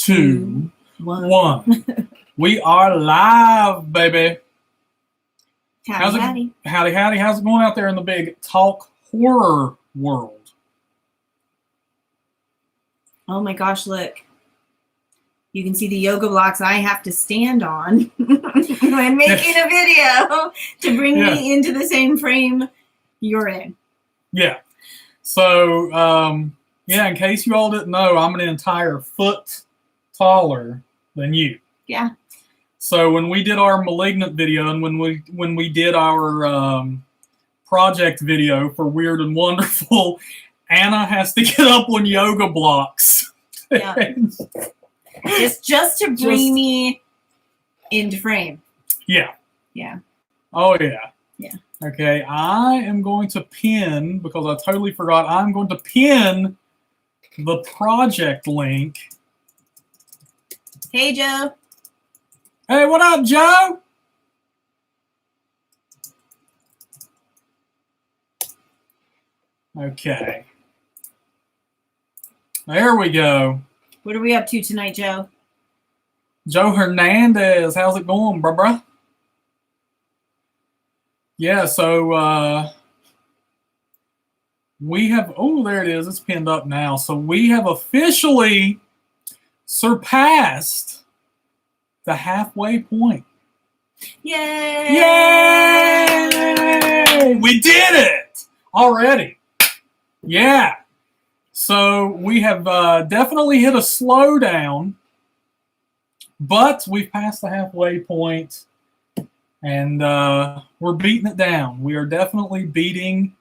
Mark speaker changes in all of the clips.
Speaker 1: two, one. We are live, baby.
Speaker 2: Howdy.
Speaker 1: Howdy. How's it going out there in the big talk horror world?
Speaker 2: Oh my gosh, look. You can see the yoga blocks I have to stand on when making a video to bring me into the same frame you're in.
Speaker 1: Yeah. So, in case you all didn't know, I'm an entire foot taller than you.
Speaker 2: Yeah.
Speaker 1: So when we did our Malignant video and when we did our project video for Weird and Wonderful, Anna has to get up on yoga blocks.
Speaker 2: Yeah. just to bring me into frame.
Speaker 1: Yeah.
Speaker 2: Yeah.
Speaker 1: Oh yeah.
Speaker 2: Yeah.
Speaker 1: Okay, I am going to pin, because I totally forgot, I'm going to pin the project link.
Speaker 2: Hey, Joe.
Speaker 1: Hey, what up, Joe? Okay. There we go.
Speaker 2: What are we up to tonight, Joe?
Speaker 1: Joe Hernandez, how's it going, bruh? Yeah, so we have, oh, there it is. It's pinned up now. So we have officially surpassed the halfway point.
Speaker 2: Yay!
Speaker 1: Yay! We did it already. Yeah. So we have definitely hit a slowdown, but we've passed the halfway point. And we're beating it down. We are definitely beating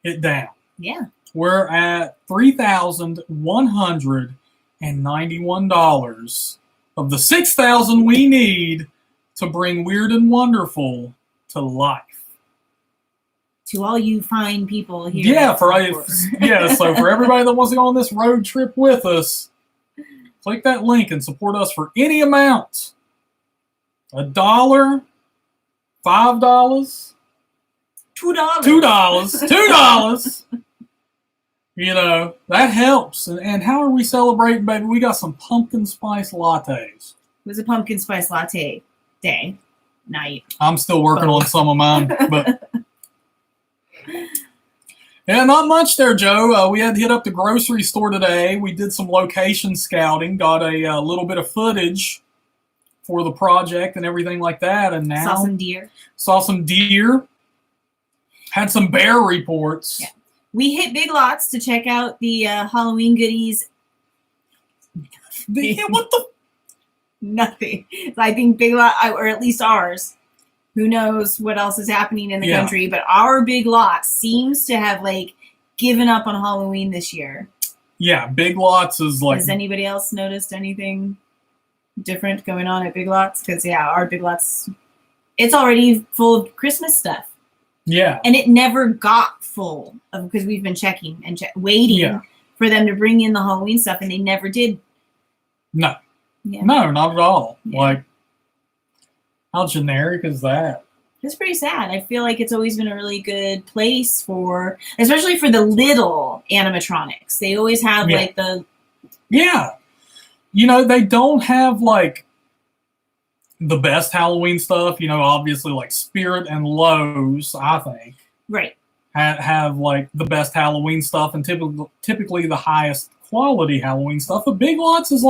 Speaker 1: it down.
Speaker 2: Yeah.
Speaker 1: We're at $3,191 of the $6,000 we need to bring Weird and Wonderful to life.
Speaker 2: To all you fine people here.
Speaker 1: Yeah, so for everybody that wants to go on this road trip with us, click that link and support us for any amount. $1, $5, $2. You know, that helps. And how are we celebrating, baby? We got some pumpkin spice lattes.
Speaker 2: It was a pumpkin spice latte night.
Speaker 1: I'm still working on some of mine, but yeah, not much there, Joe. We had to hit up the grocery store today. We did some location scouting, got a little bit of footage for the project and everything like that, and now saw some deer, had some bear reports.
Speaker 2: Yeah. We hit Big Lots to check out the Halloween goodies.
Speaker 1: What the?
Speaker 2: Nothing. I think Big Lot, or at least ours. Who knows what else is happening in the country? But our Big Lots seems to have given up on Halloween this year.
Speaker 1: Yeah, Big Lots is like.
Speaker 2: Has anybody else noticed anything different going on at Big Lots? Because our Big Lots, it's already full of Christmas stuff.
Speaker 1: Yeah.
Speaker 2: And it never got full because we've been checking and waiting for them to bring in the Halloween stuff, and they never did.
Speaker 1: No.
Speaker 2: Yeah.
Speaker 1: No, not at all.
Speaker 2: Yeah.
Speaker 1: How generic is that?
Speaker 2: It's pretty sad. I feel like it's always been a really good place for, especially for the little animatronics. They always have the.
Speaker 1: Yeah. You know, they don't have the best Halloween stuff, obviously Spirit and Lowe's, I think.
Speaker 2: Right.
Speaker 1: Have the best Halloween stuff and typically the highest quality Halloween stuff. But Big Lots is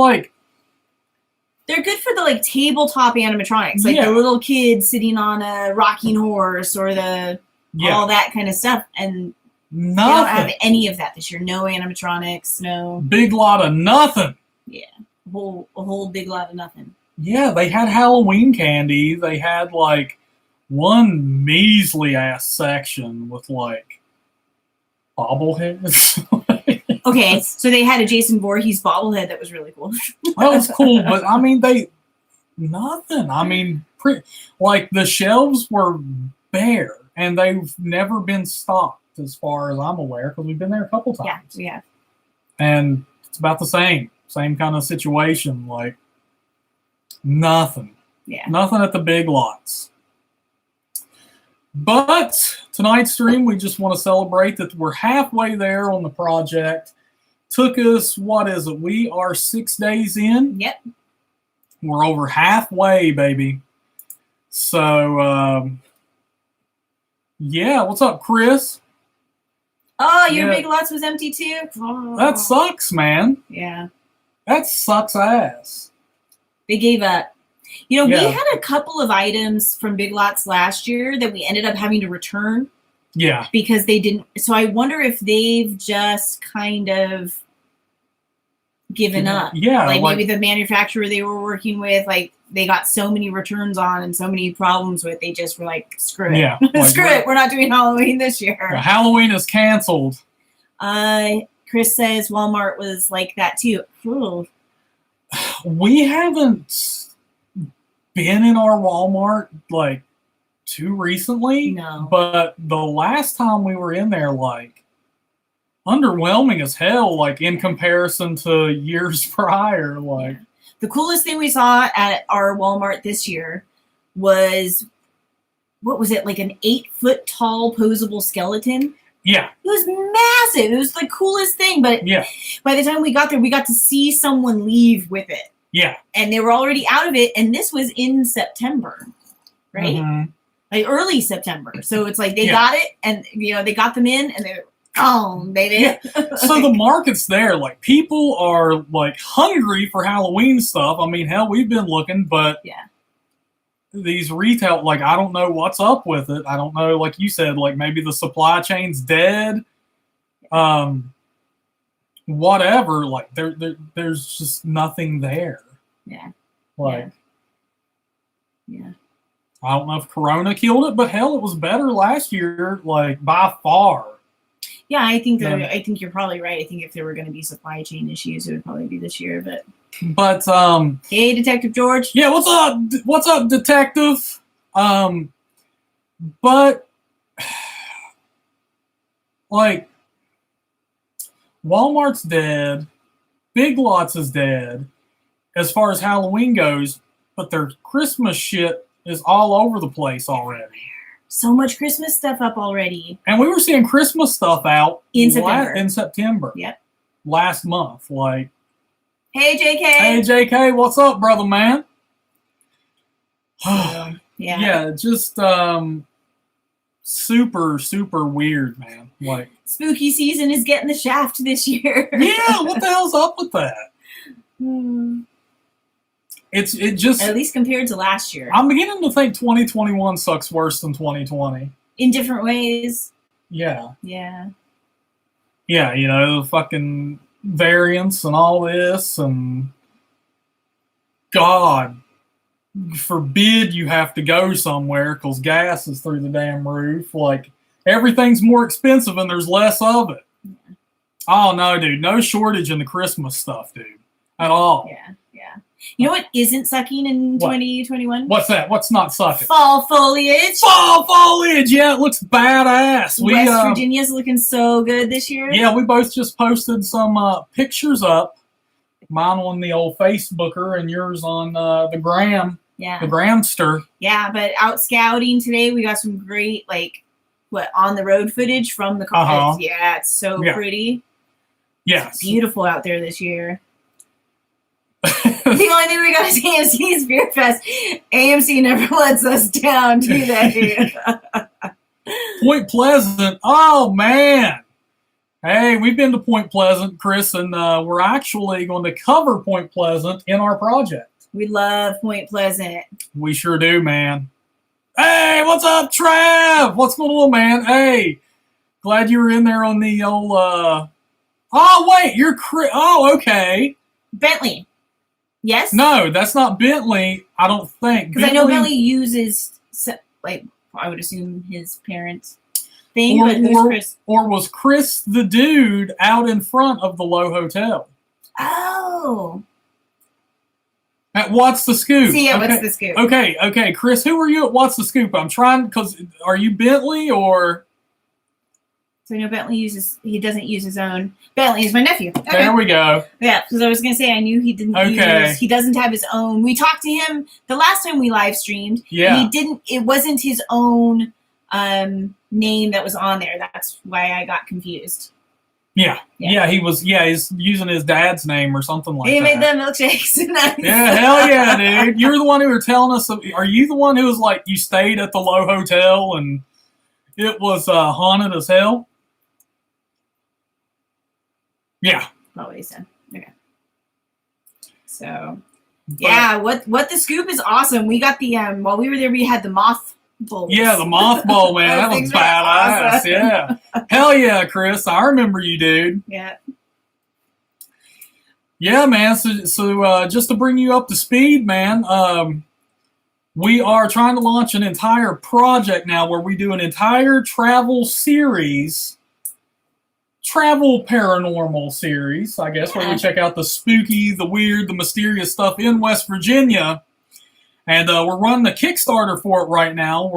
Speaker 2: they're good for the tabletop animatronics, the little kid sitting on a rocking horse or all that kind of stuff. And they don't have any of that this year. No animatronics, no.
Speaker 1: Big lot of nothing.
Speaker 2: Yeah. A whole big lot of nothing.
Speaker 1: Yeah, they had Halloween candy. They had one measly ass section with bobbleheads.
Speaker 2: Okay, so they had a Jason Voorhees bobblehead that was really cool.
Speaker 1: That was cool, but I mean, nothing. I mean, the shelves were bare, and they've never been stocked as far as I'm aware, because we've been there a couple times.
Speaker 2: Yeah.
Speaker 1: And it's about the same kind of situation. Nothing.
Speaker 2: Yeah.
Speaker 1: Nothing at the Big Lots. But tonight's stream, we just want to celebrate that we're halfway there on the project. took us, what is it? We are 6 days in.
Speaker 2: Yep.
Speaker 1: We're over halfway, baby. So, yeah. What's up, Chris?
Speaker 2: Oh, your Big Lots was empty too? Oh.
Speaker 1: That sucks, man.
Speaker 2: Yeah.
Speaker 1: That sucks ass.
Speaker 2: They gave up. You know, we had a couple of items from Big Lots last year that we ended up having to return.
Speaker 1: Yeah.
Speaker 2: Because they didn't. So I wonder if they've just kind of given up.
Speaker 1: Yeah.
Speaker 2: Like maybe the manufacturer they were working with, like they got so many returns on and so many problems with, they just were like, screw it.
Speaker 1: Yeah.
Speaker 2: Screw it. We're not doing Halloween this year.
Speaker 1: Halloween is canceled.
Speaker 2: Chris says Walmart was like that too. Ooh.
Speaker 1: We haven't been in our Walmart like too recently.
Speaker 2: No.
Speaker 1: But the last time we were in there, like, underwhelming as hell, like in comparison to years prior. Like,
Speaker 2: the coolest thing we saw at our Walmart this year was, what was it, like an 8-foot tall posable skeleton?
Speaker 1: Yeah.
Speaker 2: It was massive. It was the coolest thing. But by the time we got there, we got to see someone leave with it.
Speaker 1: Yeah.
Speaker 2: And they were already out of it. And this was in September, right?
Speaker 1: Mm-hmm.
Speaker 2: Like early September. So it's like they got it and, you know, they got them in and they're gone, baby.
Speaker 1: Yeah. So the market's there. Like, people are like hungry for Halloween stuff. I mean, hell, we've been looking, but these retail, like, I don't know what's up with it. I don't know, like you said, like maybe the supply chain's dead. Whatever. Like there's just nothing there.
Speaker 2: Yeah.
Speaker 1: Like,
Speaker 2: yeah.
Speaker 1: I don't know if Corona killed it, but hell, it was better last year, like by far.
Speaker 2: Yeah, I think I think you're probably right. I think if there were going to be supply chain issues, it would probably be this year. But hey, Detective George.
Speaker 1: Yeah, what's up? What's up, Detective? But like, Walmart's dead. Big Lots is dead as far as Halloween goes, but their Christmas shit is all over the place already.
Speaker 2: So much Christmas stuff up already.
Speaker 1: And we were seeing Christmas stuff out
Speaker 2: in September.
Speaker 1: In September.
Speaker 2: Yep.
Speaker 1: Last month. Like,
Speaker 2: hey, JK.
Speaker 1: Hey, JK. What's up, brother, man?
Speaker 2: Yeah,
Speaker 1: just super, super weird, man. Like,
Speaker 2: spooky season is getting the shaft this year.
Speaker 1: Yeah, what the hell's up with that? It just,
Speaker 2: at least compared to last year.
Speaker 1: I'm beginning to think 2021 sucks worse than 2020.
Speaker 2: In different ways.
Speaker 1: Yeah.
Speaker 2: Yeah.
Speaker 1: Yeah, you know, the fucking variants and all this, and God forbid you have to go somewhere because gas is through the damn roof. Like, everything's more expensive and there's less of it. Yeah. Oh, no, dude. No shortage in the Christmas stuff, dude. At all.
Speaker 2: Yeah. You know what isn't sucking in 2021?
Speaker 1: What's that? What's not sucking?
Speaker 2: Fall foliage.
Speaker 1: Fall foliage! Yeah, it looks badass.
Speaker 2: West Virginia's looking so good this year.
Speaker 1: Yeah, we both just posted some pictures up. Mine on the old Facebooker and yours on the Gram.
Speaker 2: Yeah.
Speaker 1: The Gramster.
Speaker 2: Yeah, but out scouting today, we got some great, like, on the road footage from the car. Yeah, it's so pretty.
Speaker 1: Yeah.
Speaker 2: It's beautiful out there this year. The only thing we got is AMC's Beer Fest. AMC never lets us down, do they?
Speaker 1: Point Pleasant. Oh, man. Hey, we've been to Point Pleasant, Chris, and we're actually going to cover Point Pleasant in our project.
Speaker 2: We love Point Pleasant.
Speaker 1: We sure do, man. Hey, what's up, Trav? What's going on, man? Hey, glad you were in there on the old... Oh, wait, you're... Oh, okay.
Speaker 2: Bentley. Yes?
Speaker 1: No, that's not Bentley, I don't think.
Speaker 2: Because I know Bentley uses, like, I would assume his parents' thing, but who's Chris?
Speaker 1: Or was Chris the dude out in front of the Low Hotel?
Speaker 2: Oh.
Speaker 1: At What's the Scoop?
Speaker 2: See, yeah, What's the Scoop?
Speaker 1: Okay. Chris, who are you at What's the Scoop? I'm trying, because are you Bentley or...
Speaker 2: So I know Bentley he doesn't use his own. Bentley is my nephew. Okay.
Speaker 1: There we go.
Speaker 2: Yeah, because I was going to say, I knew he didn't he doesn't have his own. We talked to him the last time we live streamed.
Speaker 1: Yeah.
Speaker 2: It wasn't his own name that was on there. That's why I got confused.
Speaker 1: Yeah, he was. Yeah, he's using his dad's name or something like that.
Speaker 2: He made them milkshakes.
Speaker 1: Yeah, hell yeah, dude. You're the one who were telling us. Are you the one who was like, you stayed at the Low Hotel and it was haunted as hell? Yeah.
Speaker 2: Not what he said. Okay. So, yeah, what the scoop is awesome. We got the while we were there, we had the moth bowl.
Speaker 1: Yeah, the mothball, man. That was badass. Awesome. Yeah. Hell yeah, Chris. I remember you, dude.
Speaker 2: Yeah.
Speaker 1: Yeah, man. So just to bring you up to speed, man, we are trying to launch an entire project now where we do an entire travel paranormal series, I guess, where we check out the spooky, the weird, the mysterious stuff in West Virginia. And we're running a Kickstarter for it right now.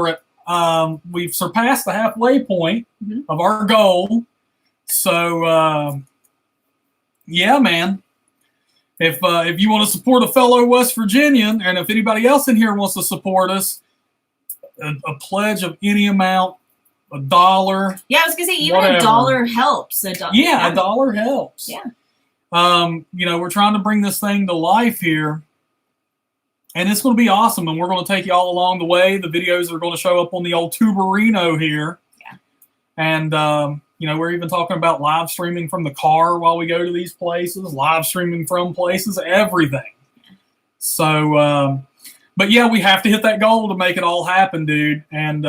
Speaker 1: We've surpassed the halfway point of our goal. So, yeah, man. If you want to support a fellow West Virginian, and if anybody else in here wants to support us, a pledge of any amount, $1.
Speaker 2: Yeah, I was gonna say even whatever. $1 helps.
Speaker 1: $1 helps.
Speaker 2: Yeah.
Speaker 1: We're trying to bring this thing to life here. And it's going to be awesome, and we're going to take you all along the way. The videos are going to show up on the old Tuberino here.
Speaker 2: Yeah.
Speaker 1: And, we're even talking about live streaming from the car while we go to these places, live streaming from places, everything. Yeah. So, but yeah, we have to hit that goal to make it all happen, dude. And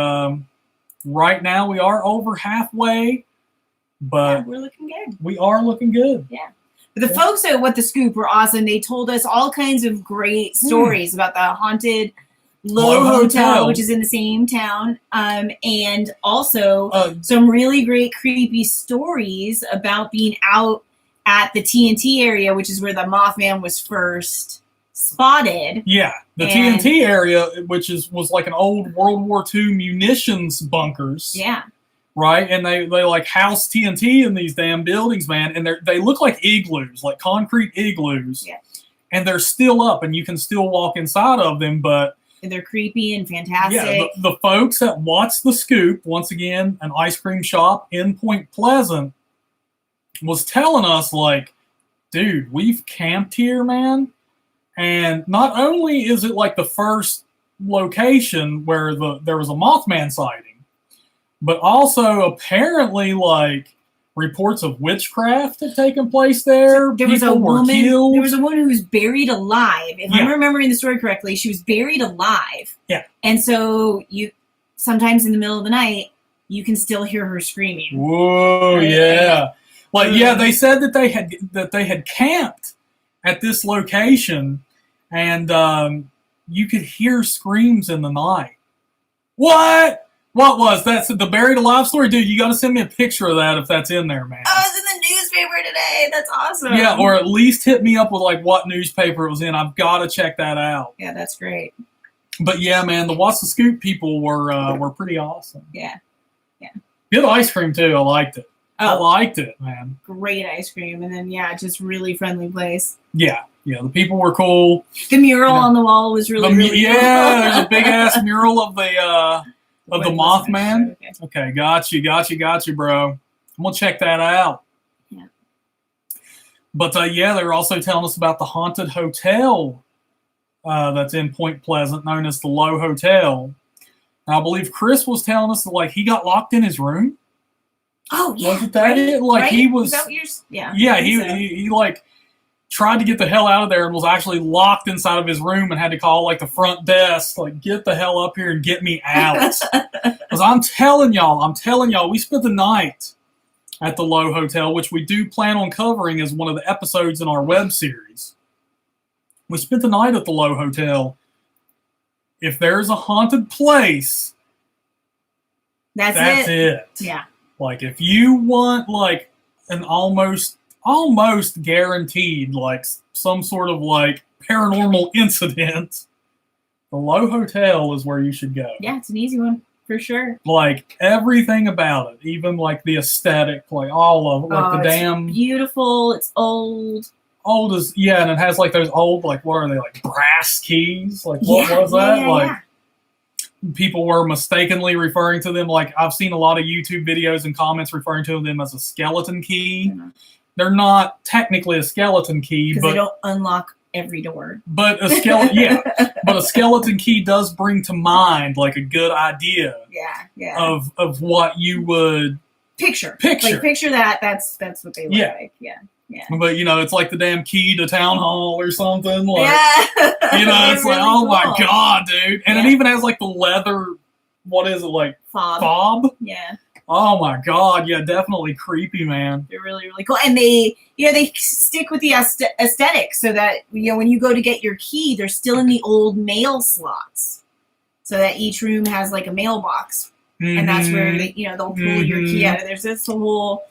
Speaker 1: right now we are over halfway, but
Speaker 2: we're looking good.
Speaker 1: We are looking good.
Speaker 2: Yeah. The folks at What the Scoop were awesome. They told us all kinds of great stories about the haunted Low Hotel, which is in the same town, and also some really great creepy stories about being out at the TNT area, which is where the Mothman was first spotted.
Speaker 1: Yeah, the TNT area, which was like an old World War II munitions bunkers.
Speaker 2: Yeah.
Speaker 1: Right, and they like house TNT in these damn buildings, man, and they look like igloos, like concrete igloos.
Speaker 2: Yeah.
Speaker 1: And they're still up, and you can still walk inside of them, but
Speaker 2: and they're creepy and fantastic.
Speaker 1: Yeah, the folks that watched the Scoop, once again, an ice cream shop in Point Pleasant, was telling us like, dude, we've camped here, man, and not only is it like the first location where there was a Mothman sighting, but also apparently like reports of witchcraft have taken place there.
Speaker 2: There was a woman who was buried alive. If I'm remembering the story correctly, she was buried alive.
Speaker 1: Yeah.
Speaker 2: And so sometimes in the middle of the night, you can still hear her screaming.
Speaker 1: Whoa, right? Yeah. Like, yeah, they said that they had camped at this location, and you could hear screams in the night. What? What was that? The buried alive story? Dude, you got to send me a picture of that if that's in there, man.
Speaker 2: Oh, it's in the newspaper today. That's awesome.
Speaker 1: Yeah, or at least hit me up with like what newspaper it was in. I've got to check that out.
Speaker 2: Yeah, that's great.
Speaker 1: But yeah, man, the What's the Scoop people were pretty awesome.
Speaker 2: Yeah. Yeah.
Speaker 1: Good ice cream too. I liked it.
Speaker 2: Oh,
Speaker 1: I liked it, man.
Speaker 2: Great ice cream. And then just really friendly place.
Speaker 1: Yeah. Yeah, the people were cool.
Speaker 2: The mural on the wall was really cool.
Speaker 1: Yeah, there's a big ass mural of the Mothman. Okay, got you, bro. I'm gonna check that out.
Speaker 2: Yeah.
Speaker 1: But they were also telling us about the haunted hotel that's in Point Pleasant, known as the Low Hotel. And I believe Chris was telling us that like he got locked in his room.
Speaker 2: Oh yeah,
Speaker 1: wasn't that it? Like he was.
Speaker 2: Yeah,
Speaker 1: he like tried to get the hell out of there and was actually locked inside of his room and had to call like the front desk, like, get the hell up here and get me out. Because I'm telling y'all, we spent the night at the Low Hotel, which we do plan on covering as one of the episodes in our web series. We spent the night at the Low Hotel. If there's a haunted place, that's it.
Speaker 2: Yeah.
Speaker 1: Like if you want like an almost guaranteed like some sort of like paranormal incident, the Low Hotel is where you should go.
Speaker 2: Yeah, it's an easy one for sure.
Speaker 1: Like everything about it, even like the aesthetic, like all of it, like the damn
Speaker 2: beautiful. It's old
Speaker 1: as and it has like those old like what are they like brass keys? Like what was that? people were mistakenly referring to them. Like, I've seen a lot of YouTube videos and comments referring to them as a skeleton key. They're not technically a skeleton key, but
Speaker 2: they don't unlock every door.
Speaker 1: But a skeleton, but a skeleton key does bring to mind like a good idea. Of what you would
Speaker 2: picture. Like picture that. That's what they look like. Yeah.
Speaker 1: But it's like the damn key to town hall or something. Like, it's really like, oh my god, dude! And it even has like the leather. What is it like? Fob.
Speaker 2: Yeah.
Speaker 1: Oh my god! Yeah, definitely creepy, man.
Speaker 2: They're really, really cool, and they stick with the aesthetic, so that when you go to get your key, they're still in the old mail slots, so that each room has like a mailbox, and that's where they'll pull your key out of. There's this whole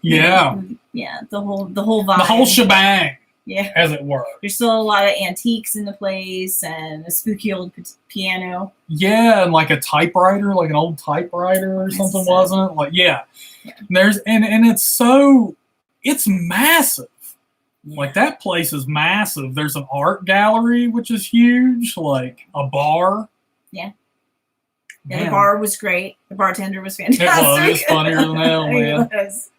Speaker 2: the whole vibe,
Speaker 1: the whole shebang.
Speaker 2: Yeah,
Speaker 1: as it were.
Speaker 2: There's still a lot of antiques in the place and a spooky old piano.
Speaker 1: Yeah, and like a typewriter, like an old typewriter or something, wasn't it? Like, There's and it's massive. Yeah. Like, that place is massive. There's an art gallery, which is huge, like a bar.
Speaker 2: Yeah. Yeah, the bar was great. The bartender was fantastic.
Speaker 1: It was funnier than hell, man.
Speaker 2: It was.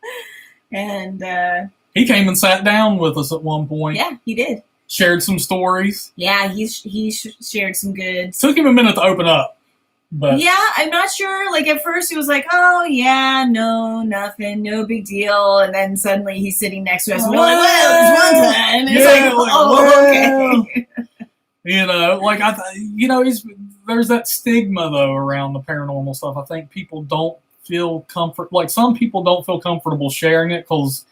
Speaker 2: And
Speaker 1: he came and sat down with us at one point.
Speaker 2: Yeah, he did.
Speaker 1: Shared some stories.
Speaker 2: Yeah, he shared some good.
Speaker 1: Took him a minute to open up. But
Speaker 2: yeah, I'm not sure. Like, at first he was like, oh, yeah, no, nothing, no big deal. And then suddenly he's sitting next to us and we're like, well, it was one time. And it's okay. There's that stigma, though, around the paranormal stuff. I think people don't feel some people don't feel comfortable sharing it because,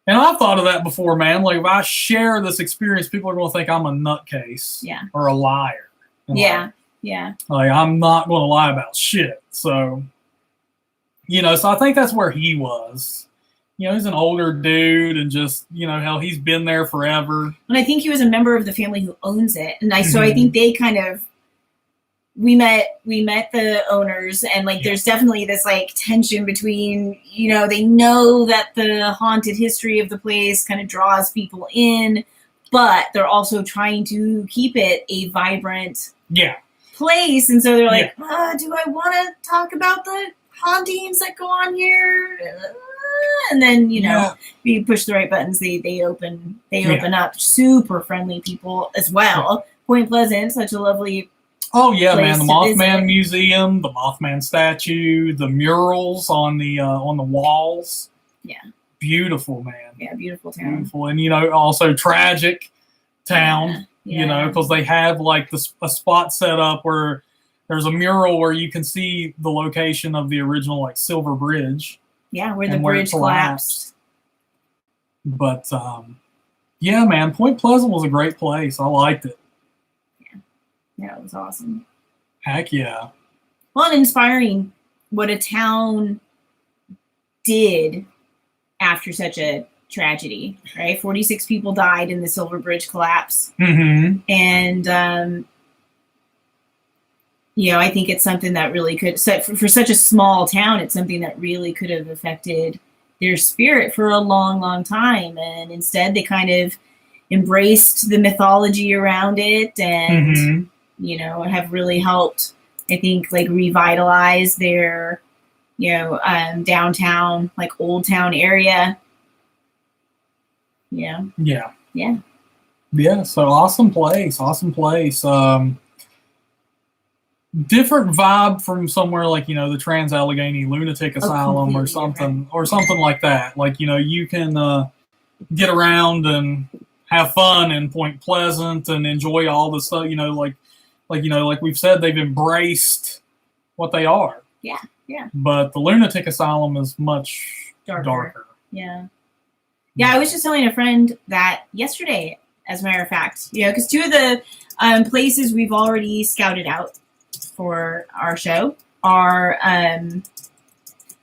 Speaker 2: and I've thought of that before, man. Like, if I share this experience, people are going to think I'm a nutcase or a liar. Like, I'm not going to lie about shit. So, so I think that's where he was. He's an older dude and just, hell, he's been there forever. And I think he was a member of the family who owns it. And so I think they kind of, we met the owners, and like there's definitely this like tension between, they know that the haunted history of the place kind of draws people in, but they're also trying to keep it a vibrant place. And so they're like, do I want to talk about the hauntings that go on here? And then, if you push the right buttons, they open up. Super friendly people as well. Point Pleasant, such a lovely.
Speaker 1: Oh yeah, man! The Mothman Museum, the Mothman statue, the murals on the walls.
Speaker 2: Yeah.
Speaker 1: Beautiful, man.
Speaker 2: Yeah, beautiful town.
Speaker 1: Beautiful, and also tragic town. Because they have like a spot set up where there's a mural where you can see the location of the original like Silver Bridge.
Speaker 2: Yeah, where the bridge collapsed.
Speaker 1: But yeah, man, Point Pleasant was a great place. I liked it.
Speaker 2: Yeah, it was awesome.
Speaker 1: Heck yeah.
Speaker 2: Well, and inspiring what a town did after such a tragedy, right? 46 people died in the Silver Bridge collapse.
Speaker 1: Mm-hmm.
Speaker 2: And, I think it's something that really could, for such a small town, it's something that really could have affected their spirit for a long, long time. And instead, they kind of embraced the mythology around it and, have really helped, I think, like revitalize their, downtown, like Old Town area. Yeah.
Speaker 1: Yeah.
Speaker 2: Yeah.
Speaker 1: Yeah. So awesome place. Different vibe from somewhere like, the Trans-Allegheny Lunatic Asylum or something, or something like that. Like, you can get around and have fun in Point Pleasant and enjoy all the stuff, like we've said, they've embraced what they are.
Speaker 2: Yeah, yeah.
Speaker 1: But the Lunatic Asylum is much darker.
Speaker 2: Yeah. Yeah, I was just telling a friend that yesterday, as a matter of fact, because two of the places we've already scouted out for our show are,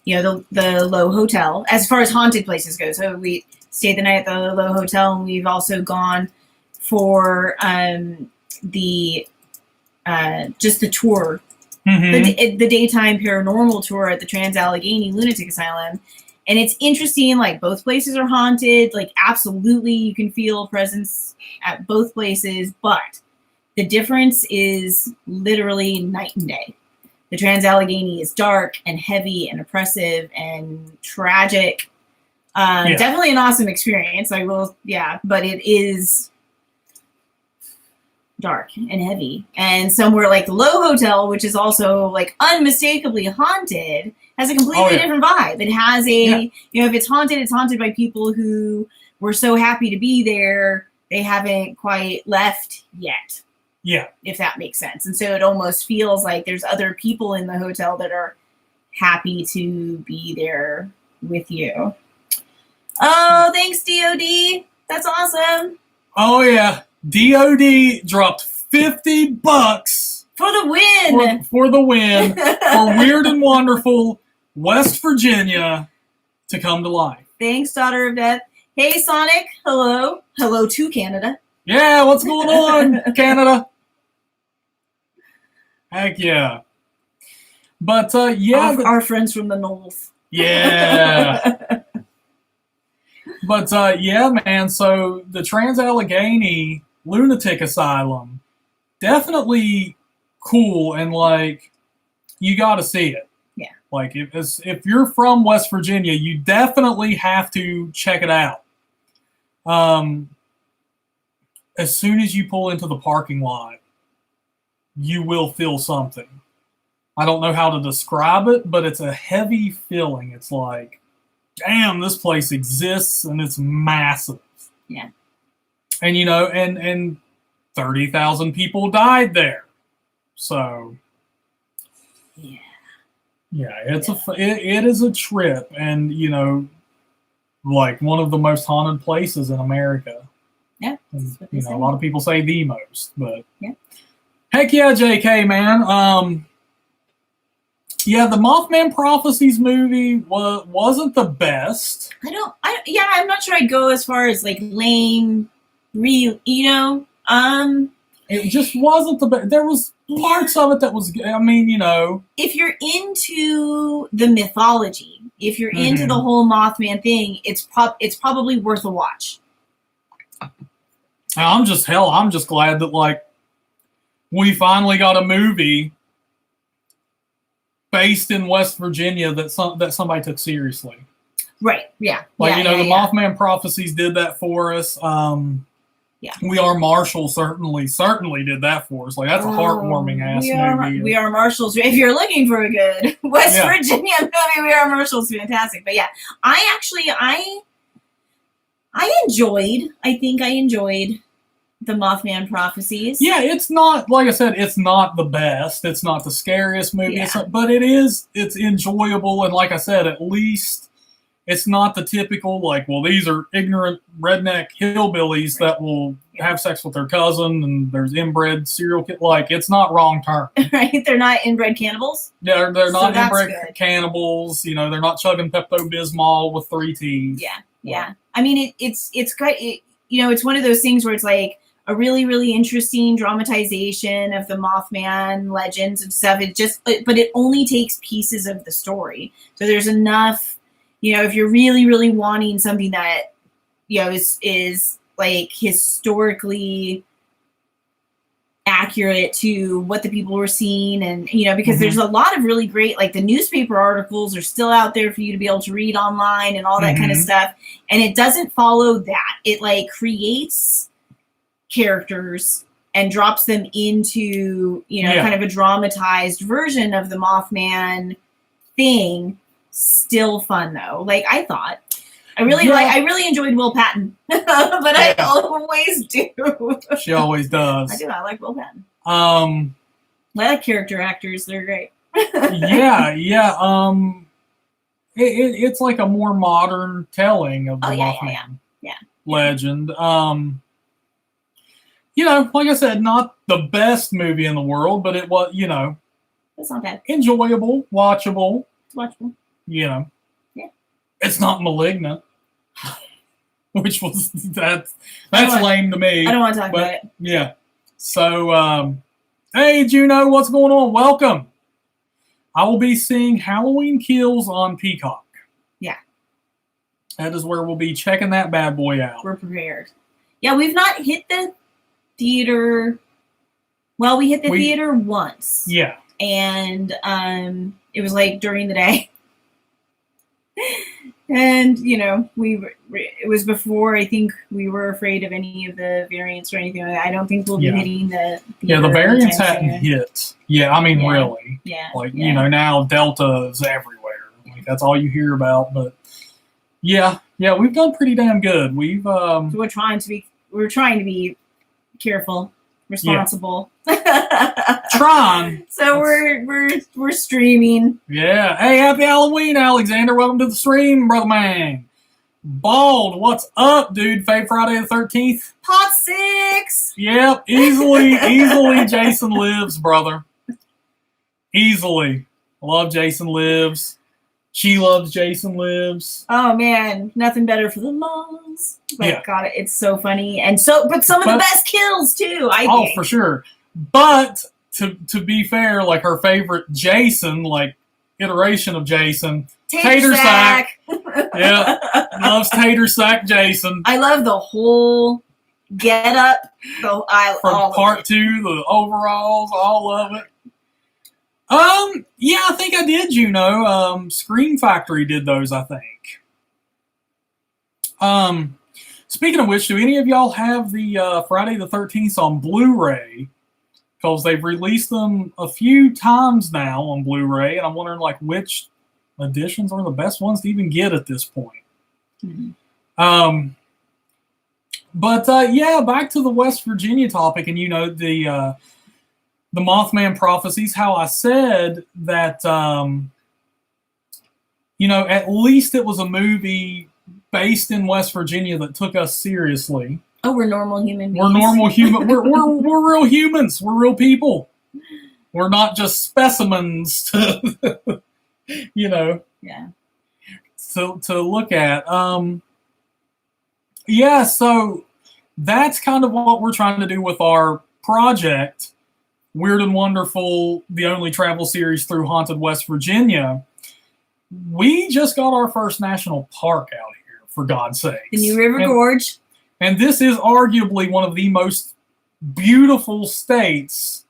Speaker 2: the Low Hotel, as far as haunted places go. So we stayed the night at the Low Hotel, and we've also gone for just the tour, the daytime paranormal tour at the Trans-Allegheny Lunatic Asylum. And it's interesting, like both places are haunted, like absolutely you can feel presence at both places, but the difference is literally night and day. The Trans-Allegheny is dark and heavy and oppressive and tragic. Definitely an awesome experience. But it is dark and heavy. And somewhere like the Low Hotel, which is also like unmistakably haunted, has a completely different vibe. It has if it's haunted by people who were so happy to be there, they haven't quite left yet.
Speaker 1: Yeah.
Speaker 2: If that makes sense. And so it almost feels like there's other people in the hotel that are happy to be there with you. Oh, thanks, DOD. That's awesome.
Speaker 1: Oh, yeah. DOD dropped $50
Speaker 2: for the win.
Speaker 1: For the win for Weird and Wonderful West Virginia to come to life.
Speaker 2: Thanks, Daughter of Death. Hey, Sonic. Hello. Hello to Canada.
Speaker 1: Yeah, what's going on, Canada? Heck yeah. But,
Speaker 2: our friends from the North.
Speaker 1: Yeah. But, man, so the Trans-Allegheny Lunatic Asylum, definitely cool, and, like, you got to see it.
Speaker 2: Yeah.
Speaker 1: Like, if you're from West Virginia, you definitely have to check it out. As soon as you pull into the parking lot, you will feel something. I don't know how to describe it, but it's a heavy feeling. It's like, damn, this place exists and it's massive.
Speaker 2: Yeah.
Speaker 1: And, and 30,000 people died there. So,
Speaker 2: yeah.
Speaker 1: Yeah, it is a trip, and, like one of the most haunted places in America.
Speaker 2: Yeah.
Speaker 1: And, a lot of people say the most, but
Speaker 2: yeah.
Speaker 1: Heck yeah, JK, man. Yeah, the Mothman Prophecies movie wasn't the best.
Speaker 2: I'm not sure I'd go as far as like lame, it
Speaker 1: just wasn't the best. There was parts of it that was,
Speaker 2: if you're into the mythology, if you're into the whole Mothman thing, it's probably worth a watch.
Speaker 1: I'm just glad that, like, we finally got a movie based in West Virginia that somebody took seriously.
Speaker 2: Right. Yeah.
Speaker 1: Like, the Mothman Prophecies did that for us. We Are Marshall certainly did that for us. Like, that's a heartwarming ass movie.
Speaker 2: We Are Marshall's. If you're looking for a good West Virginia movie, We Are Marshall's fantastic. But yeah, I think I enjoyed the Mothman Prophecies.
Speaker 1: Yeah, it's not, like I said, it's not the best. It's not the scariest movie.
Speaker 2: Yeah.
Speaker 1: But it's enjoyable. And like I said, at least it's not the typical, like, well, these are ignorant redneck hillbillies that will have sex with their cousin, and there's inbred serial killer. Like, it's not Wrong Turn.
Speaker 2: Right? They're not inbred cannibals?
Speaker 1: Yeah, they're not inbred cannibals. They're not chugging Pepto-Bismol with 3 T's.
Speaker 2: Yeah, yeah. I mean, it's great. It's one of those things where it's like a really, really interesting dramatization of the Mothman legends and stuff. But it only takes pieces of the story. So there's enough, if you're really, really wanting something that, is like historically accurate to what the people were seeing, and because there's a lot of really great, like, the newspaper articles are still out there for you to be able to read online and all that kind of stuff, and it doesn't follow that. It like creates characters and drops them into kind of a dramatized version of the Mothman thing. Still fun though. Like, I thought I really enjoyed Will Patton, but I always do.
Speaker 1: She always does.
Speaker 2: I do. I like Will Patton.
Speaker 1: I
Speaker 2: like character actors. They're great.
Speaker 1: Yeah. It's like a more modern telling of the Mothman legend. Like I said, not the best movie in the world, but it was,
Speaker 2: it's not bad.
Speaker 1: Enjoyable, watchable.
Speaker 2: It's watchable.
Speaker 1: Yeah. It's not Malignant. Which was that's lame to me.
Speaker 2: I don't want to talk about it.
Speaker 1: Yeah. So hey Juno, what's going on? Welcome. I will be seeing Halloween Kills on Peacock.
Speaker 2: Yeah.
Speaker 1: That is where we'll be checking that bad boy out.
Speaker 2: We're prepared. Yeah, we've not hit the theater Well, we hit the theater once.
Speaker 1: Yeah.
Speaker 2: And it was like during the day. And, you know, it was before I think we were afraid of any of the variants or anything like that. I don't think we'll be hitting the
Speaker 1: variants hadn't hit. Yeah, I mean, really.
Speaker 2: Yeah.
Speaker 1: Like, you know, now Delta is everywhere. Like, that's all you hear about. But yeah, we've done pretty damn good. We've
Speaker 2: so we're trying to be careful, responsible.
Speaker 1: Trying.
Speaker 2: So we're streaming.
Speaker 1: Yeah. Hey, happy Halloween, Alexander. Welcome to the stream, brother man. Bald, what's up, dude? Fave Friday the 13th.
Speaker 2: Pot 6.
Speaker 1: Yep, easily Jason Lives, brother. Easily. Love Jason Lives. She loves Jason Lives.
Speaker 2: Oh man, nothing better for the lungs. But
Speaker 1: yeah.
Speaker 2: God, it's so funny but some of the best kills too. I think.
Speaker 1: Oh, for sure. But to be fair, like her favorite Jason, like iteration of Jason, Tater Sack. Yeah, loves Tater Sack Jason.
Speaker 2: I love the whole get up.
Speaker 1: From part 2, the overalls, all of it. Yeah, I think I did, Scream Factory did those, I think. Speaking of which, do any of y'all have the Friday the 13th on Blu-ray? Because they've released them a few times now on Blu-ray, and I'm wondering, like, which editions are the best ones to even get at this point. Mm-hmm. Yeah, back to the West Virginia topic, and, the Mothman prophecies, how I said that, at least it was a movie based in West Virginia that took us seriously.
Speaker 2: Oh, we're normal human beings.
Speaker 1: We're normal human. We're real humans. We're real people. We're not just specimens to,
Speaker 2: Yeah.
Speaker 1: To look at. Yeah, so that's kind of what we're trying to do with our project, Weird and Wonderful, the only travel series through haunted West Virginia. We just got our first national park out here, for God's sakes.
Speaker 2: The New River Gorge.
Speaker 1: And this is arguably one of the most beautiful states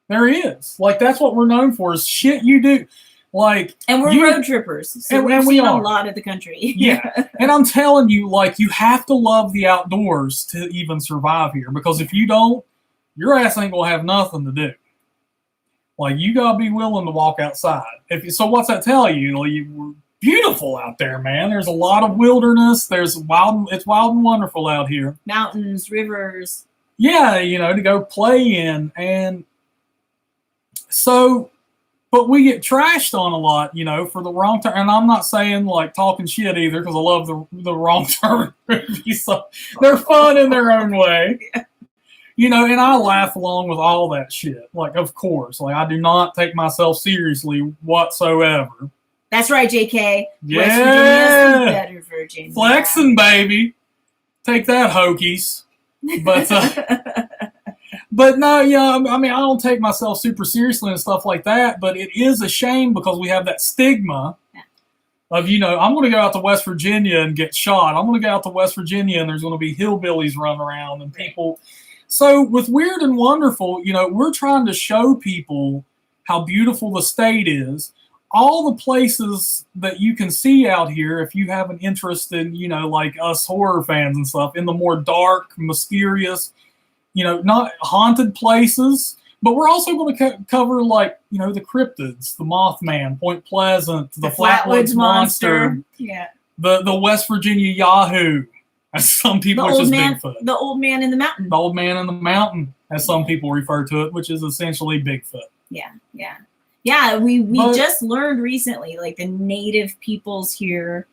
Speaker 1: there is. Like, that's what we're known for, is shit you do. Like,
Speaker 2: and we're road trippers, so we've seen a lot of the country.
Speaker 1: Yeah. And I'm telling you, like, you have to love the outdoors to even survive here, because if you don't, your ass ain't gonna have nothing to do. Like, you gotta be willing to walk outside. So what's that tell you? We're beautiful out there, man. There's a lot of wilderness. It's wild and wonderful out here.
Speaker 2: Mountains, rivers.
Speaker 1: Yeah, to go play in. And so, but we get trashed on a lot, for the wrong turn. And I'm not saying, like, talking shit either, because I love the wrong turn movies. So they're fun in their own way. And I laugh along with all that shit. Like, of course. Like, I do not take myself seriously whatsoever.
Speaker 2: That's right, JK.
Speaker 1: Yeah.
Speaker 2: West Virginia's the better Virginia.
Speaker 1: Flexing, baby. Take that, Hokies. But, but no, I mean, I don't take myself super seriously and stuff like that, but it is a shame because we have that stigma of, I'm going to go out to West Virginia and get shot. I'm going to go out to West Virginia and there's going to be hillbillies running around and people. So with Weird and Wonderful, we're trying to show people how beautiful the state is. All the places that you can see out here, if you have an interest in, like us horror fans and stuff, in the more dark, mysterious, not haunted places, but we're also going to cover, like, the cryptids, the Mothman, Point Pleasant, the Flatwoods Monster,
Speaker 2: yeah,
Speaker 1: the West Virginia Yahoo, as some people, which is Bigfoot.
Speaker 2: The old man in the mountain.
Speaker 1: The old man in the mountain, as some people refer to it, which is essentially Bigfoot.
Speaker 2: Yeah. Yeah, we just learned recently, like, the native peoples here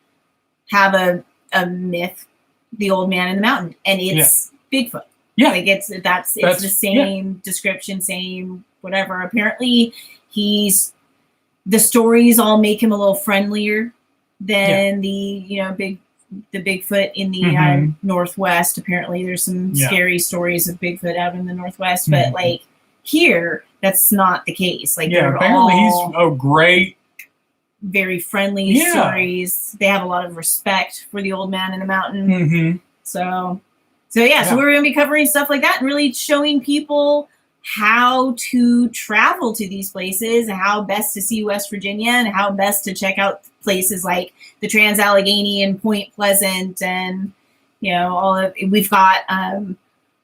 Speaker 2: have a myth, the old man in the mountain, and it's Bigfoot.
Speaker 1: Yeah.
Speaker 2: Like, it's the same description, same whatever. Apparently, the stories all make him a little friendlier than the Bigfoot in the Northwest. Apparently, there's some scary stories of Bigfoot out in the Northwest, but, like, here, that's not the case. Like,
Speaker 1: apparently he's great,
Speaker 2: very friendly stories. They have a lot of respect for the old man in the mountain. Mm-hmm. So we're going to be covering stuff like that and really showing people how to travel to these places, how best to see West Virginia, and how best to check out places like the Trans-Allegheny and Point Pleasant, and we've got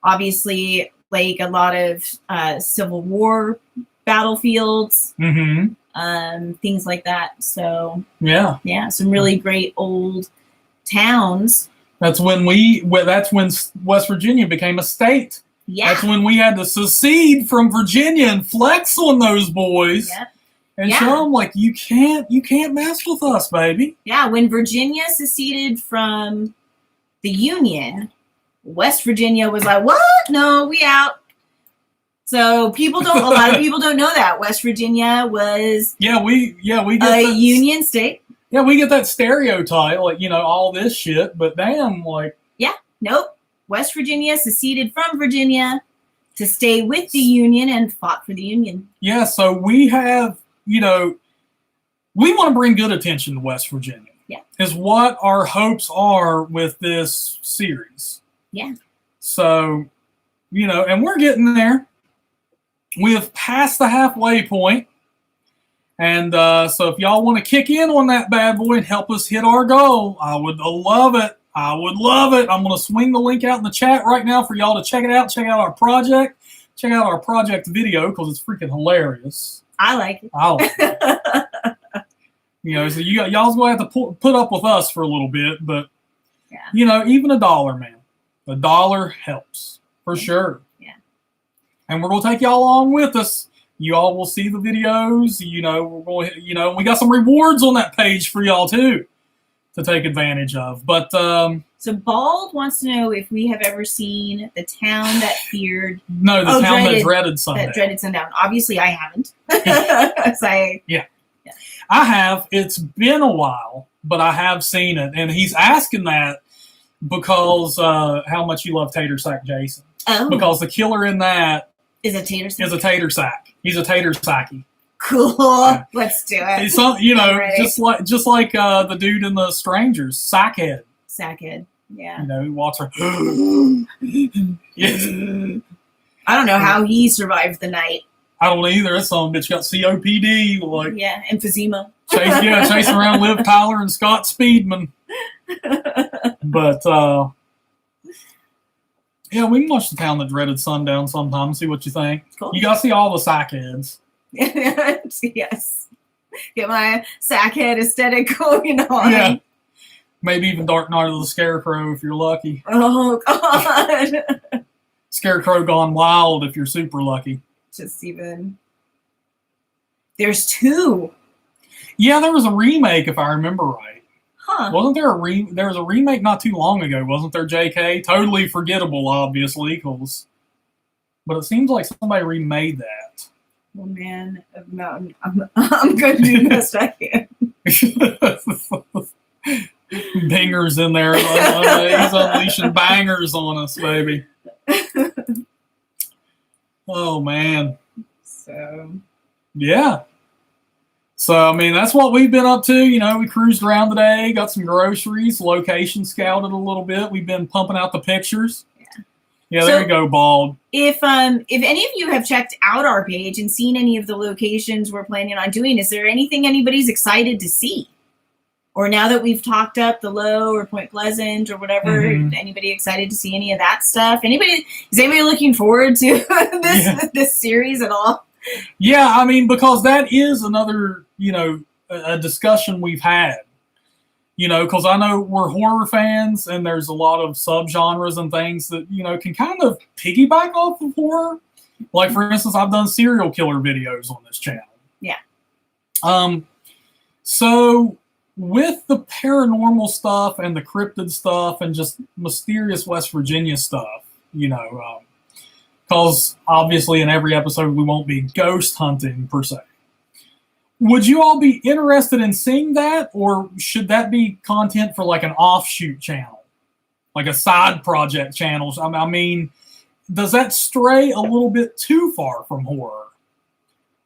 Speaker 2: obviously like a lot of Civil War battlefields, things like that. So yeah, some really great old towns.
Speaker 1: That's when West Virginia became a state. Yeah. That's when we had to secede from Virginia and flex on those boys. Yep. And show them, like, you can't mess with us, baby. Yeah,
Speaker 2: when Virginia seceded from the Union, West Virginia was like, what? No, we out. So a lot of people don't know that. West Virginia was
Speaker 1: we get
Speaker 2: a Union state.
Speaker 1: Yeah, we get that stereotype, like, all this shit, but damn, like.
Speaker 2: Yeah, nope. West Virginia seceded from Virginia to stay with the Union and fought for the Union.
Speaker 1: Yeah, so we have, we want to bring good attention to West Virginia.
Speaker 2: Yeah.
Speaker 1: Is what our hopes are with this series.
Speaker 2: Yeah.
Speaker 1: So, and we're getting there. We have passed the halfway point. And so if y'all want to kick in on that bad boy and help us hit our goal, I would love it. I would love it. I'm going to swing the link out in the chat right now for y'all to check it out. Check out our project. Check out our project video because it's freaking hilarious.
Speaker 2: I like it.
Speaker 1: I like it. So y'all's going to have to put up with us for a little bit. But, even $1, man. $1 helps for sure.
Speaker 2: Yeah.
Speaker 1: And we're going to take y'all along with us. You all will see the videos. We're going. We got some rewards on that page for y'all too to take advantage of. But
Speaker 2: so Bald wants to know if we have ever seen The Town That Feared.
Speaker 1: No, the town that dreaded sundown.
Speaker 2: That dreaded sundown. Obviously, I haven't.
Speaker 1: I have. It's been a while, but I have seen it, and he's asking that because how much you love Tater Sack Jason.
Speaker 2: Oh.
Speaker 1: Because the killer in that
Speaker 2: is a tater sack.
Speaker 1: Is a tater sack. He's a tater sacky.
Speaker 2: Cool. Yeah. Let's do it.
Speaker 1: He's just like the dude in The Strangers, Sackhead.
Speaker 2: Sackhead. Yeah.
Speaker 1: He walks around. Yes.
Speaker 2: I don't know how he survived the night.
Speaker 1: I don't either. That son of a bitch got COPD.
Speaker 2: Emphysema.
Speaker 1: Chasing around Liv Tyler and Scott Speedman. But we can watch The Town That Dreaded Sundown sometime and see what you think.
Speaker 2: Cool.
Speaker 1: You gotta see all the sackheads.
Speaker 2: Yes. Get my sackhead aesthetic going on.
Speaker 1: Yeah. Maybe even Dark Knight of the Scarecrow if you're lucky.
Speaker 2: Oh, God.
Speaker 1: Scarecrow gone wild if you're super lucky.
Speaker 2: There's 2.
Speaker 1: Yeah, there was a remake if I remember right.
Speaker 2: Huh.
Speaker 1: Wasn't there there was a remake not too long ago, wasn't there, JK? Totally forgettable, obviously, but it seems like somebody remade that.
Speaker 2: Well, man of Mountain, I'm going to do the best I can.
Speaker 1: Bangers in there. He's unleashing bangers on us, baby. Oh, man.
Speaker 2: So.
Speaker 1: Yeah. So, that's what we've been up to. We cruised around today, got some groceries, location scouted a little bit. We've been pumping out the pictures. Yeah, there you go, Bald.
Speaker 2: If any of you have checked out our page and seen any of the locations we're planning on doing, is there anything anybody's excited to see? Or now that we've talked up the Low or Point Pleasant or whatever, anybody excited to see any of that stuff? Is anybody looking forward to this series at all?
Speaker 1: Yeah, because that is another, a discussion we've had. Because I know we're horror fans and there's a lot of subgenres and things that, can kind of piggyback off of horror. Like, for instance, I've done serial killer videos on this channel.
Speaker 2: Yeah.
Speaker 1: So with the paranormal stuff and the cryptid stuff and just mysterious West Virginia stuff, because obviously in every episode we won't be ghost hunting per se. Would you all be interested in seeing that, or should that be content for like an offshoot channel, like a side project channel? Does that stray a little bit too far from horror?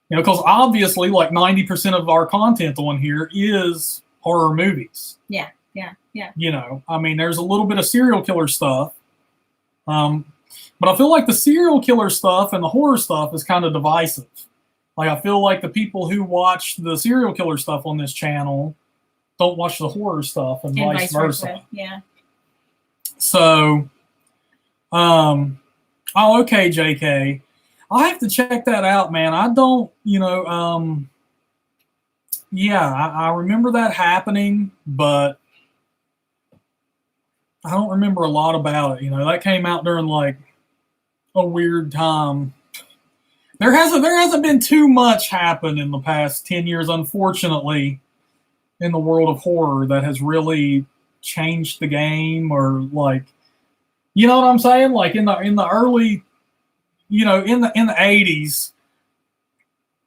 Speaker 1: Because obviously like 90% of our content on here is horror movies.
Speaker 2: Yeah.
Speaker 1: There's a little bit of serial killer stuff. But I feel like the serial killer stuff and the horror stuff is kind of divisive. Like, I feel like the people who watch the serial killer stuff on this channel don't watch the horror stuff, and vice versa.
Speaker 2: Yeah.
Speaker 1: So, oh, okay, JK. I'll have to check that out, man. I don't, yeah, I remember that happening, but I don't remember a lot about it. That came out during like a weird time. There hasn't been too much happen in the past 10 years, unfortunately, in the world of horror that has really changed the game, or like, you know what I'm saying? Like in the early, in the 80s,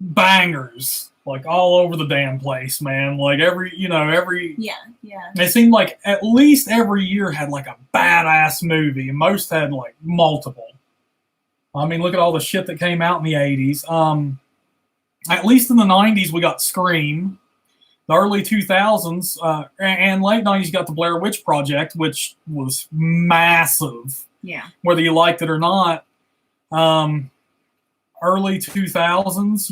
Speaker 1: bangers like all over the damn place, man. Like every
Speaker 2: yeah.
Speaker 1: It seemed like at least every year had like a badass movie, and most had like multiple. I mean, look at all the shit that came out in the 80s. At least in the 90s, we got Scream. The early 2000s and late 90s, you got the Blair Witch Project, which was massive.
Speaker 2: Yeah.
Speaker 1: Whether you liked it or not. Early 2000s,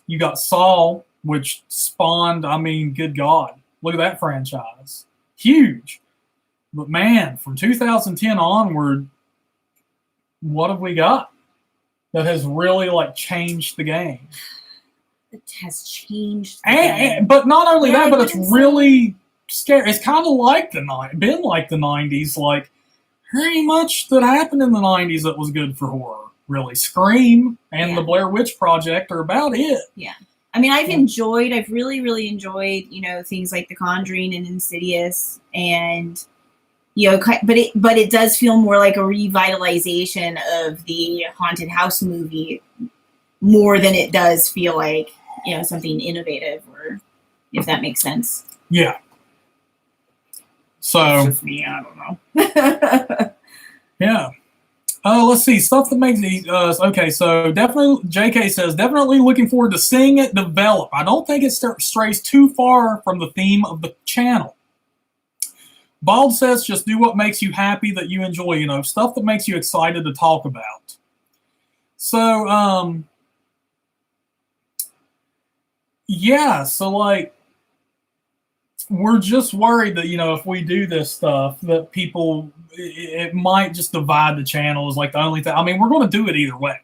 Speaker 1: you got Saw, which spawned, I mean, good God. Look at that franchise. Huge. But man, from 2010 onward, what have we got that has really like changed the game?
Speaker 2: It has changed the game.
Speaker 1: But not only that, but it's really scary. It's kind of like been like the 90s. Like, there ain't much that happened in the 90s that was good for horror. Really, Scream and the Blair Witch Project are about it.
Speaker 2: Yeah. I mean, I've really, really enjoyed, things like The Conjuring and Insidious, and, but it does feel more like a revitalization of the haunted house movie more than it does feel like, something innovative, or if that makes sense.
Speaker 1: Yeah. So.
Speaker 2: It's just me, I don't know.
Speaker 1: Yeah. Let's see. Stuff that makes me... okay, so definitely, JK says, definitely looking forward to seeing it develop. I don't think it strays too far from the theme of the channel. Bald says, just do what makes you happy, that you enjoy, stuff that makes you excited to talk about. So, yeah, so, like, we're just worried that, if we do this stuff, that people... it might just divide the channel is like the only thing. I mean, we're going to do it either way.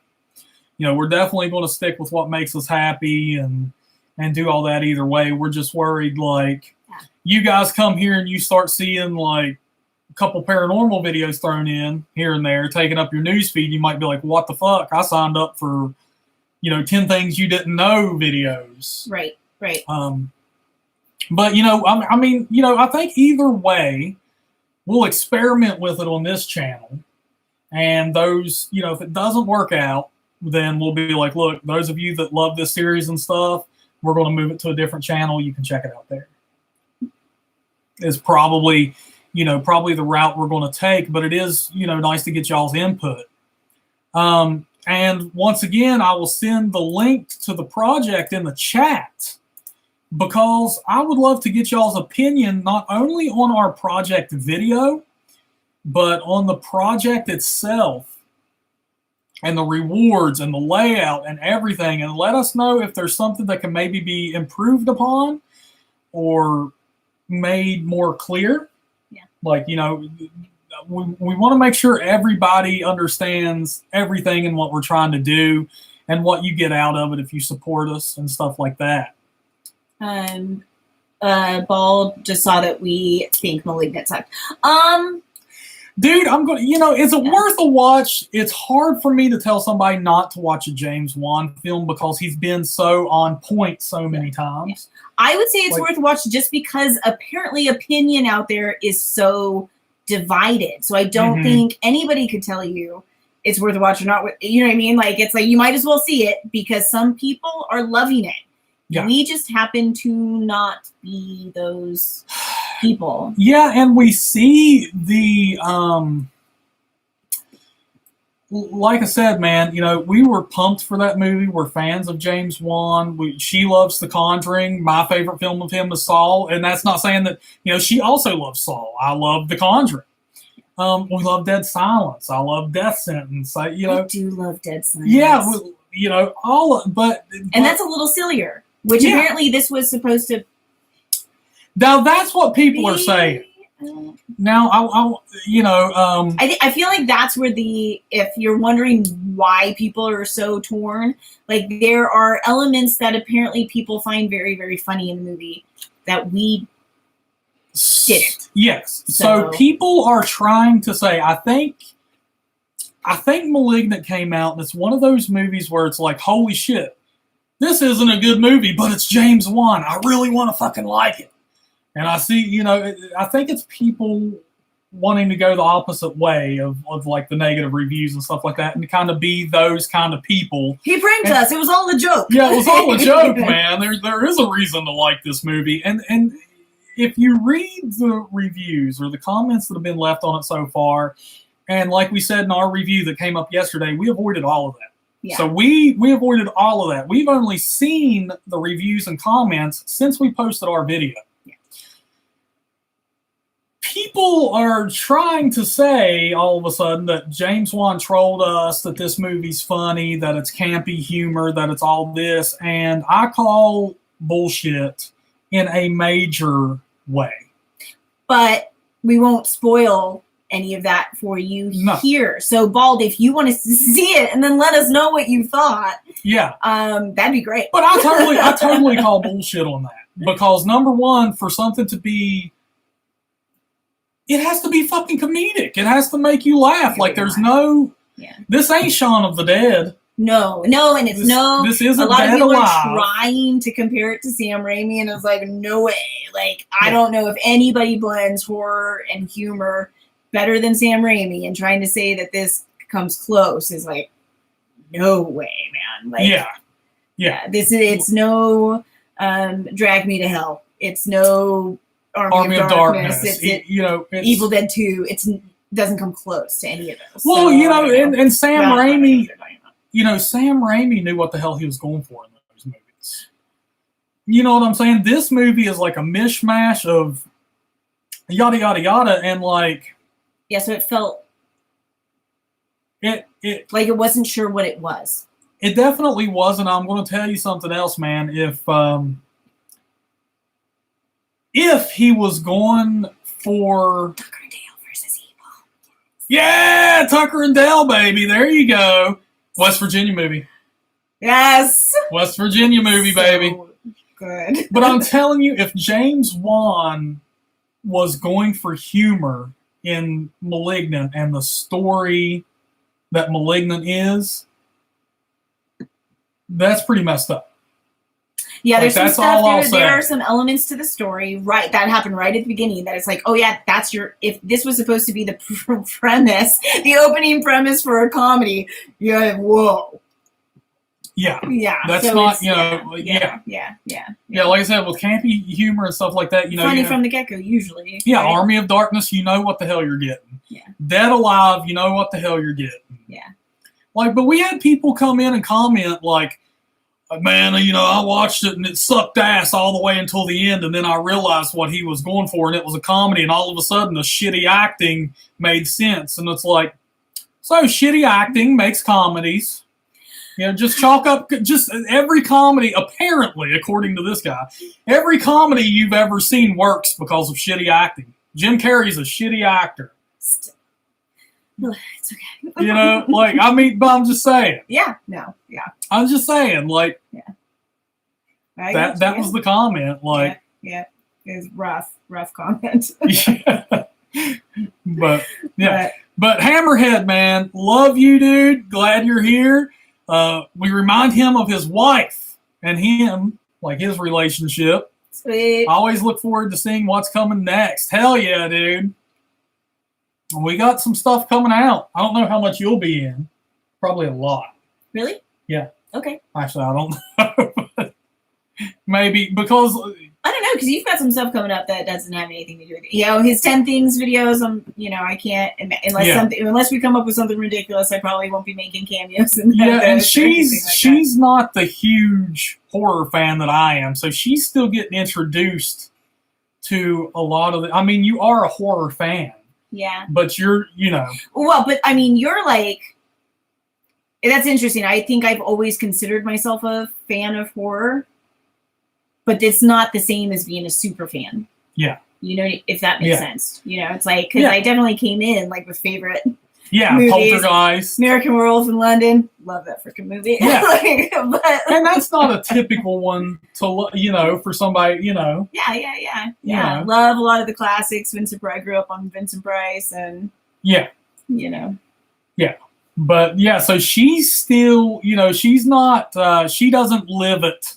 Speaker 1: We're definitely going to stick with what makes us happy and do all that either way. We're just worried, like, you guys come here and you start seeing, like, a couple paranormal videos thrown in here and there, taking up your news feed. You might be like, what the fuck? I signed up for, 10 things you didn't know videos.
Speaker 2: Right.
Speaker 1: But, I think either way, we'll experiment with it on this channel. And those, if it doesn't work out, then we'll be like, look, those of you that love this series and stuff, we're going to move it to a different channel. You can check it out there. It's probably, probably the route we're going to take, but it is, nice to get y'all's input. And once again, I will send the link to the project in the chat, because I would love to get y'all's opinion not only on our project video, but on the project itself and the rewards and the layout and everything. And let us know if there's something that can maybe be improved upon or made more clear.
Speaker 2: Yeah.
Speaker 1: Like, we want to make sure everybody understands everything and what we're trying to do and what you get out of it if you support us and stuff like that.
Speaker 2: Bald just saw that we think Malignant sucked.
Speaker 1: Dude, I'm going to, it's worth a watch. It's hard for me to tell somebody not to watch a James Wan film because he's been so on point so many times.
Speaker 2: Yeah. I would say it's worth a watch just because apparently opinion out there is so divided. So I don't think anybody could tell you it's worth a watch or not. You know what I mean? Like, it's like you might as well see it because some people are loving it. Yeah. We just happen to not be those people.
Speaker 1: Yeah, and we see the like I said, man, we were pumped for that movie. We're fans of James Wan. She loves The Conjuring. My favorite film of him is Saw, and that's not saying that, she also loves Saw. I love The Conjuring. We love Dead Silence. I love Death Sentence. I
Speaker 2: do love Dead Silence.
Speaker 1: Yeah, but
Speaker 2: that's a little sillier, which apparently this was supposed to.
Speaker 1: Now that's what people are saying. Now,
Speaker 2: I feel like that's where if you're wondering why people are so torn, like there are elements that apparently people find very, very funny in the movie that we didn't.
Speaker 1: Yes. So people are trying to say, I think Malignant came out, and it's one of those movies where it's like, holy shit, this isn't a good movie, but it's James Wan. I really want to fucking like it. And I see, I think it's people wanting to go the opposite way of like the negative reviews and stuff like that, and to kind of be those kind of people.
Speaker 2: He pranked us. It was all a joke.
Speaker 1: Yeah, it was all a joke, man. There is a reason to like this movie. And if you read the reviews or the comments that have been left on it so far, and like we said in our review that came up yesterday, we avoided all of that. Yeah. So we avoided all of that. We've only seen the reviews and comments since we posted our video. People are trying to say all of a sudden that James Wan trolled us, that this movie's funny, that it's campy humor, that it's all this, and I call bullshit in a major way.
Speaker 2: But we won't spoil any of that for you here. So, Bald, if you want to see it and then let us know what you thought, that'd be great.
Speaker 1: But I totally call bullshit on that, because number one, for something to be, it has to be fucking comedic. It has to make you laugh. Like there's this ain't Shaun of the Dead.
Speaker 2: No, and it's
Speaker 1: this isn't
Speaker 2: a lot
Speaker 1: Dead
Speaker 2: of people
Speaker 1: Alive.
Speaker 2: are trying to compare it to Sam Raimi, and it's like, no way. Like, I don't know if anybody blends horror and humor better than Sam Raimi, and trying to say that this comes close is like, no way, man. Like, it's no Drag Me to Hell. It's no Army of Darkness. It's Evil Dead 2. It doesn't come close to any of those.
Speaker 1: Well, and Sam Raimi, Sam Raimi knew what the hell he was going for in those movies. You know what I'm saying? This movie is like a mishmash of yada yada yada, and like,
Speaker 2: so it felt
Speaker 1: it
Speaker 2: like it wasn't sure what it was.
Speaker 1: It definitely wasn't. I'm going to tell you something else, man. If he was going for
Speaker 2: Tucker and Dale versus Evil.
Speaker 1: Yeah, Tucker and Dale, baby. There you go. West Virginia movie.
Speaker 2: Yes.
Speaker 1: West Virginia movie, baby.
Speaker 2: Good.
Speaker 1: But I'm telling you, if James Wan was going for humor in Malignant and the story that Malignant is, that's pretty messed up.
Speaker 2: Yeah, there's some stuff. There are some elements to the story, right? That happened right at the beginning. That it's like, oh yeah, if this was supposed to be the premise, the opening premise for a comedy, whoa.
Speaker 1: Yeah. That's
Speaker 2: so
Speaker 1: not,
Speaker 2: Yeah.
Speaker 1: Like I said, with campy humor and stuff like that,
Speaker 2: funny from the get-go, usually.
Speaker 1: Yeah, right? Army of Darkness, you know what the hell you're getting.
Speaker 2: Yeah.
Speaker 1: Dead Alive, you know what the hell you're getting.
Speaker 2: Yeah.
Speaker 1: Like, but we had people come in and comment like, man, I watched it and it sucked ass all the way until the end, and then I realized what he was going for, and it was a comedy, and all of a sudden the shitty acting made sense. And it's like, so shitty acting makes comedies. Just chalk up, just every comedy, apparently, according to this guy, every comedy you've ever seen works because of shitty acting. Jim Carrey's a shitty actor.
Speaker 2: It's okay.
Speaker 1: But I'm just saying.
Speaker 2: Yeah.
Speaker 1: I'm just saying, like, that was the comment, like.
Speaker 2: Yeah. It was rough comment.
Speaker 1: But Hammerhead, man, love you, dude. Glad you're here. We remind him of his wife and him, like his relationship.
Speaker 2: Sweet.
Speaker 1: I always look forward to seeing what's coming next. Hell yeah, dude. We got some stuff coming out. I don't know how much you'll be in. Probably a lot.
Speaker 2: Really?
Speaker 1: Yeah.
Speaker 2: Okay.
Speaker 1: Actually, I don't know. Maybe because
Speaker 2: I don't know, because you've got some stuff coming up that doesn't have anything to do with it. His 10 Things videos. I can't unless we come up with something ridiculous. I probably won't be making cameos.
Speaker 1: And she's not the huge horror fan that I am, so she's still getting introduced to a lot of the. I mean, you are a horror fan.
Speaker 2: Yeah.
Speaker 1: But you're, you know.
Speaker 2: Well, but I mean, you're like, that's interesting. I think I've always considered myself a fan of horror, but it's not the same as being a super fan.
Speaker 1: Yeah.
Speaker 2: You know, if that makes sense. You know, it's like, because I definitely came in like with favorite
Speaker 1: movies. Poltergeist.
Speaker 2: American Werewolf in London. Love that freaking movie.
Speaker 1: Yeah.
Speaker 2: But,
Speaker 1: and that's not a typical one to, you know, for somebody, you know.
Speaker 2: Yeah.
Speaker 1: You know.
Speaker 2: Love a lot of the classics. I grew up on Vincent Price and.
Speaker 1: Yeah.
Speaker 2: You know.
Speaker 1: Yeah. But yeah, so she's still, you know, she's not, she doesn't live it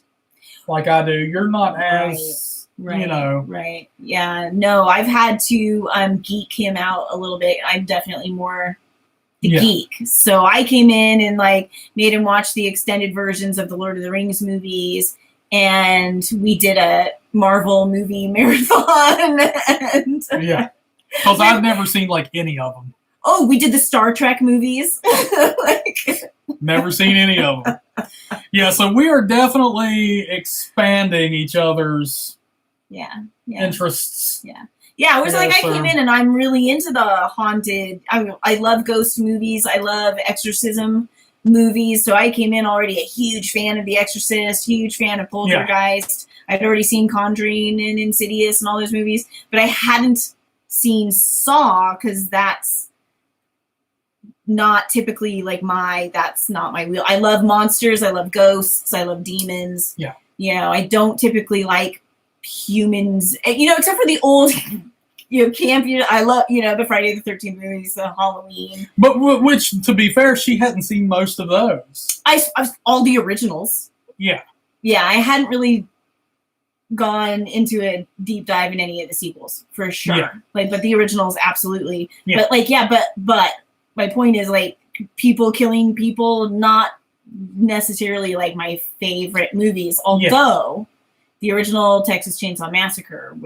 Speaker 1: like I do. You're not as.
Speaker 2: Right,
Speaker 1: you know.
Speaker 2: Right. Yeah. No, I've had to geek him out a little bit. I'm definitely more the geek. So I came in and like made him watch the extended versions of the Lord of the Rings movies, and we did a Marvel movie marathon. And,
Speaker 1: yeah. Because I've never seen like any of them.
Speaker 2: Oh, we did the Star Trek movies.
Speaker 1: Never seen any of them. Yeah, so we are definitely expanding each other's interests.
Speaker 2: Yeah, it was like I came in and I'm really into the haunted. I love ghost movies. I love exorcism movies. So I came in already a huge fan of The Exorcist, huge fan of Poltergeist. I'd already seen Conjuring and Insidious and all those movies, but I hadn't seen Saw because that's not typically like that's not my wheel. I love monsters. I love ghosts. I love demons.
Speaker 1: Yeah.
Speaker 2: You know, I don't typically like humans, you know, except for the old, you know, campy. I love, you know, the Friday the 13th movies, the Halloween.
Speaker 1: But which, to be fair, she hadn't seen most of those.
Speaker 2: I all the originals.
Speaker 1: Yeah.
Speaker 2: Yeah, I hadn't really gone into a deep dive in any of the sequels for sure.
Speaker 1: Yeah.
Speaker 2: Like, but the originals, absolutely.
Speaker 1: Yeah.
Speaker 2: But like, but my point is like people killing people, not necessarily like my favorite movies, although. The original Texas Chainsaw Massacre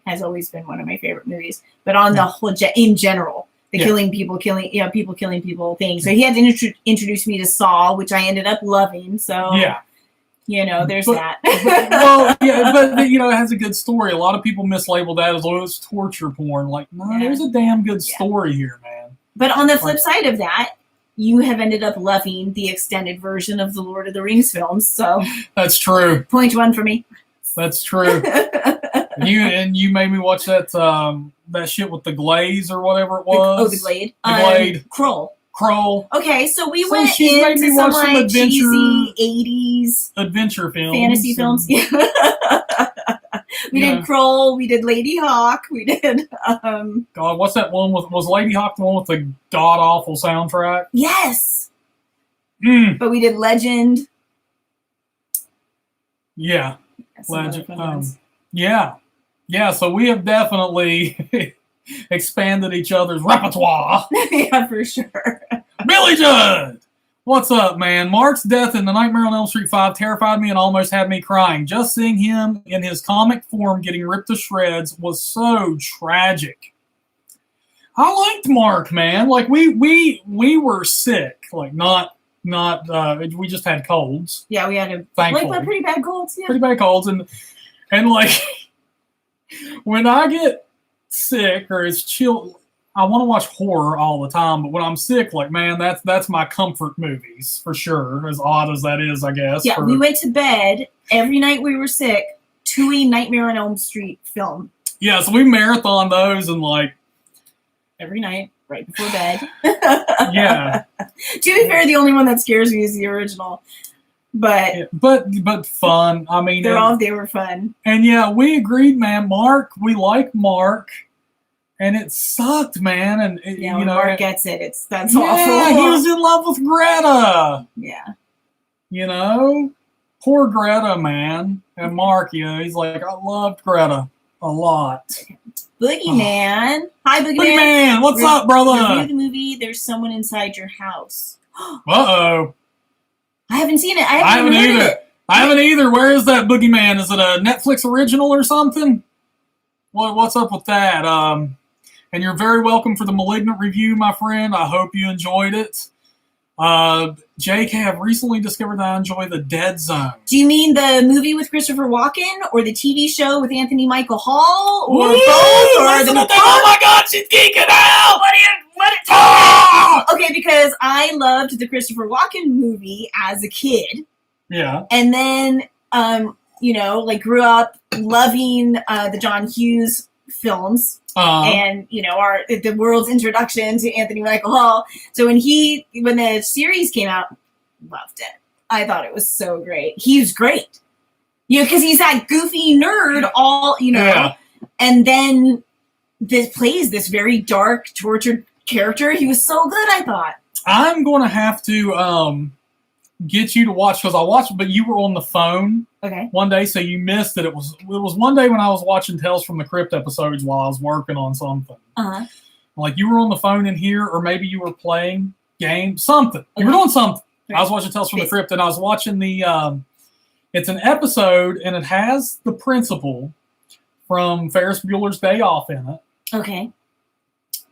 Speaker 2: has always been one of my favorite movies. But on the whole, in general, the people killing people thing. So he had to introduce me to Saw, which I ended up loving. So you know, there's that.
Speaker 1: but you know, it has a good story. A lot of people mislabel that as it's torture porn. Like, no, there's a damn good story here, man.
Speaker 2: But on the flip side of that, you have ended up loving the extended version of the Lord of the Rings films. So
Speaker 1: that's true.
Speaker 2: Point one for me.
Speaker 1: That's true. you made me watch that that shit with the glaze or whatever it was.
Speaker 2: The Glade.
Speaker 1: The Glade.
Speaker 2: Kroll. Okay, so we went
Speaker 1: she's made me
Speaker 2: into
Speaker 1: watch
Speaker 2: some like cheesy 80s
Speaker 1: adventure films,
Speaker 2: fantasy films. We did Kroll. We did Lady Hawk. We did.
Speaker 1: God, what's that one with? Was Lady Hawk the one with the god awful soundtrack?
Speaker 2: Yes.
Speaker 1: But
Speaker 2: we did Legend.
Speaker 1: Yeah. Legend. Yeah. So we have definitely expanded each other's repertoire.
Speaker 2: Yeah, for sure.
Speaker 1: Billy Judd! What's up, man? Mark's death in The Nightmare on Elm Street 5 terrified me and almost had me crying. Just seeing him in his comic form getting ripped to shreds was so tragic. I liked Mark, man. Like, we were sick. Like, not we just had colds.
Speaker 2: Yeah, we had pretty bad colds. Yeah.
Speaker 1: Pretty bad colds. And like, when I get sick or it's chill, I want to watch horror all the time, but when I'm sick, like, man, that's my comfort movies for sure. As odd as that is, I guess.
Speaker 2: Yeah, we went to bed every night we were sick to a Nightmare on Elm Street film.
Speaker 1: Yeah, so we marathon those and like
Speaker 2: every night right before bed.
Speaker 1: Yeah.
Speaker 2: To be fair, the only one that scares me is the original. But
Speaker 1: fun. I mean,
Speaker 2: they were fun.
Speaker 1: And yeah, we agreed, man. Mark, we like Mark. And it sucked, man. And you know,
Speaker 2: Mark gets it. That's awful.
Speaker 1: He was in love with Greta.
Speaker 2: Yeah.
Speaker 1: You know, poor Greta, man. And Mark, you know, he's like, I loved Greta a lot.
Speaker 2: Boogeyman. Hi, Boogeyman.
Speaker 1: Boogeyman, what's up, brother?
Speaker 2: Review the movie. There's someone inside your house.
Speaker 1: Uh-oh.
Speaker 2: I haven't seen it. I
Speaker 1: haven't either. I haven't either. Where is that Boogeyman? Is it a Netflix original or something? What's up with that? And you're very welcome for the Malignant review, my friend. I hope you enjoyed it. JK, I've recently discovered that I enjoy The Dead Zone.
Speaker 2: Do you mean the movie with Christopher Walken, or the TV show with Anthony Michael Hall, or both?
Speaker 1: Oh my God, she's geeking out!
Speaker 2: Okay, because I loved the Christopher Walken movie as a kid.
Speaker 1: Yeah.
Speaker 2: And then, grew up loving the John Hughes films. And the world's introduction to Anthony Michael Hall. So when the series came out, loved it. I thought it was so great. He was great, because he's that goofy nerd,
Speaker 1: Yeah.
Speaker 2: And then plays this very dark, tortured character. He was so good. I thought
Speaker 1: I'm going to have to get you to watch, because I watched, but you were on the phone.
Speaker 2: Okay.
Speaker 1: One day, so you missed it. It was one day when I was watching Tales from the Crypt episodes while I was working on something.
Speaker 2: Uh-huh.
Speaker 1: Like you were on the phone in here, or maybe you were playing games, something. Okay. You were doing something. Right. I was watching Tales from the Crypt, and I was watching the. It's an episode, and it has the principal from Ferris Bueller's Day Off in it.
Speaker 2: Okay.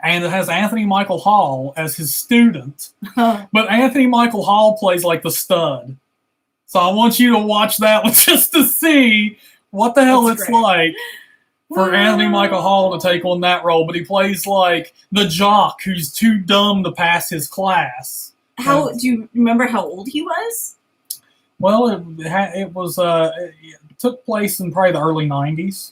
Speaker 1: And it has Anthony Michael Hall as his student, but Anthony Michael Hall plays like the stud. So I want you to watch that one just to see what the hell it's like for Anthony Michael Hall to take on that role. But he plays like the jock who's too dumb to pass his class.
Speaker 2: Do you remember how old he was?
Speaker 1: Well, it took place in probably the early 90s.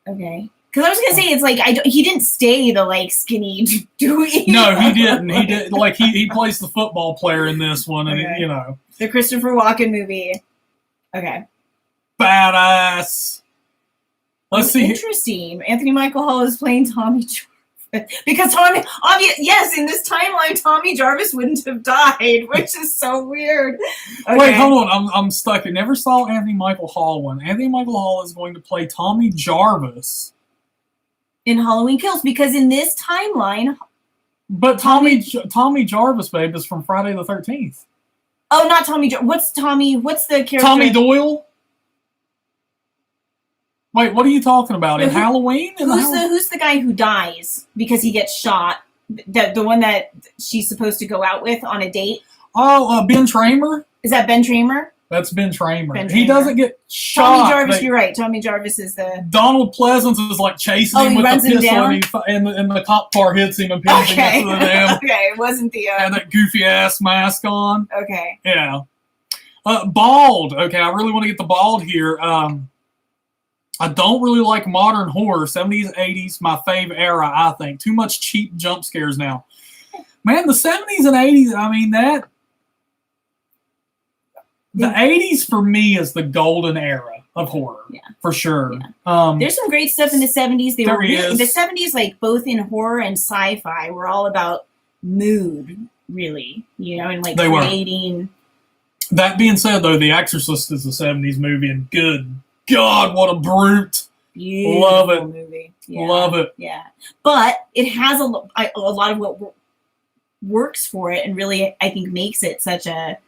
Speaker 2: Okay. Because I was gonna say, it's like he didn't stay the skinny dude.
Speaker 1: No, he didn't. He did he plays the football player in this one, and
Speaker 2: okay. The Christopher Walken movie. Okay.
Speaker 1: Badass. Let's see.
Speaker 2: Interesting. Anthony Michael Hall is playing Tommy Jarvis, because in this timeline, Tommy Jarvis wouldn't have died, which is so weird. Okay.
Speaker 1: Wait, hold on. I'm stuck. I never saw Anthony Michael Hall one. Anthony Michael Hall is going to play Tommy Jarvis
Speaker 2: in Halloween Kills, because in this timeline,
Speaker 1: but Tommy Jarvis, babe, is from Friday the 13th.
Speaker 2: Oh, not Tommy. What's the character?
Speaker 1: Tommy Doyle. Wait, what are you talking about? In Halloween?
Speaker 2: Who's the guy who dies because he gets shot? The one that she's supposed to go out with on a date.
Speaker 1: Oh, Ben Tramer.
Speaker 2: Is that Ben Tramer?
Speaker 1: That's Ben Tramer. He doesn't get shot.
Speaker 2: Tommy Jarvis, you're right. Tommy Jarvis is the...
Speaker 1: Donald Pleasance is chasing him with the pistol, and the cop car hits him and pins him into the dam.
Speaker 2: Okay, it wasn't the...
Speaker 1: Had that goofy-ass mask on.
Speaker 2: Okay.
Speaker 1: Yeah. Bald. Okay, I really want to get the bald here. I don't really like modern horror. 70s, 80s, my fave era, I think. Too much cheap jump scares now. Man, the 70s and 80s, I mean, the 80s for me is the golden era of horror, for sure.
Speaker 2: Yeah. There's some great stuff in the 70s. The 70s, both in horror and sci-fi, were all about mood, really, and creating.
Speaker 1: That being said, though, The Exorcist is a 70s movie, and good God, what a brute!
Speaker 2: Beautiful
Speaker 1: love it,
Speaker 2: movie. Yeah.
Speaker 1: Love it.
Speaker 2: Yeah, but it has a lot of what works for it, and really, I think, makes it such a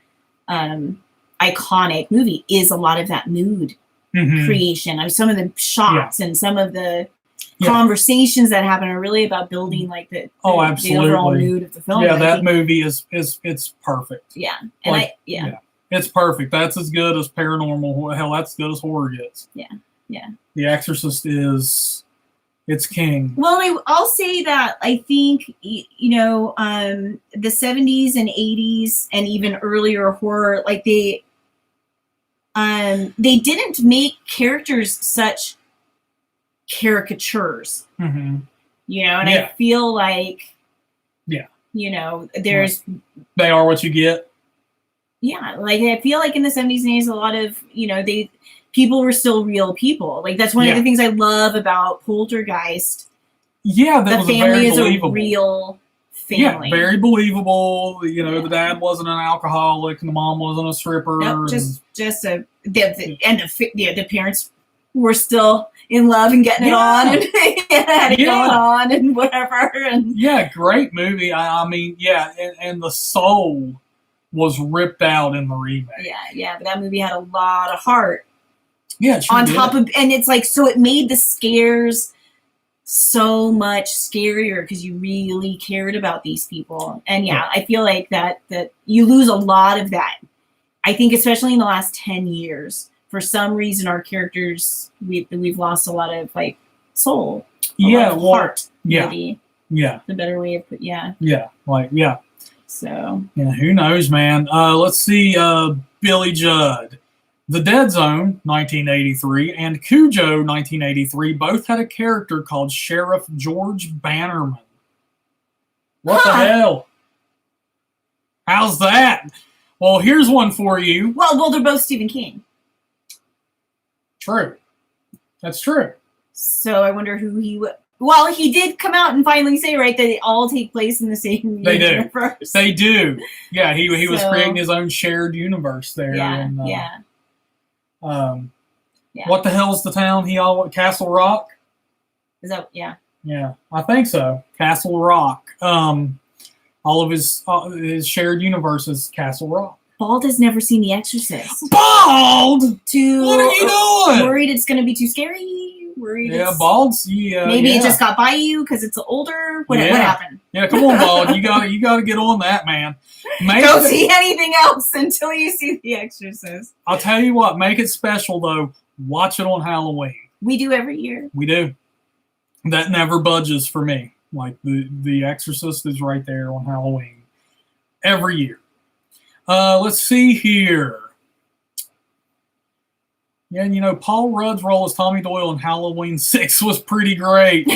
Speaker 2: iconic movie is a lot of that mood creation. I mean, some of the shots and some of the conversations that happen are really about building the overall mood of the film.
Speaker 1: Yeah, that movie is it's perfect.
Speaker 2: Yeah, and
Speaker 1: it's perfect. That's as good as paranormal. Hell, that's as good as horror gets.
Speaker 2: Yeah, yeah.
Speaker 1: The Exorcist it's king.
Speaker 2: Well, I'll say that I think the 70s and 80s and even earlier horror, they didn't make characters such caricatures.
Speaker 1: Mm-hmm.
Speaker 2: And I feel there's
Speaker 1: they are what you get.
Speaker 2: Yeah, I feel in the 70s and 80s, a lot of people were still real people. That's one of the things I love about Poltergeist.
Speaker 1: Yeah,
Speaker 2: the family is a real family.
Speaker 1: Yeah, very believable. The dad wasn't an alcoholic and the mom wasn't a stripper.
Speaker 2: Nope, the parents were still in love and getting it on and had it going on and whatever. And
Speaker 1: great movie. I mean, and the soul was ripped out in the remake.
Speaker 2: Yeah, but that movie had a lot of heart.
Speaker 1: Yeah,
Speaker 2: on top of, and it's so it made the scares so much scarier because you really cared about these people. And yeah, I feel like that you lose a lot of that. I think especially in the last 10 years, for some reason, our characters, we've lost a lot of like soul. Heart.
Speaker 1: Yeah.
Speaker 2: Maybe.
Speaker 1: Yeah.
Speaker 2: The better way of
Speaker 1: Yeah.
Speaker 2: So.
Speaker 1: Yeah, who knows, man. Let's see. Billy Judd. The Dead Zone, 1983, and Cujo, 1983, both had a character called Sheriff George Bannerman. What the hell? How's that? Well, here's one for you.
Speaker 2: Well, they're both Stephen King.
Speaker 1: True. That's true.
Speaker 2: So I wonder who he would... Well, he did come out and finally say, right, that they all take place in the same universe.
Speaker 1: They do. Yeah, he was creating his own shared universe there.
Speaker 2: Yeah,
Speaker 1: What the hell's the town Castle Rock?
Speaker 2: Is that, yeah.
Speaker 1: Yeah, I think so. Castle Rock. All of his shared universe is Castle Rock.
Speaker 2: Bald has never seen The Exorcist.
Speaker 1: Bald? What are you doing?
Speaker 2: Worried it's going to be too scary?
Speaker 1: Bald's. Yeah,
Speaker 2: maybe it just got by you because it's older. What happened?
Speaker 1: Yeah, come on, Bald. You got to get on that, man.
Speaker 2: Don't see anything else until you see The Exorcist.
Speaker 1: I'll tell you what. Make it special though. Watch it on Halloween.
Speaker 2: We do every year.
Speaker 1: We do. That never budges for me. Like the Exorcist is right there on Halloween every year. Let's see here. Yeah, you know, Paul Rudd's role as Tommy Doyle in Halloween 6 was pretty great.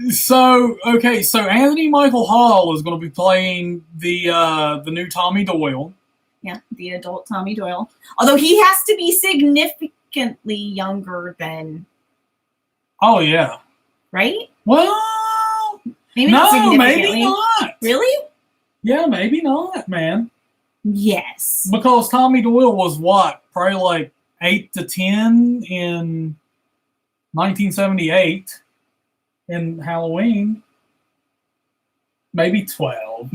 Speaker 1: So Anthony Michael Hall is going to be playing the new Tommy Doyle.
Speaker 2: Yeah, the adult Tommy Doyle. Although he has to be significantly younger than...
Speaker 1: Oh, yeah.
Speaker 2: Right?
Speaker 1: Well,
Speaker 2: maybe
Speaker 1: maybe not.
Speaker 2: Really?
Speaker 1: Yeah, maybe not, man.
Speaker 2: Yes.
Speaker 1: Because Tommy Doyle was what? Probably like 8 to 10 in 1978 in Halloween. Maybe 12.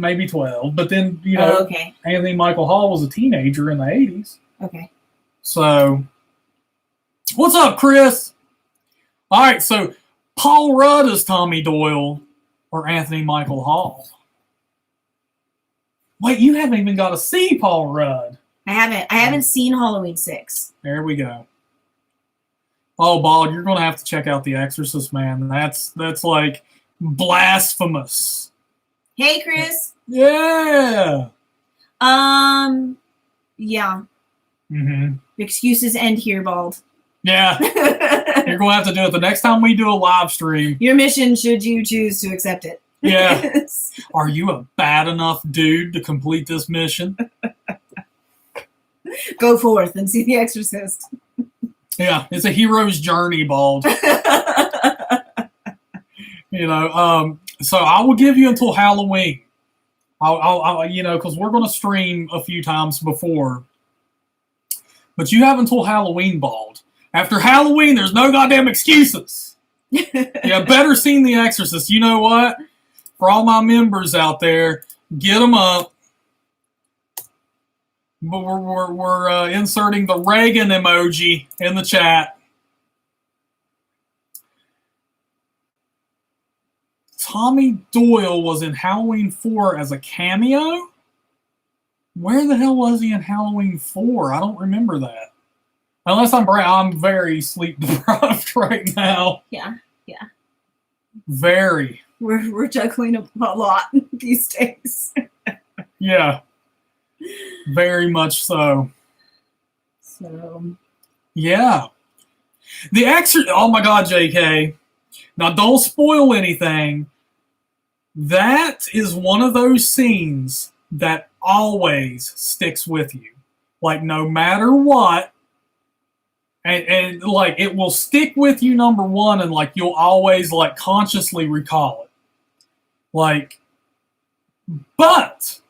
Speaker 1: But then, you know, Anthony Michael Hall was a teenager in the 80s.
Speaker 2: Okay.
Speaker 1: So, what's up, Chris? All right, so Paul Rudd is Tommy Doyle or Anthony Michael Hall? Wait, you haven't even got to see Paul Rudd.
Speaker 2: I haven't seen Halloween 6.
Speaker 1: There we go. Oh, Bald, you're going to have to check out The Exorcist, man. That's like blasphemous.
Speaker 2: Hey, Chris.
Speaker 1: Yeah.
Speaker 2: Yeah.
Speaker 1: Mm-hmm.
Speaker 2: Excuses end here, Bald.
Speaker 1: Yeah. You're going to have to do it the next time we do a live stream.
Speaker 2: Your mission, should you choose to accept it.
Speaker 1: Yeah. Are you a bad enough dude to complete this mission?
Speaker 2: Go forth and see The Exorcist.
Speaker 1: Yeah, it's a hero's journey, Bald. You know, so I will give you until Halloween. I'll you know, because we're going to stream a few times before. But you have until Halloween, Bald. After Halloween, there's no goddamn excuses. Yeah, better seen The Exorcist. You know what? For all my members out there, get them up. But we're inserting the Reagan emoji in the chat. Tommy Doyle was in Halloween 4 as a cameo? Where the hell was he in Halloween 4? I don't remember that. Unless I'm very sleep deprived right now.
Speaker 2: Yeah.
Speaker 1: Very.
Speaker 2: We're juggling a lot these days.
Speaker 1: Yeah. Very much so.
Speaker 2: So.
Speaker 1: Yeah. The Exorcist. Oh my God, JK. Now don't spoil anything. That is one of those scenes that always sticks with you. Like no matter what. And like it will stick with you, number one, and like you'll always like consciously recall it. Like, but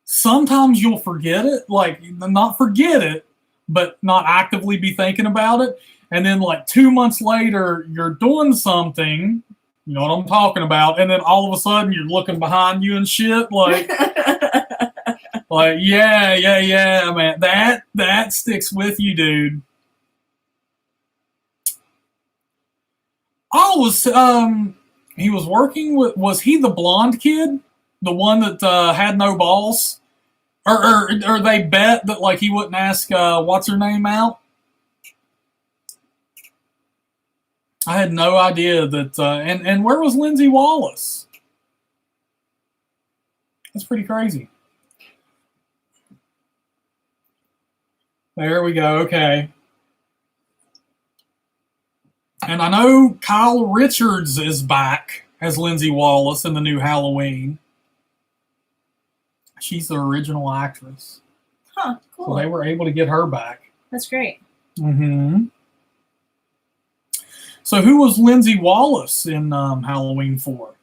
Speaker 1: sometimes you'll forget it, like not forget it, but not actively be thinking about it. And then like 2 months later, you're doing something, you know what I'm talking about, and then all of a sudden you're looking behind you and shit, like, like yeah, man, that sticks with you, dude. Oh, he was working with, was he the blonde kid? The one that had no balls? Or they bet that like he wouldn't ask what's her name out? I had no idea that and where was Lindsay Wallace? That's pretty crazy. There we go, okay. And I know Kyle Richards is back as Lindsay Wallace in the new Halloween. She's the original actress.
Speaker 2: Huh, cool.
Speaker 1: So they were able to get her back.
Speaker 2: That's great.
Speaker 1: Mm-hmm. So who was Lindsay Wallace in Halloween 4?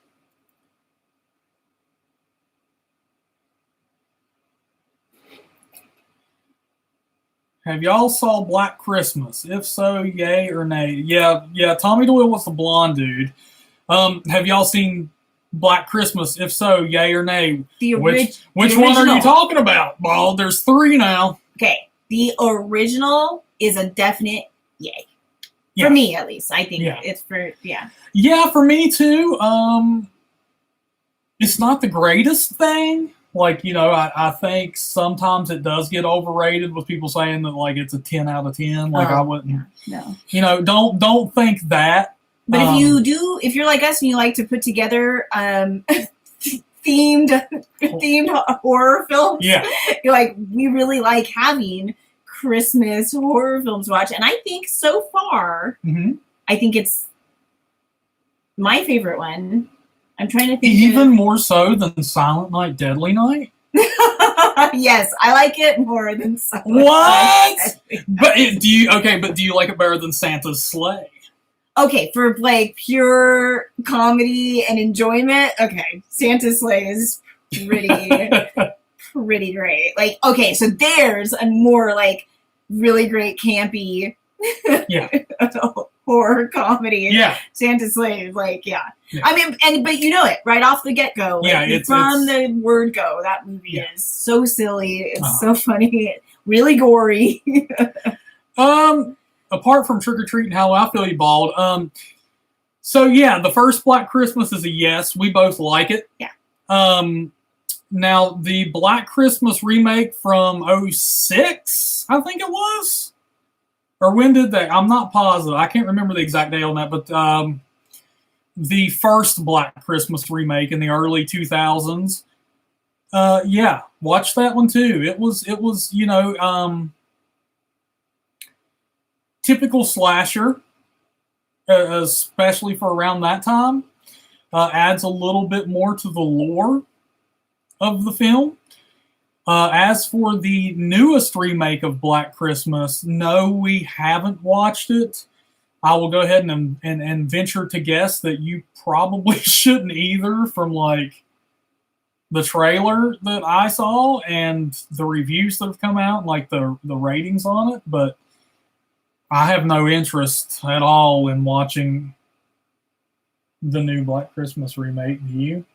Speaker 1: Have y'all saw Black Christmas? If so, yay or nay? Yeah. Tommy Doyle was the blonde dude. Have y'all seen Black Christmas? If so, yay or nay? Which one are you talking about? Well, there's 3 now.
Speaker 2: Okay, the original is a definite yay. For me, at least. I think it's for,
Speaker 1: Yeah, for me too. It's not the greatest thing. Like, I think sometimes it does get overrated with people saying that, like, it's a 10 out of 10. Like, I wouldn't. No. Don't think that.
Speaker 2: But if you're like us and you like to put together themed horror films, you're like, we really like having Christmas horror films to watch. And I think so far, I think it's my favorite one. I'm trying to think.
Speaker 1: Even more so than Silent Night, Deadly Night?
Speaker 2: Yes, I like it more than Silent
Speaker 1: Night. But do you like it better than Santa's Sleigh?
Speaker 2: Okay, for like pure comedy and enjoyment, okay, Santa's Sleigh is pretty great. Like, okay, so there's a more like really great campy horror comedy.
Speaker 1: Yeah.
Speaker 2: Santa's Sleigh is like, I mean, but you know it right off the get-go. Like, it's the word go, that movie is so silly. It's so funny. Really gory.
Speaker 1: Apart from Trick or Treat and Halloween, I feel you, Bald. So yeah, the first Black Christmas is a yes. We both like it.
Speaker 2: Yeah.
Speaker 1: Now the Black Christmas remake from 2006, I think it was. Or when did they? I'm not positive. I can't remember the exact day on that, but the first Black Christmas remake in the early 2000s. Watch that one too. It was typical slasher, especially for around that time. Adds a little bit more to the lore of the film. As for the newest remake of Black Christmas, no, we haven't watched it. I will go ahead and venture to guess that you probably shouldn't either, from like the trailer that I saw and the reviews that have come out, like the ratings on it. But I have no interest at all in watching the new Black Christmas remake. Do you?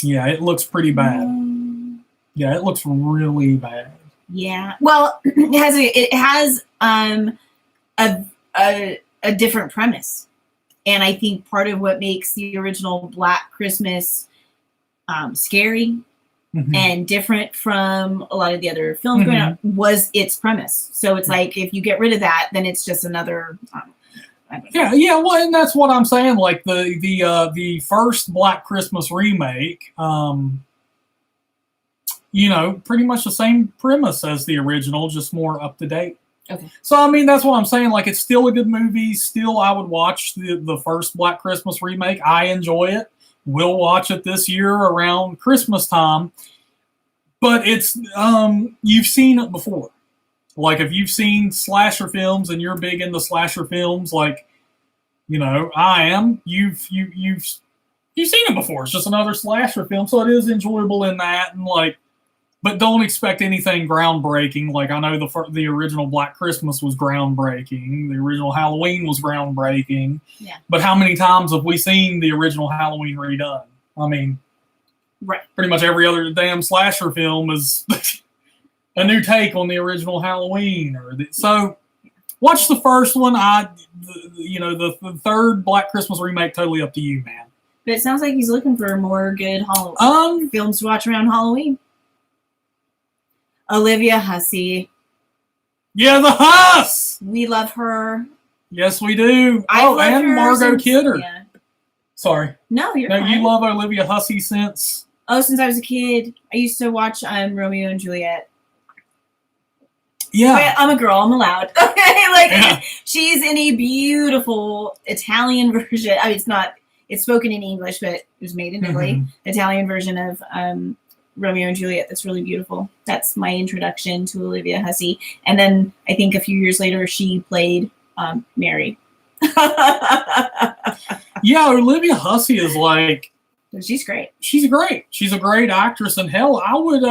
Speaker 1: Yeah, it looks pretty bad. Yeah, it looks really bad.
Speaker 2: Yeah. Well, it has a different premise, and I think part of what makes the original Black Christmas scary and different from a lot of the other films going on was its premise. So it's like, if you get rid of that, then it's just another.
Speaker 1: Well, and that's what I'm saying. Like the first Black Christmas remake. Pretty much the same premise as the original, just more up to date.
Speaker 2: Okay.
Speaker 1: So, I mean, that's what I'm saying. Like, it's still a good movie. Still, I would watch the first Black Christmas remake. I enjoy it. We'll watch it this year around Christmas time. But it's, you've seen it before. Like, if you've seen slasher films and you're big into slasher films, like, I am, you've seen it before. It's just another slasher film. So it is enjoyable in that. And, like, but don't expect anything groundbreaking. Like, I know the original Black Christmas was groundbreaking. The original Halloween was groundbreaking.
Speaker 2: Yeah.
Speaker 1: But how many times have we seen the original Halloween redone? I mean, pretty much every other damn slasher film is a new take on the original Halloween. So Watch the first one. The third Black Christmas remake, totally up to you, man.
Speaker 2: But it sounds like he's looking for more good films to watch around Halloween. Olivia Hussey.
Speaker 1: Yeah, the Huss!
Speaker 2: We love her.
Speaker 1: Yes, we do. And Margot Kidder. Yeah. Sorry.
Speaker 2: No, you're fine.
Speaker 1: You love Olivia Hussey since
Speaker 2: I was a kid. I used to watch Romeo and Juliet.
Speaker 1: Yeah.
Speaker 2: But I'm a girl. I'm allowed. She's in a beautiful Italian version. I mean, it's spoken in English, but it was made in Italy. Italian version of Romeo and Juliet. That's really beautiful. That's my introduction to Olivia Hussey. And then I think a few years later, she played Mary.
Speaker 1: Yeah, Olivia Hussey is like...
Speaker 2: She's great.
Speaker 1: She's great. She's a great actress. And hell, I would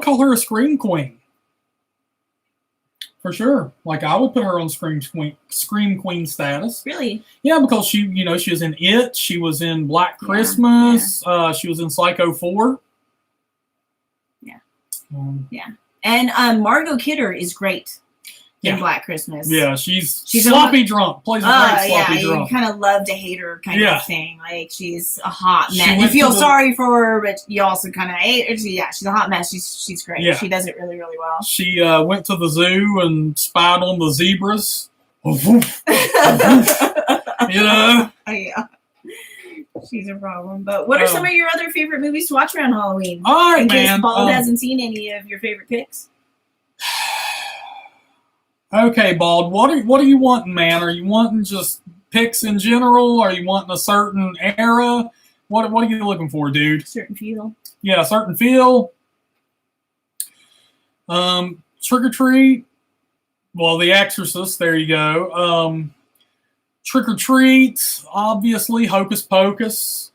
Speaker 1: call her a scream queen. For sure. Like, I would put her on scream queen status.
Speaker 2: Really?
Speaker 1: Yeah, because she was in It. She was in Black Christmas. Yeah. She was in Psycho 4.
Speaker 2: Yeah. Yeah. And Margot Kidder is great in Black Christmas.
Speaker 1: Yeah, she's sloppy drunk. Plays a great sloppy drunk.
Speaker 2: You kind of love to hate her kind of thing. Like, she's a hot mess. You feel sorry for her, but you also kind of hate her. She's a hot mess. She's great. Yeah. She does it really, really well.
Speaker 1: She went to the zoo and spied on the zebras. You know?
Speaker 2: Oh, yeah. She's a problem. But what are some of your other favorite movies to watch around Halloween?
Speaker 1: All right,
Speaker 2: in case Bald hasn't seen any of your favorite picks.
Speaker 1: Okay, Bald, what are you wanting, man? Are you wanting just picks in general? Are you wanting a certain era? What are you looking for, dude?
Speaker 2: Certain feel.
Speaker 1: Yeah, a certain feel. Trick or Treat. Well, The Exorcist, there you go. Trick or Treat, obviously, Hocus Pocus.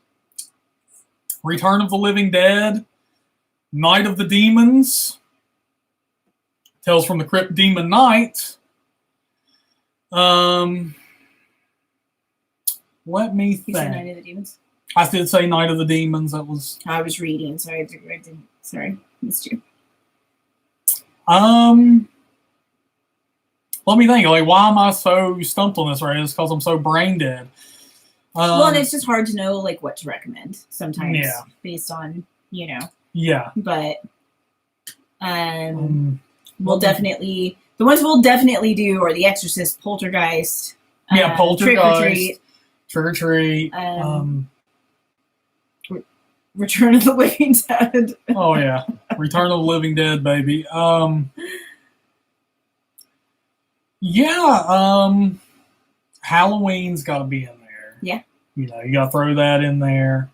Speaker 1: Return of the Living Dead. Night of the Demons. Tales from the Crypt Demon Knight. Let me think.
Speaker 2: You said Night of the Demons?
Speaker 1: I did say Night of the Demons. That was...
Speaker 2: I was reading. Sorry, I didn't. Sorry, missed you.
Speaker 1: Let me think. Like, why am I so stumped on this, right? It's because I'm so brain dead.
Speaker 2: Well, and it's just hard to know, like, what to recommend sometimes based on,
Speaker 1: Yeah.
Speaker 2: But, we'll definitely... The ones we'll definitely do are The Exorcist, Poltergeist.
Speaker 1: Poltergeist. Trick or Treat.
Speaker 2: Return of the Living Dead.
Speaker 1: Oh, yeah. Return of the Living Dead, baby. Halloween's got to be in there.
Speaker 2: Yeah.
Speaker 1: You got to throw that in there.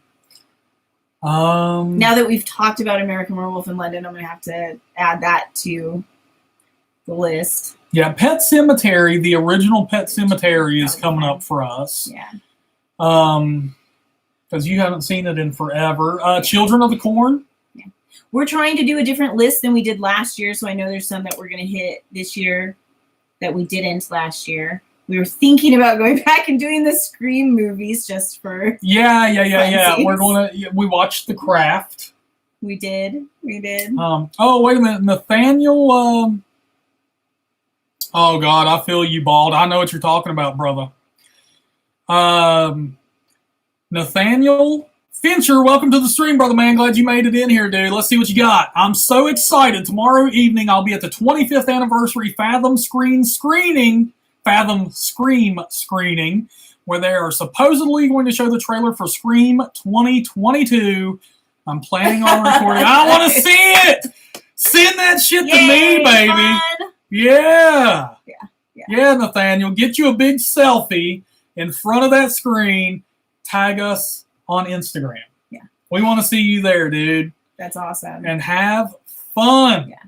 Speaker 2: Now that we've talked about American Werewolf in London, I'm going to have to add that to the list.
Speaker 1: Yeah, Pet Sematary, the original Pet Sematary is coming up for us.
Speaker 2: Yeah.
Speaker 1: Because you haven't seen it in forever. Children of the Corn.
Speaker 2: Yeah. We're trying to do a different list than we did last year, so I know there's some that we're going to hit this year that we didn't last year. We were thinking about going back and doing the Scream movies just for
Speaker 1: Yeah. We watched The Craft.
Speaker 2: We did.
Speaker 1: Oh, wait a minute. Nathaniel... Oh, God, I feel you, Bald. I know what you're talking about, brother. Nathaniel Fincher, welcome to the stream, brother man. Glad you made it in here, dude. Let's see what you got. I'm so excited. Tomorrow evening, I'll be at the 25th anniversary Fathom Scream screening, where they are supposedly going to show the trailer for Scream 2022. I'm planning on recording. I want to see it. Send that shit to me, baby.
Speaker 2: Fun.
Speaker 1: Yeah, Nathaniel, get you a big selfie in front of that screen. Tag us on Instagram.
Speaker 2: Yeah.
Speaker 1: We want to see you there, dude.
Speaker 2: That's awesome.
Speaker 1: And have fun.
Speaker 2: Yeah.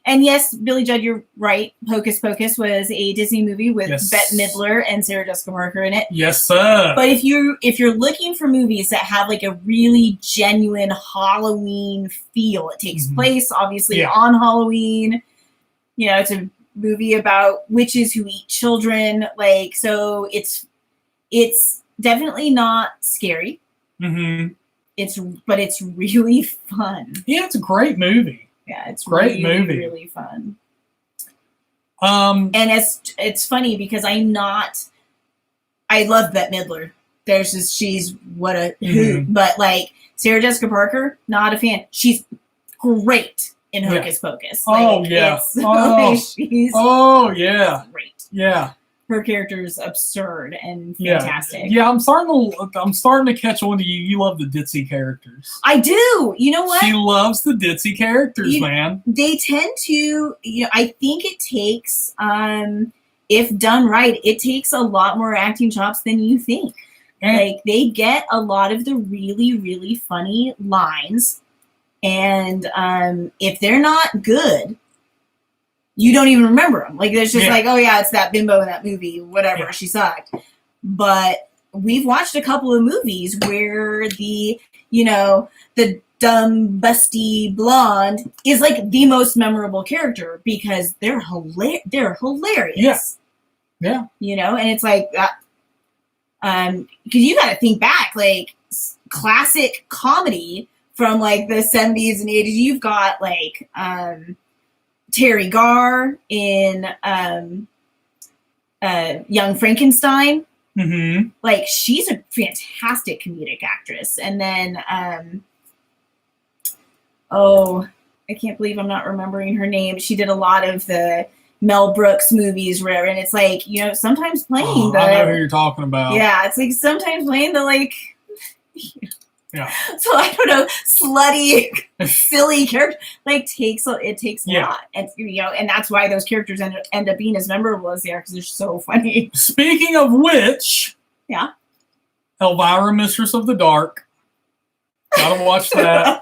Speaker 2: And yes, Billy Judd, you're right. Hocus Pocus was a Disney movie with Bette Midler and Sarah Jessica Parker in it.
Speaker 1: Yes, sir.
Speaker 2: But if you're looking for movies that have like a really genuine Halloween feel, it takes place obviously on Halloween. It's a movie about witches who eat children. Like, so it's definitely not scary.
Speaker 1: Mm-hmm.
Speaker 2: But it's really fun.
Speaker 1: Yeah, it's a great movie.
Speaker 2: Yeah, it's
Speaker 1: great
Speaker 2: really,
Speaker 1: movie.
Speaker 2: Really fun. And it's funny because I love Bette Midler. She's what a hoot. But like Sarah Jessica Parker, not a fan. She's great in Hocus Pocus.
Speaker 1: Like, she's great. Yeah.
Speaker 2: Her character's absurd and fantastic.
Speaker 1: Yeah, I'm starting to catch on to you. You love the ditzy characters.
Speaker 2: I do. You know what?
Speaker 1: She loves the ditzy characters, man.
Speaker 2: They tend to, I think it takes, if done right, it takes a lot more acting chops than you think. Like, they get a lot of the really, really funny lines. And if they're not good, you don't even remember them. Like, there's just like, oh yeah, it's that bimbo in that movie, whatever, she sucked. But we've watched a couple of movies where the dumb, busty blonde is like the most memorable character because they're hilarious.
Speaker 1: Yeah.
Speaker 2: And it's like that. Because you got to think back, like classic comedy from like the 70s and 80s. You've got like Terry Garr in Young Frankenstein.
Speaker 1: Mm-hmm.
Speaker 2: Like, she's a fantastic comedic actress. And then, I can't believe I'm not remembering her name. She did a lot of the Mel Brooks movies, whatever. And it's like, sometimes playing
Speaker 1: I know who you're talking about.
Speaker 2: Yeah, it's like sometimes playing the like.
Speaker 1: Yeah.
Speaker 2: So I don't know, slutty, silly character takes a lot, and and that's why those characters end up being as memorable as they are because they're so funny.
Speaker 1: Speaking of which, Elvira, Mistress of the Dark. Gotta watch that.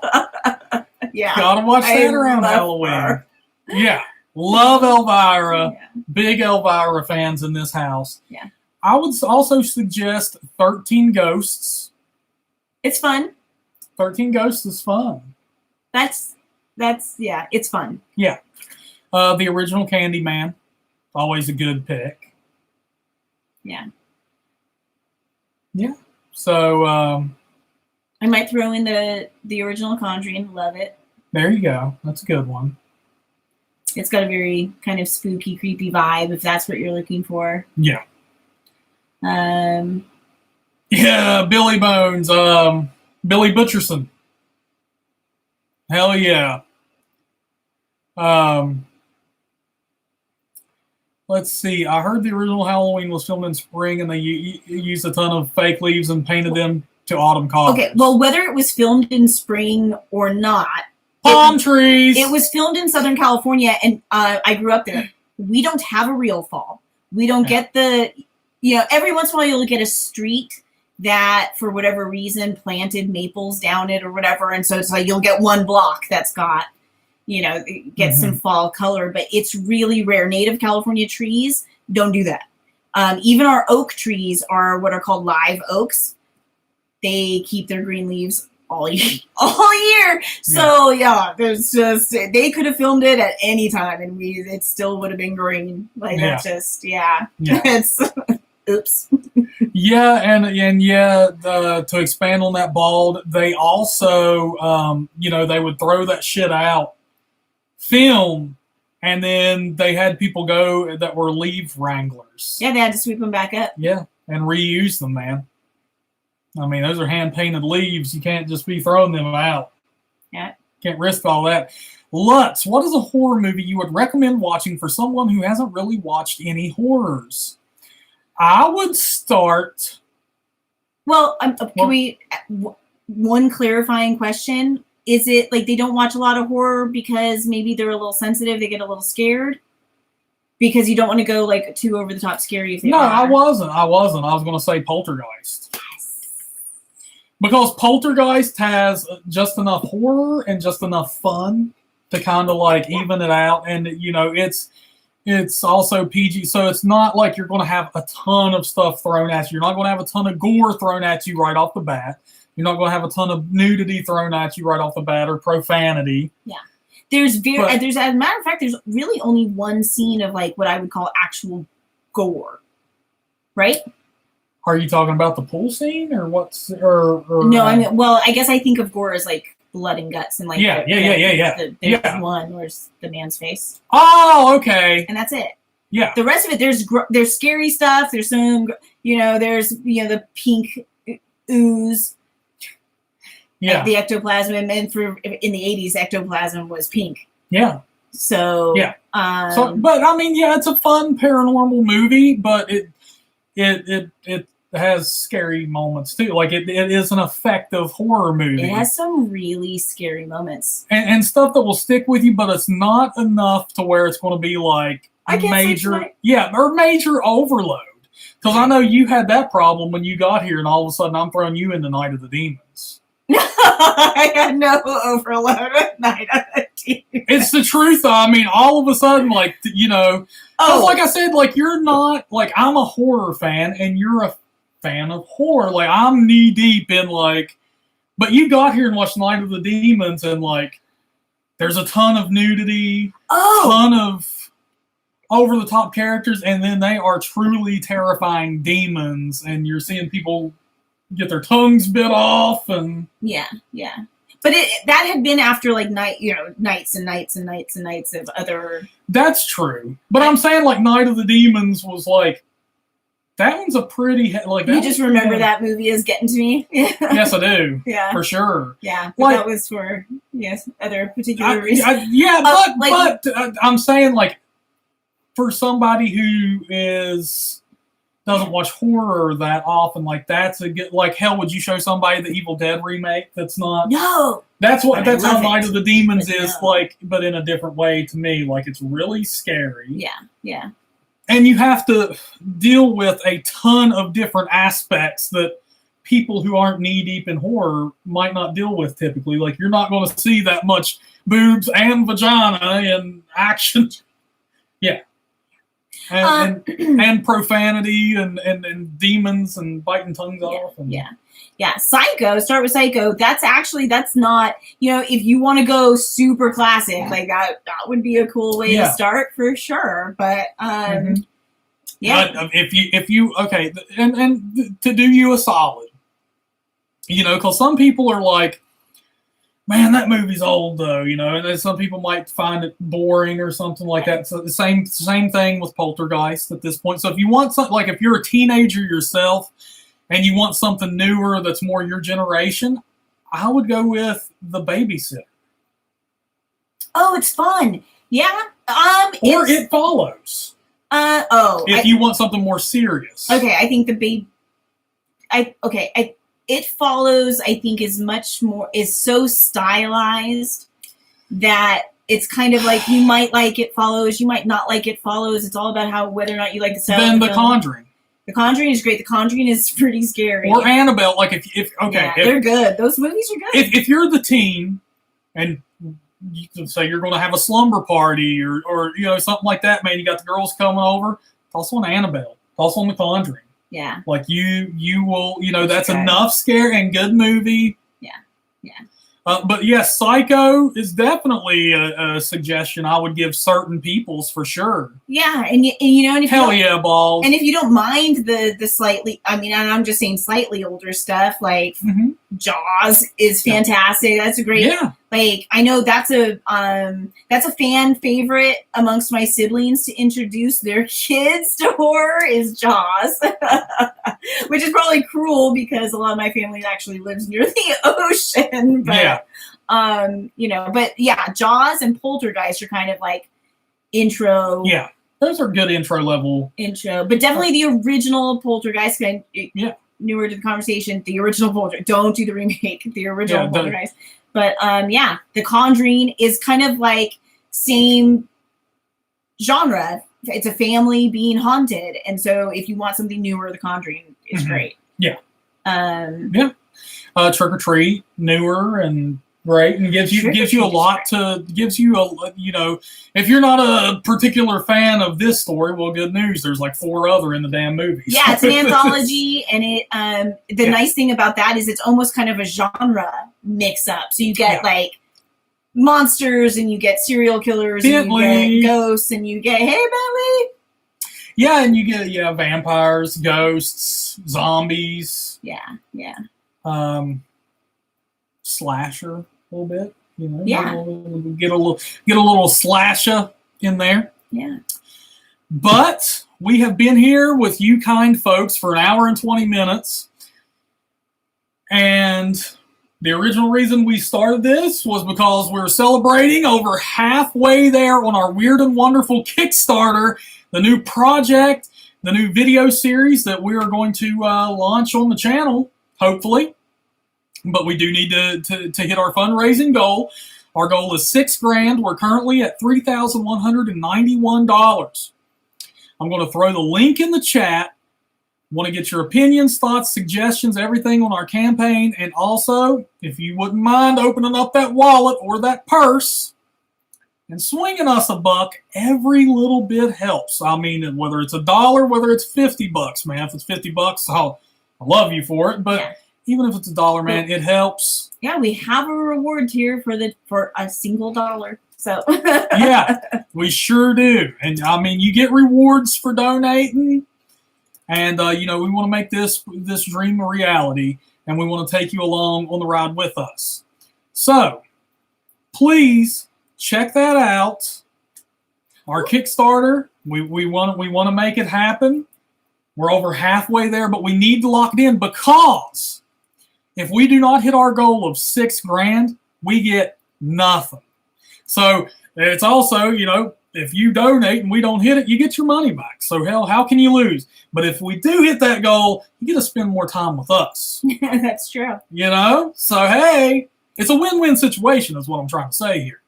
Speaker 1: Gotta watch that around Halloween. Her. Yeah, love Elvira. Yeah. Big Elvira fans in this house.
Speaker 2: Yeah,
Speaker 1: I would also suggest 13 Ghosts.
Speaker 2: It's fun.
Speaker 1: 13 Ghosts is fun.
Speaker 2: That's it's fun.
Speaker 1: Yeah. The original Candyman, always a good pick.
Speaker 2: Yeah.
Speaker 1: Yeah. So
Speaker 2: I might throw in the original Conjuring. Love it.
Speaker 1: There you go. That's a good one.
Speaker 2: It's got a very kind of spooky, creepy vibe if that's what you're looking for.
Speaker 1: Yeah. Yeah, Billy Bones, Billy Butcherson. Hell yeah. Let's see. I heard the original Halloween was filmed in spring, and they used a ton of fake leaves and painted them to autumn colors.
Speaker 2: Okay, well, whether it was filmed in spring or not,
Speaker 1: palm trees.
Speaker 2: It was filmed in Southern California, and I grew up there. We don't have a real fall. We don't get the, every once in a while you'll get a street that for whatever reason planted maples down it or whatever, and so it's like you'll get one block that's got some fall color, but it's really rare. Native California trees don't do that. Even our oak trees are what are called live oaks. They keep their green leaves all year. So there's just, they could have filmed it at any time and it still would have been green. Like that's just it's oops. To expand on that, Bald, they also,
Speaker 1: they would throw that shit out, film, and then they had people go that were leaf wranglers.
Speaker 2: Yeah, they had to sweep them back up.
Speaker 1: Yeah, and reuse them, man. I mean, those are hand-painted leaves. You can't just be throwing them out.
Speaker 2: Yeah.
Speaker 1: Can't risk all that. Lutz, what is a horror movie you would recommend watching for someone who hasn't really watched any horrors? I would start...
Speaker 2: Well, one clarifying question. Is it like they don't watch a lot of horror because maybe they're a little sensitive, they get a little scared? Because you don't want to go like too over the top scary if they are.
Speaker 1: I wasn't. I was going to say Poltergeist.
Speaker 2: Yes.
Speaker 1: Because Poltergeist has just enough horror and just enough fun to kind of like even it out. And, it's also PG, so it's not like you're going to have a ton of stuff thrown at you. You're not going to have a ton of gore thrown at you right off the bat. You're not going to have a ton of nudity thrown at you right off the bat or profanity.
Speaker 2: Yeah. There's as a matter of fact, there's really only one scene of like what I would call actual gore. Right?
Speaker 1: Are you talking about the pool scene or what's
Speaker 2: No, I guess I think of gore as like blood and guts and like
Speaker 1: there's
Speaker 2: one where's the man's face.
Speaker 1: Oh, okay.
Speaker 2: And that's it.
Speaker 1: Yeah.
Speaker 2: The rest of it, there's scary stuff. There's some, there's the pink ooze.
Speaker 1: Yeah.
Speaker 2: The ectoplasm, and in the 80s, ectoplasm was pink.
Speaker 1: Yeah.
Speaker 2: So
Speaker 1: yeah. But I mean, yeah, it's a fun paranormal movie, but it has scary moments too. Like it is an effective horror movie.
Speaker 2: It has some really scary moments
Speaker 1: and stuff that will stick with you, but it's not enough to where it's going to be like major overload. Because I know you had that problem when you got here, and all of a sudden I'm throwing you into Night of the Demons.
Speaker 2: I had no overload with Night of the Demons.
Speaker 1: It's the truth, though. I mean, all of a sudden, like, like I said, like, you're not, like, I'm a horror fan, and you're a fan of horror. Like, I'm knee deep in, like, but you got here and watched Night of the Demons, and, like, there's a ton of nudity, ton of over-the-top characters, and then they are truly terrifying demons, and you're seeing people get their tongues bit off, and
Speaker 2: yeah. But that had been after like nights and nights and nights and nights of other.
Speaker 1: That's true, but I'm saying like Night of the Demons was like that one's a pretty like.
Speaker 2: You just remember that movie as getting to me.
Speaker 1: Yes, I do.
Speaker 2: Yeah,
Speaker 1: for sure.
Speaker 2: Yeah, but that was for other particular reasons.
Speaker 1: But I'm saying like for somebody who doesn't watch horror that often, like that's a good, like hell, would you show somebody the Evil Dead remake that's not?
Speaker 2: No.
Speaker 1: That's how Night of the Demons is like, but in a different way to me. Like it's really scary.
Speaker 2: Yeah.
Speaker 1: And you have to deal with a ton of different aspects that people who aren't knee deep in horror might not deal with typically. Like you're not going to see that much boobs and vagina and action. Yeah. And profanity and demons and biting tongues off. And,
Speaker 2: Psycho. Start with Psycho. That's not, if you want to go super classic, like that would be a cool way to start for sure. But
Speaker 1: But if you okay, and to do you a solid, because some people are like, man, that movie's old though, and then some people might find it boring or something like that. So the same thing with Poltergeist at this point. So if you want something, like if you're a teenager yourself and you want something newer that's more your generation, I would go with The Babysitter.
Speaker 2: Oh, it's fun. Yeah.
Speaker 1: Or It Follows. If you want something more serious.
Speaker 2: Okay, I think It Follows, I think, is so stylized that it's kind of like you might like It Follows, you might not like It Follows. It's all about whether or not you like the sound.
Speaker 1: Then The Conjuring.
Speaker 2: The Conjuring is great. The Conjuring is pretty scary.
Speaker 1: Or Annabelle. Like
Speaker 2: they're good. Those movies are good.
Speaker 1: If you're the teen and you can say you're going to have a slumber party or something like that, man, you got the girls coming over. Toss on Annabelle. Toss on The Conjuring.
Speaker 2: Yeah.
Speaker 1: Like you will, that's enough scare and good movie.
Speaker 2: Yeah.
Speaker 1: But yes, Psycho is definitely a suggestion I would give certain peoples for sure.
Speaker 2: Yeah, and if
Speaker 1: hell yeah, balls.
Speaker 2: And if you don't mind the slightly, and I'm just saying slightly older stuff, like Jaws is fantastic. Yeah. That's a great.
Speaker 1: Yeah.
Speaker 2: Like I know that's a fan favorite amongst my siblings to introduce their kids to horror is Jaws, which is probably cruel because a lot of my family actually lives near the ocean. But, but yeah, Jaws and Poltergeist are kind of like intro.
Speaker 1: Yeah, those are good intro level.
Speaker 2: But definitely the original Poltergeist. Newer to the conversation, the original Poltergeist. Don't do the remake. The original Poltergeist. But The Conjuring is kind of like same genre. It's a family being haunted, and so if you want something newer, The Conjuring is great.
Speaker 1: Yeah. Trick or Treat, newer and great, and gives you a lot to if you're not a particular fan of this story, well, good news. There's like 4 other in the damn movie.
Speaker 2: Yeah, it's an anthology, and the nice thing about that is it's almost kind of a genre mix up. So you get like monsters, and you get serial killers,
Speaker 1: Bentley.
Speaker 2: And you get ghosts, and you get Bentley.
Speaker 1: Yeah, and you get vampires, ghosts, zombies.
Speaker 2: Yeah.
Speaker 1: Slasher a little bit,
Speaker 2: Yeah.
Speaker 1: Get a little slasher in there.
Speaker 2: Yeah.
Speaker 1: But we have been here with you kind folks for an hour and 20 minutes. And the original reason we started this was because we're celebrating over halfway there on our Weird and Wonderful Kickstarter, the new project, the new video series that we are going to launch on the channel, hopefully. But we do need to hit our fundraising goal. Our goal is $6,000. We're currently at $3,191. I'm going to throw the link in the chat. Want to get your opinions, thoughts, suggestions, everything on our campaign. And also, if you wouldn't mind opening up that wallet or that purse and swinging us $1, every little bit helps. I mean, whether it's $1, whether it's $50, man. If it's $50, I love you for it. But even if it's $1, man, it helps.
Speaker 2: Yeah, we have a reward tier for a single $1. So
Speaker 1: yeah, we sure do. And I mean, you get rewards for donating. And, we want to make this dream a reality, and we want to take you along on the ride with us. So, please check that out. Our Kickstarter, we want to make it happen. We're over halfway there, but we need to lock it in because if we do not hit our goal of $6,000, we get nothing. So, it's also, if you donate and we don't hit it, you get your money back. So, hell, how can you lose? But if we do hit that goal, you get to spend more time with us.
Speaker 2: That's true.
Speaker 1: So, hey, it's a win-win situation is what I'm trying to say here.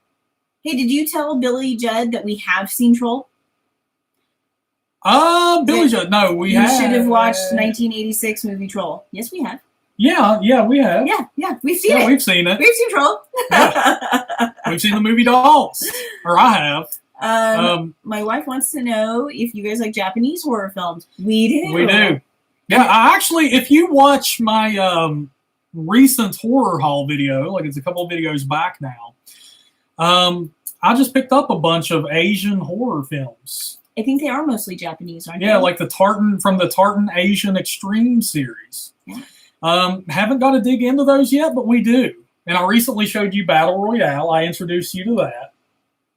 Speaker 2: Hey, did you tell Billy Judd that we have seen Troll?
Speaker 1: Billy Judd, no, we have.
Speaker 2: You should have watched 1986 movie Troll. Yes, we have.
Speaker 1: Yeah, we have.
Speaker 2: Yeah, we've seen it.
Speaker 1: We've seen it.
Speaker 2: We've seen Troll.
Speaker 1: Yeah. We've seen the movie Dolls. Or I have.
Speaker 2: My wife wants to know if you guys like Japanese horror films. We do.
Speaker 1: We do. Yeah, I actually, if you watch my recent horror haul video, like it's a couple of videos back now, I just picked up a bunch of Asian horror films.
Speaker 2: I think they are mostly Japanese, aren't they?
Speaker 1: Yeah, like the Tartan Asian Extreme series.
Speaker 2: Yeah.
Speaker 1: Haven't got to dig into those yet, but we do. And I recently showed you Battle Royale. I introduced you to that,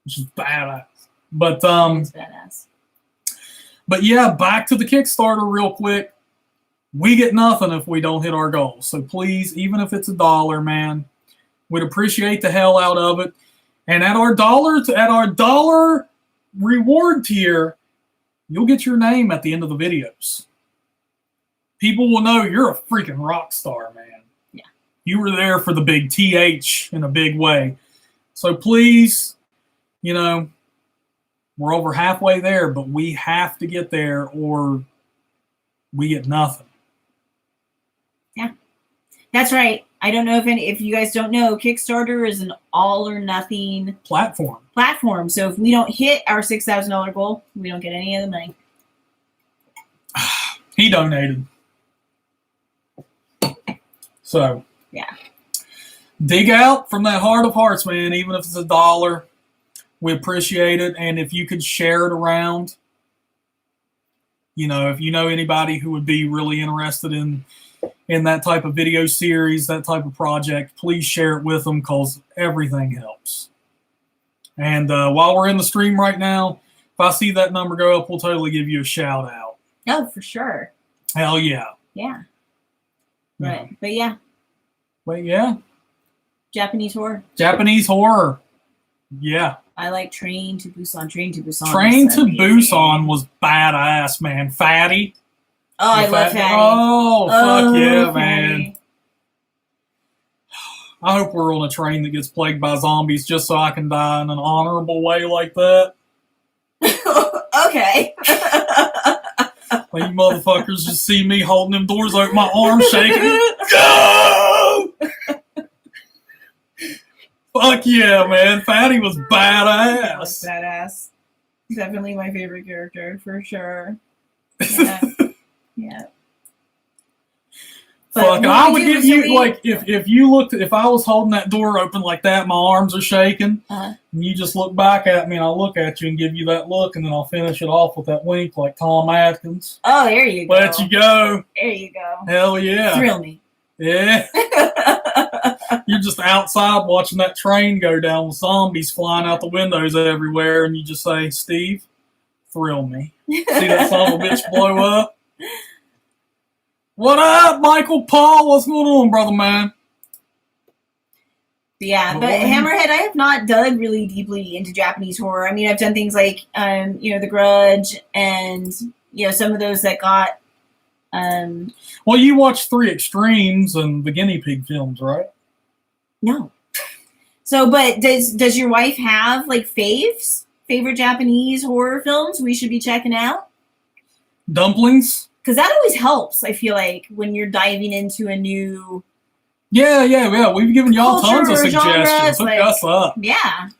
Speaker 1: which is badass. But
Speaker 2: it's badass.
Speaker 1: But yeah, back to the Kickstarter real quick. We get nothing if we don't hit our goals. So please, even if it's $1, man, we'd appreciate the hell out of it. And at our $1 reward tier, you'll get your name at the end of the videos. People will know you're a freaking rock star, man.
Speaker 2: Yeah.
Speaker 1: You were there for the big TH in a big way. So please, we're over halfway there, but we have to get there or we get nothing.
Speaker 2: Yeah, that's right. I don't know if you guys don't know, Kickstarter is an all or nothing platform. So if we don't hit our $6,000 goal, we don't get any of the money.
Speaker 1: He donated. So
Speaker 2: yeah,
Speaker 1: dig out from that heart of hearts, man. Even if it's $1. We appreciate it, and if you could share it around, if you know anybody who would be really interested in that type of video series, that type of project, please share it with them because everything helps. And while we're in the stream right now, if I see that number go up, we'll totally give you a shout out.
Speaker 2: Oh, for sure.
Speaker 1: Hell yeah.
Speaker 2: Yeah. Right. But yeah. Japanese horror.
Speaker 1: Yeah.
Speaker 2: I like Train to Busan. Train to
Speaker 1: Busan was badass, man. Fatty.
Speaker 2: Oh, I love Fatty.
Speaker 1: Oh, fuck yeah,
Speaker 2: Fatty.
Speaker 1: man. I hope we're on a train that gets plagued by zombies just so I can die in an honorable way like that.
Speaker 2: Okay.
Speaker 1: Like, you motherfuckers just see me holding them doors open, my arms shaking. Go! Fuck yeah, man. Fatty was badass.
Speaker 2: Badass. Definitely my favorite character, for sure. Yeah.
Speaker 1: Fuck, I would give you, like, if you looked, if I was holding that door open like that, my arms are shaking, and you just look back at me and I'll look at you and give you that look, and then I'll finish it off with that wink like Tom Atkins.
Speaker 2: Oh, there you go.
Speaker 1: Let you go.
Speaker 2: There you go.
Speaker 1: Hell yeah.
Speaker 2: Thrill me.
Speaker 1: Yeah. You're just outside watching that train go down with zombies flying out the windows everywhere, and you just say, Steve, thrill me. See that son of a bitch blow up? What up, Michael Paul? What's going on, brother man?
Speaker 2: Yeah, but Hammerhead, I have not dug really deeply into Japanese horror. I mean, I've done things like, The Grudge and, some of those that got...
Speaker 1: Well, you watched Three Extremes and the Guinea Pig films, right?
Speaker 2: No. So, but does your wife have, like, favorite Japanese horror films we should be checking out?
Speaker 1: Dumplings?
Speaker 2: Because that always helps, I feel like, when you're diving into a new...
Speaker 1: Yeah. We've given y'all tons of suggestions.
Speaker 2: Hook
Speaker 1: us up.
Speaker 2: Yeah.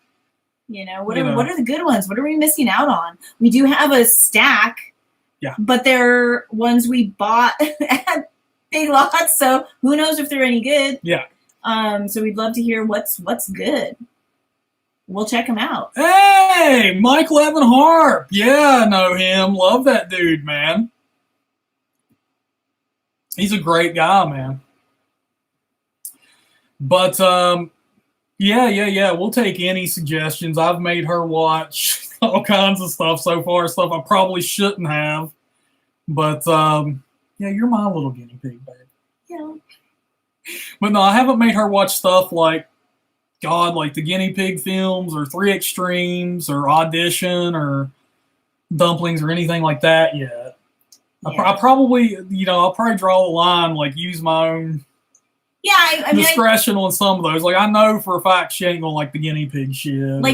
Speaker 2: What are the good ones? What are we missing out on? We do have a stack.
Speaker 1: Yeah.
Speaker 2: But they're ones we bought at Big Lots, so who knows if they're any good.
Speaker 1: Yeah.
Speaker 2: So we'd love to hear what's good. We'll check them out.
Speaker 1: Hey, Michael Evan Harp. Yeah, I know him. Love that dude, man. He's a great guy, man. But, yeah. We'll take any suggestions. I've made her watch all kinds of stuff so far, stuff I probably shouldn't have. But, you're my little guinea pig, babe.
Speaker 2: Yeah.
Speaker 1: But no, I haven't made her watch stuff like the Guinea Pig films or Three Extremes or Audition or Dumplings or anything like that yet. Yeah. I'll probably draw the line, like use my own discretion on some of those. Like I know for a fact she ain't gonna like the guinea pig shit.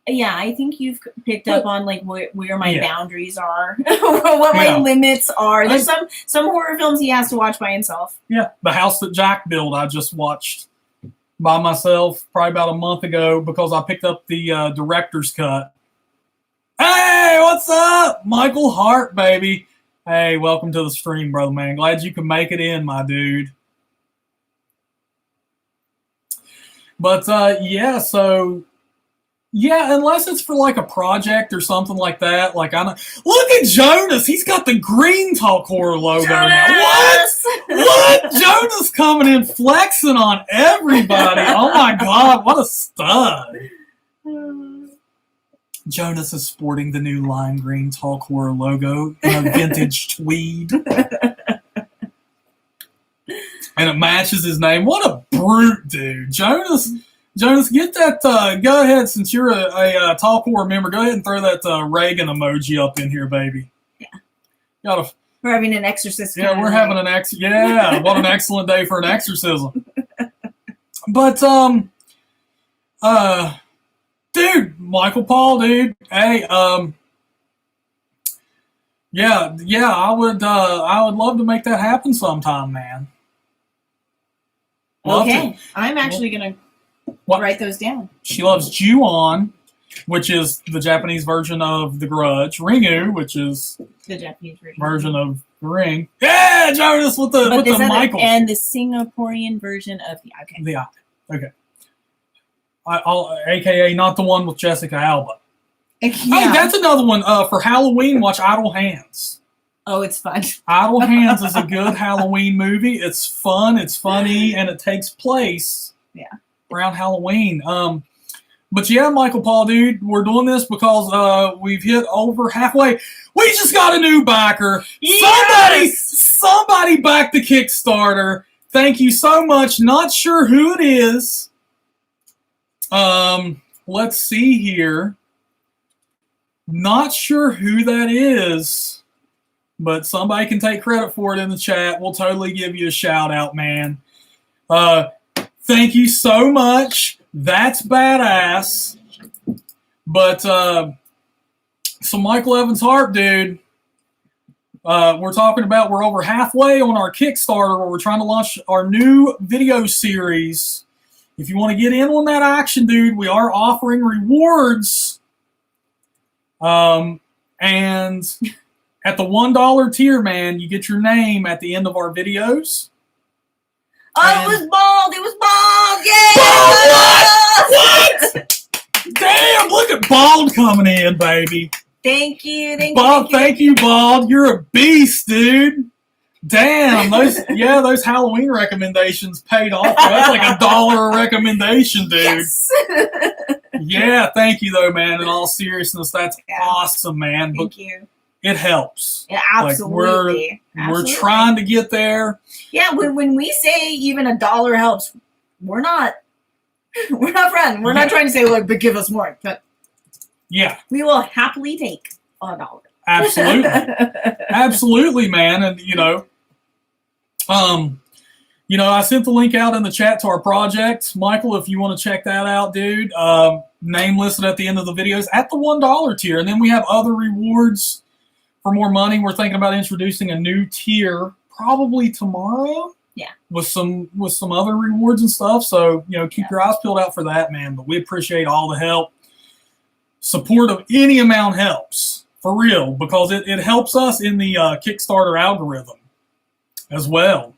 Speaker 2: I think you've picked up on like where my boundaries are, what my limits are. There's some horror films he has to watch by himself.
Speaker 1: Yeah, The House That Jack Built I just watched by myself probably about a month ago because I picked up the director's cut. Hey, what's up, Michael Hart, baby? Hey, welcome to the stream, brother man. Glad you could make it in, my dude. But unless it's for like a project or something like that. Like look at Jonas, he's got the Green Talk Horror logo now. What? Jonas coming in flexing on everybody. Oh my God, what a stud! Jonas is sporting the new Lime Green Talk Horror logo in a vintage tweed. And it matches his name. What a brute, dude. Jonas, get that, go ahead, since you're a Talk Horror member, go ahead and throw that Reagan emoji up in here, baby.
Speaker 2: Yeah. We're having an exorcism.
Speaker 1: Yeah, we're having an what an excellent day for an exorcism. But, dude, Michael Paul, dude. Hey, I would love to make that happen sometime, man.
Speaker 2: Okay, I'm actually going to write those down.
Speaker 1: She loves Ju-on, which is the Japanese version of The Grudge. Ringu, which is
Speaker 2: the Japanese
Speaker 1: version of The Ring. Yeah, Jonas with the Michael.
Speaker 2: And the Singaporean version of the Okay.
Speaker 1: Okay. AKA not the one with Jessica Alba. Yeah. Hey, that's another one. For Halloween, watch Idle Hands.
Speaker 2: Oh, it's fun.
Speaker 1: Idle Hands is a good Halloween movie. It's fun, it's funny, and it takes place around Halloween. But yeah, Michael Paul, dude, we're doing this because we've hit over halfway. We just got a new backer. Yes! Somebody backed the Kickstarter. Thank you so much. Not sure who it is. Let's see here. Not sure who that is. But somebody can take credit for it in the chat. We'll totally give you a shout out, man. Thank you so much. That's badass. But so Michael Evans Hart, dude, we're talking about we're over halfway on our Kickstarter where we're trying to launch our new video series. If you want to get in on that action, dude, we are offering rewards. And at the $1 tier, man, you get your name at the end of our videos.
Speaker 2: Oh, it was bald. It was bald. Yeah.
Speaker 1: Bald, what? Damn, look at Bald coming in, baby.
Speaker 2: Thank you.
Speaker 1: Thank you, Bald. You're a beast, dude. Damn, those Halloween recommendations paid off. That's like $1 a recommendation, dude.
Speaker 2: Yes.
Speaker 1: Yeah, thank you though, man. In all seriousness, that's awesome, man.
Speaker 2: Thank you.
Speaker 1: It helps.
Speaker 2: Yeah, absolutely.
Speaker 1: We're trying to get there.
Speaker 2: Yeah, when we say even $1 helps, we're not friends. We're not trying to say, look, but give us more. But
Speaker 1: yeah,
Speaker 2: we will happily take $1.
Speaker 1: Absolutely. Absolutely, man. And I sent the link out in the chat to our project. Michael, if you want to check that out, dude, name listed at the end of the videos at the $1 tier. And then we have other rewards for more money. We're thinking about introducing a new tier probably tomorrow.
Speaker 2: Yeah. With
Speaker 1: some other rewards and stuff. So, keep your eyes peeled out for that, man. But we appreciate all the help. Support of any amount helps. For real, because it helps us in the Kickstarter algorithm as well.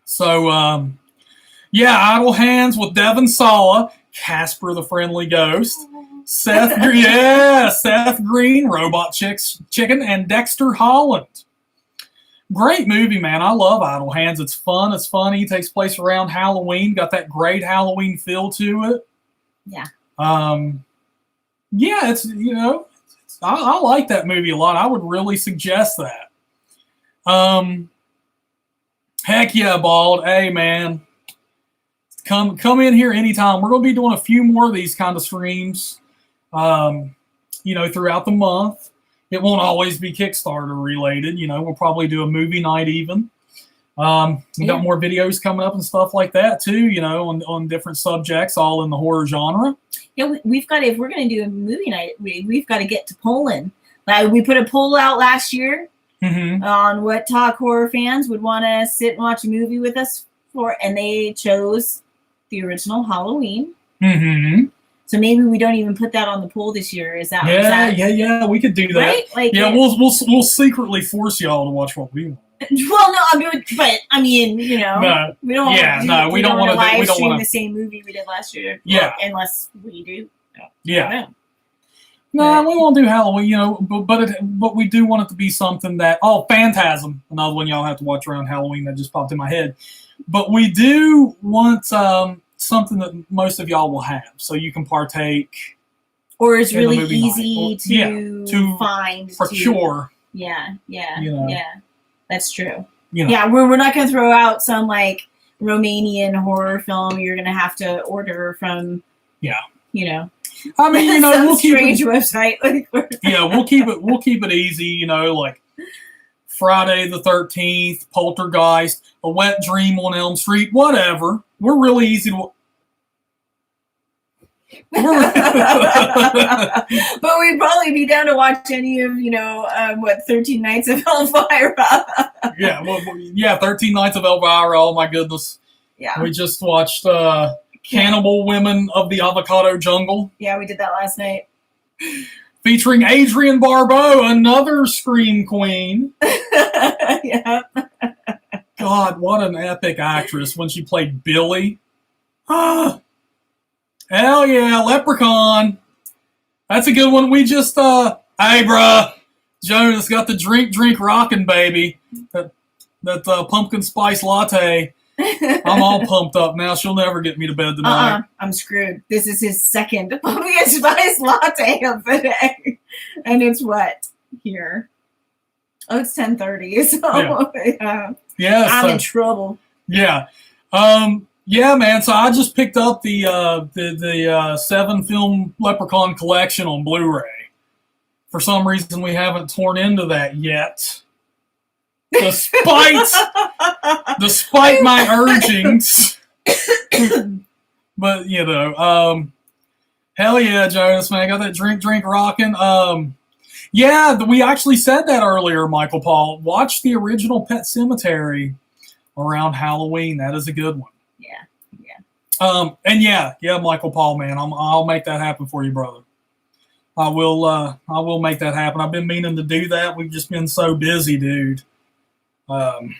Speaker 1: So, Idle Hands with Devin Sala, Casper the Friendly Ghost, Seth Green, Robot Chicken, and Dexter Holland. Great movie, man. I love Idle Hands. It's fun. It's funny. It takes place around Halloween. Got that great Halloween feel to it.
Speaker 2: Yeah.
Speaker 1: It's I like that movie a lot. I would really suggest that. Heck yeah, Bald. Hey, man. Come in here anytime. We're going to be doing a few more of these kind of streams, throughout the month. It won't always be Kickstarter related. We'll probably do a movie night even. We got more videos coming up and stuff like that too, on different subjects, all in the horror genre.
Speaker 2: Yeah, we've got, if we're going to do a movie night, we've got to get to polling. Like, we put a poll out last year on what Talk Horror fans would want to sit and watch a movie with us for, and they chose the original Halloween. So maybe we don't even put that on the poll this year. Is that?
Speaker 1: Yeah. We could do that.
Speaker 2: Right? Like,
Speaker 1: we'll secretly force y'all to watch what we want.
Speaker 2: Well, no, we don't.
Speaker 1: No,
Speaker 2: we don't want to live stream the same movie we did last year.
Speaker 1: Yeah,
Speaker 2: unless we do.
Speaker 1: Yeah. No, we won't do Halloween. But we do want it to be something that. Oh, Phantasm, another one y'all have to watch around Halloween that just popped in my head. But we do want something that most of y'all will have, so you can partake.
Speaker 2: Or is really easy to find.
Speaker 1: Procure.
Speaker 2: Yeah. That's true.
Speaker 1: We're
Speaker 2: not going to throw out some like Romanian horror film you're going to have to order from.
Speaker 1: Yeah.
Speaker 2: I mean,
Speaker 1: we'll keep
Speaker 2: strange website.
Speaker 1: We'll keep it easy. Like Friday the 13th, Poltergeist, A Wet Dream on Elm Street, whatever. We're really easy to.
Speaker 2: But we'd probably be down to watch any of 13 Nights of Elvira.
Speaker 1: 13 Nights of Elvira. Oh my goodness.
Speaker 2: Yeah,
Speaker 1: we just watched Cannibal Women of the Avocado Jungle.
Speaker 2: Yeah, we did that last night,
Speaker 1: featuring Adrienne Barbeau, another Scream queen.
Speaker 2: Yeah.
Speaker 1: God, what an epic actress when she played Billy. Hell yeah, Leprechaun. That's a good one. We just, hey, bruh. Jonas got the drink rockin', baby. That pumpkin spice latte. I'm all pumped up now. She'll never get me to bed tonight.
Speaker 2: I'm screwed. This is his second pumpkin spice latte of the day. And it's what? Here. Oh, it's 10:30. So,
Speaker 1: yeah.
Speaker 2: I'm in trouble.
Speaker 1: Yeah. Yeah, man. So I just picked up the 7-film Leprechaun collection on Blu-ray. For some reason, we haven't torn into that yet, despite my urgings. But hell yeah, Jonas, man. I got that drink rocking. We actually said that earlier, Michael Paul. Watch the original Pet Sematary around Halloween. That is a good one. Michael Paul, man, I'll make that happen for you, brother. I will make that happen. I've been meaning to do that. We've just been so busy, dude. And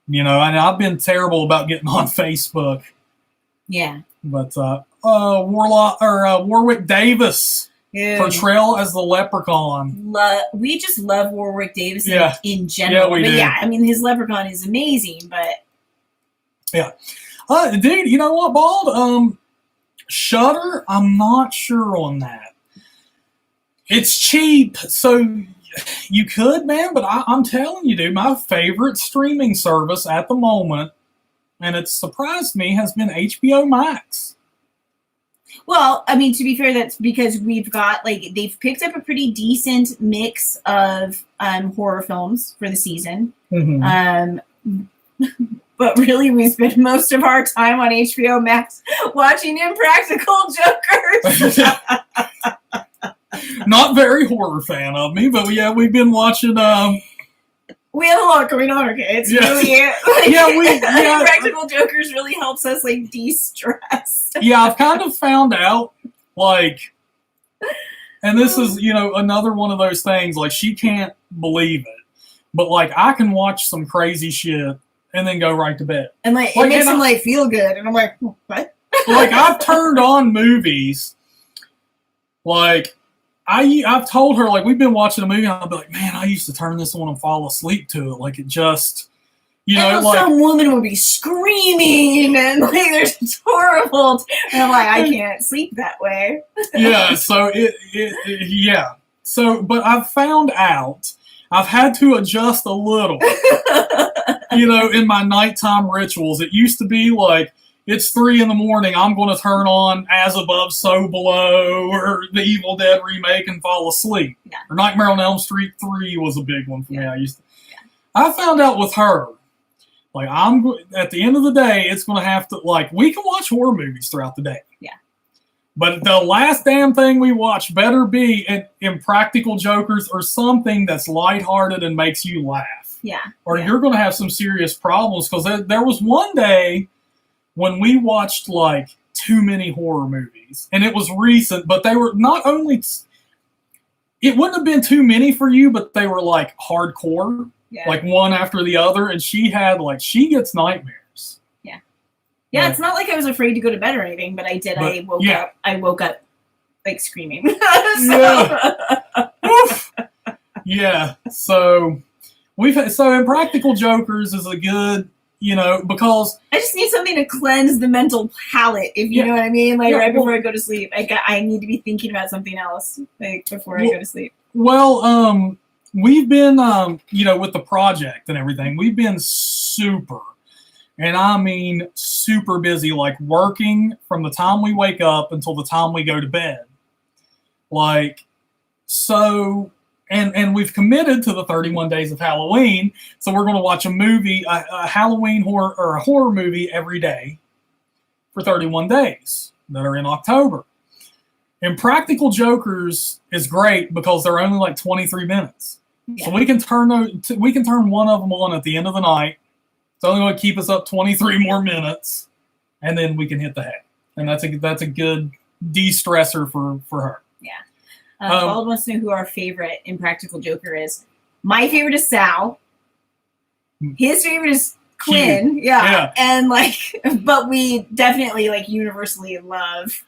Speaker 1: I've been terrible about getting on Facebook.
Speaker 2: Yeah.
Speaker 1: But Warwick Davis portrayal as the Leprechaun.
Speaker 2: We just love Warwick Davis in general.
Speaker 1: Yeah, we do.
Speaker 2: Yeah, I mean, his Leprechaun is amazing, but
Speaker 1: yeah. Dude, you know what, Bald? Shudder, I'm not sure on that. It's cheap, so you could, man, but I'm telling you, dude, my favorite streaming service at the moment, and it's surprised me, has been HBO Max.
Speaker 2: Well, I mean, to be fair, that's because we've got, like, they've picked up a pretty decent mix of horror films for the season. Mm-hmm. But really, we spend most of our time on HBO Max watching Impractical Jokers.
Speaker 1: Not very horror fan of me, but yeah, we've been watching.
Speaker 2: We have a lot going on, okay? It's really Impractical Jokers really helps us like de-stress.
Speaker 1: Yeah, I've kind of found out, like, and this is another one of those things. Like, she can't believe it, but like I can watch some crazy shit and then go right to bed,
Speaker 2: and like it makes them like feel good, and I'm like, what?
Speaker 1: Like, I've turned on movies, like. I've told her, like, we've been watching a movie, and I'll be like, man, I used to turn this on and fall asleep to it. Like, it just,
Speaker 2: like some woman would be screaming, and like, it's horrible. And I'm like, I can't sleep that way.
Speaker 1: Yeah, so yeah. So, but I've found out I've had to adjust a little, in my nighttime rituals. It used to be like, it's 3 a.m, I'm going to turn on As Above, So Below, or the Evil Dead remake and fall asleep.
Speaker 2: Yeah.
Speaker 1: Or Nightmare on Elm Street 3 was a big one for me. I found out with her, like, at the end of the day, it's going to have to, like, we can watch horror movies throughout the day.
Speaker 2: Yeah.
Speaker 1: But the last damn thing we watch better be Impractical Jokers or something that's lighthearted and makes you laugh.
Speaker 2: Yeah.
Speaker 1: Or you're going to have some serious problems, because there was one day when we watched, like, too many horror movies. And it was recent, but they were not only... It wouldn't have been too many for you, but they were, like, hardcore. Yeah. Like, one after the other. And she had, like... She gets nightmares.
Speaker 2: Yeah. Yeah, it's not like I was afraid to go to bed or anything, but I did. I woke up, like, screaming.
Speaker 1: Yeah. So Impractical Jokers is a good... because
Speaker 2: I just need something to cleanse the mental palate, if you know what I mean. Like, right before I go to sleep, I need to be thinking about something else, like, before I go to sleep.
Speaker 1: Well, we've been, with the project and everything, we've been super, and I mean super busy, like, working from the time we wake up until the time we go to bed. Like, so... And we've committed to the 31 Days of Halloween, so we're going to watch a movie, a Halloween horror, or a horror movie every day for 31 days that are in October. Impractical Jokers is great because they're only like 23 minutes. Yeah. So we can turn one of them on at the end of the night. It's only going to keep us up 23 more minutes, and then we can hit the hay. And that's a good de-stressor for her.
Speaker 2: Yeah. Bald wants to know who our favorite Impractical Joker is. My favorite is Sal. His favorite is Quinn. Yeah. And but we definitely universally love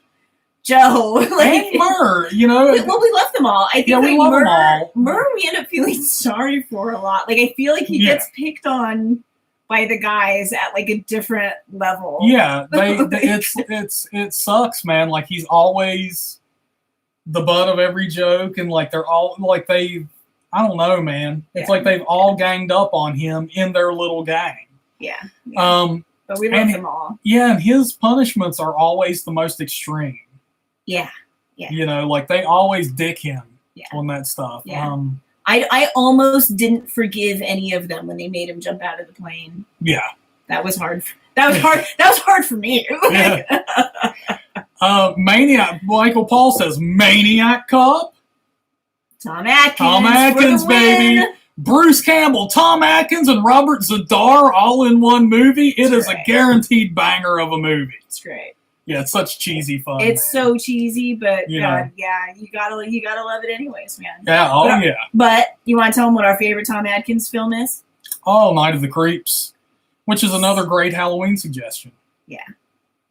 Speaker 2: Joe.
Speaker 1: And Murr,
Speaker 2: Well, we love them all. I think
Speaker 1: we love them all.
Speaker 2: Murr we end up feeling sorry for a lot. Like, I feel like he gets picked on by the guys at like a different level.
Speaker 1: Yeah, it sucks, man. Like, he's always the butt of every joke, and like they're all like I don't know, man. It's like they've all ganged up on him in their little gang.
Speaker 2: Yeah. But we love them all.
Speaker 1: Yeah, and his punishments are always the most extreme.
Speaker 2: Yeah. Yeah.
Speaker 1: Like, they always dick him on that stuff.
Speaker 2: Yeah. I almost didn't forgive any of them when they made him jump out of the plane. Yeah. That was hard. That was hard for me.
Speaker 1: Yeah. Maniac. Michael Paul says Maniac Cop.
Speaker 2: Tom Atkins.
Speaker 1: Tom Atkins, baby. Bruce Campbell, Tom Atkins, and Robert Zadar all in one movie. It is a guaranteed banger of a movie.
Speaker 2: It's great.
Speaker 1: Yeah, it's such cheesy fun.
Speaker 2: It's so cheesy, but God, you gotta love it anyways, man.
Speaker 1: Yeah,
Speaker 2: But you want to tell them what our favorite Tom Atkins film is?
Speaker 1: Oh, Night of the Creeps, which is another great Halloween suggestion.
Speaker 2: Yeah.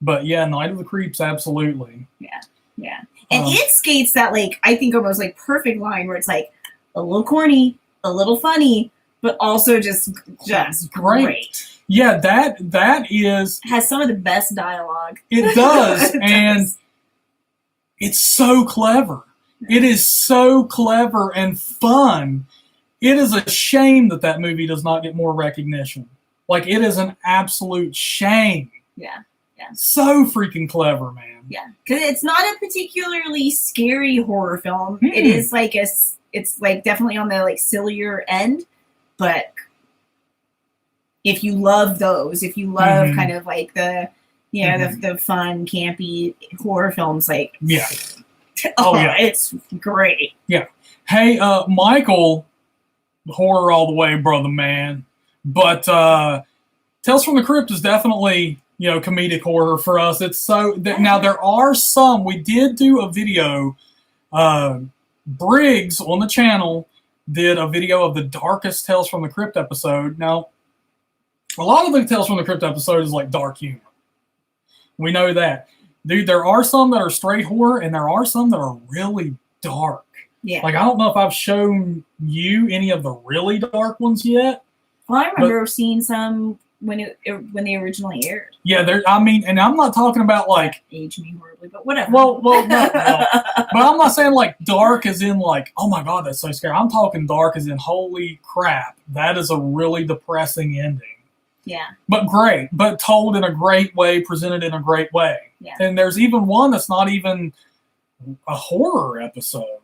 Speaker 1: But yeah, Night of the Creeps, absolutely.
Speaker 2: Yeah. And it skates that, like, I think almost like perfect line where it's like a little corny, a little funny, but also just great.
Speaker 1: Yeah, that is...
Speaker 2: Has some of the best dialogue.
Speaker 1: It does, and it's so clever. It is so clever and fun. It is a shame that movie does not get more recognition. Like, it is an absolute shame.
Speaker 2: Yeah.
Speaker 1: So freaking clever, man.
Speaker 2: Yeah, because it's not a particularly scary horror film. It is like it's like definitely on the like sillier end, but if you love those, if you love kind of like the the fun campy horror films, like it's great.
Speaker 1: Yeah. Hey, Michael, horror all the way, brother, man. But Tales from the Crypt is definitely, comedic horror for us. It's so now there are some. We did do a video. Briggs on the channel did a video of the darkest Tales from the Crypt episode. Now, a lot of the Tales from the Crypt episode is like dark humor. We know that. Dude, there are some that are straight horror, and there are some that are really dark.
Speaker 2: Yeah.
Speaker 1: Like, I don't know if I've shown you any of the really dark ones yet.
Speaker 2: Well, I remember seeing some when they originally aired.
Speaker 1: Yeah, and I'm not talking about like...
Speaker 2: Age me horribly, but whatever.
Speaker 1: Well, no. But I'm not saying like dark as in like, oh my God, that's so scary. I'm talking dark as in, holy crap, that is a really depressing ending.
Speaker 2: Yeah.
Speaker 1: But great, but told in a great way, presented in a great way.
Speaker 2: Yeah.
Speaker 1: And there's even one that's not even a horror episode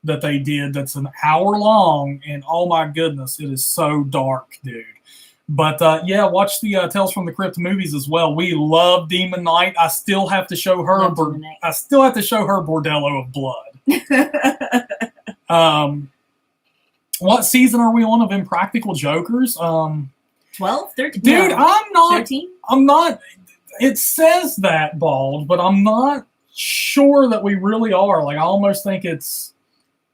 Speaker 1: that they did that's an hour long, and oh my goodness, it is so dark, dude. But watch the Tales from the Crypt movies as well. We love Demon Knight. I still have to show her Bordello of Blood. What season are we on of Impractical Jokers?
Speaker 2: 12, 13.
Speaker 1: Dude,
Speaker 2: no,
Speaker 1: I'm not.
Speaker 2: 13?
Speaker 1: I'm not. It says that, Bald, but I'm not sure that we really are. Like, I almost think it's,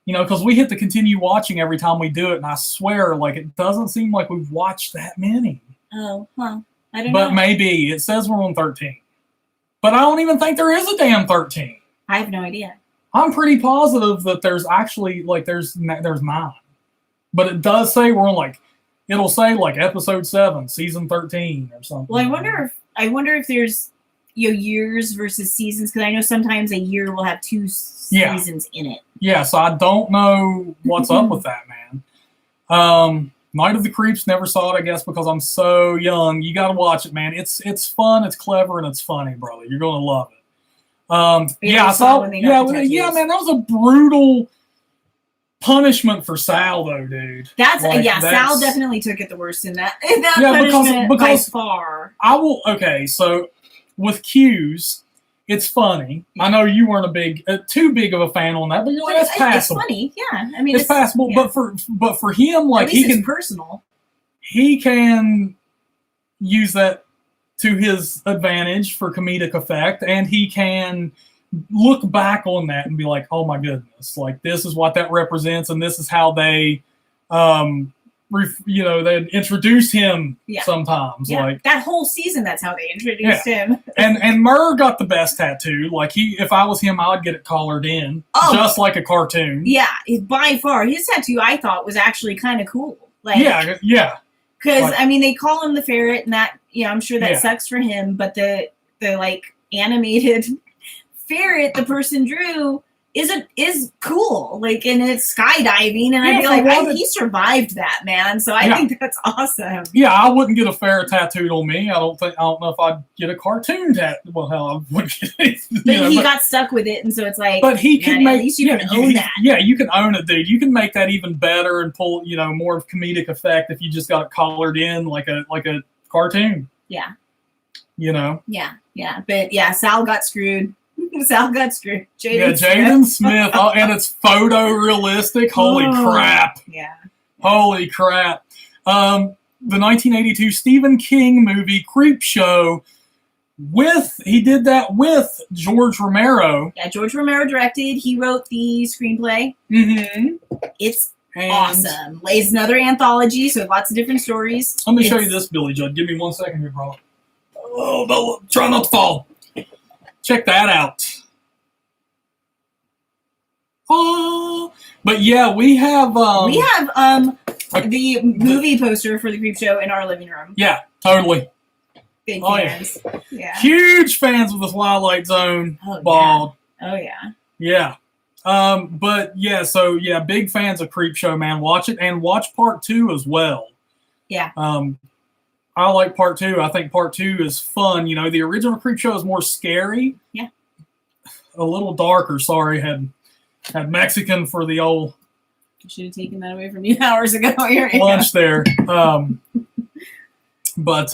Speaker 1: because we hit the continue watching every time we do it, and I swear, like, it doesn't seem like we've watched that many.
Speaker 2: Oh, huh. I don't know.
Speaker 1: But maybe. It says we're on 13. But I don't even think there is a damn 13.
Speaker 2: I have no idea.
Speaker 1: I'm pretty positive that there's actually, like, there's 9. But it does say we're on, like, it'll say, like, episode 7, season 13 or something.
Speaker 2: Well, I wonder if there's, years versus seasons, because I know sometimes a year will have 2 seasons in it.
Speaker 1: Yeah, so I don't know what's up with that, man. Night of the Creeps, never saw it, I guess, because I'm so young. You got to watch it, man. It's fun, it's clever, and it's funny, brother. You're going to love it. I saw. Yeah, man, that was a brutal punishment for Sal, though, dude.
Speaker 2: Sal definitely took it the worst in that. Punishment
Speaker 1: because
Speaker 2: by far.
Speaker 1: Okay, so with Q's, it's funny. Yeah. I know you weren't too big of a fan on that, but you're like, that's passable.
Speaker 2: It's funny, yeah. I mean,
Speaker 1: it's passable. Yeah. But for him, like,
Speaker 2: it's personal.
Speaker 1: He can use that to his advantage for comedic effect, and he can look back on that and be like, oh my goodness, like, this is what that represents, and this is how they they introduce him sometimes. Yeah. Like
Speaker 2: that whole season, that's how they introduced him.
Speaker 1: and Murr got the best tattoo. Like, if I was him, I'd get it collared in, just like a cartoon.
Speaker 2: Yeah, by far. His tattoo, I thought, was actually kind of cool. Like,
Speaker 1: yeah.
Speaker 2: Because, I mean, they call him the ferret, and that, I'm sure that sucks for him, but the like, animated ferret the person drew is cool, like, and it's skydiving, and I'd be like, he survived that, man. So I think that's awesome.
Speaker 1: Yeah, I wouldn't get a ferret tattooed on me. I don't know if I'd get a cartoon tattoo. Well, hell, I wouldn't get it.
Speaker 2: But he got stuck with it, and so it's like.
Speaker 1: But he can make.
Speaker 2: At least you can own that.
Speaker 1: Yeah, you can own it, dude. You can make that even better and pull, more of comedic effect if you just got it collared in like a cartoon.
Speaker 2: Yeah.
Speaker 1: Yeah.
Speaker 2: But Sal got screwed. Sal got screwed.
Speaker 1: Jaden Smith. Oh, and it's photorealistic. Holy crap.
Speaker 2: Yeah.
Speaker 1: Holy crap. The 1982 Stephen King movie, Creep Show, he did that with George Romero.
Speaker 2: Yeah, George Romero directed. He wrote the screenplay.
Speaker 1: Mm-hmm.
Speaker 2: It's awesome. It's another anthology, so lots of different stories.
Speaker 1: Let me show you this, Billy Judd. Give me 1 second here, bro. Oh, no, try not to fall. Check that out. Oh, but yeah, we have
Speaker 2: the movie poster for the Creep Show in our living room.
Speaker 1: Yeah, Totally.
Speaker 2: Big fans. Yeah.
Speaker 1: Huge fans of the Twilight Zone. Bald.
Speaker 2: Oh yeah.
Speaker 1: Yeah. But yeah, so yeah, big fans of Creepshow, man. Watch it and watch part 2 as well.
Speaker 2: Yeah.
Speaker 1: I like part 2. I think part 2 is fun. You know, the original Creepshow is more scary.
Speaker 2: Yeah.
Speaker 1: A little darker. Sorry, had Mexican for the old.
Speaker 2: I should have taken that away from you hours ago.
Speaker 1: Lunch there. But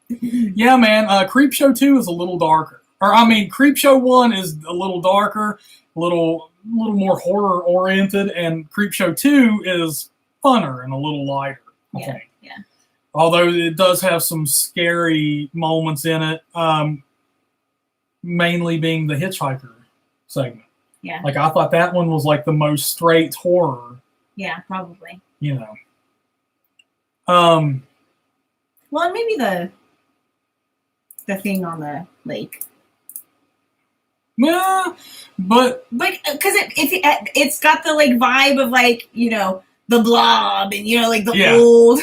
Speaker 1: yeah, man, Creepshow 2 is a little darker. Or I mean, Creepshow 1 is a little darker, a little more horror oriented, and Creepshow 2 is funner and a little lighter, I think.
Speaker 2: Yeah.
Speaker 1: Although it does have some scary moments in it, mainly being the hitchhiker segment.
Speaker 2: Yeah.
Speaker 1: Like, I thought that one was like the most straight horror.
Speaker 2: Yeah, probably.
Speaker 1: You know.
Speaker 2: Well, and maybe the thing on the lake.
Speaker 1: Yeah, but
Speaker 2: because it's got the like vibe of like, you know, the Blob and, you know, like the old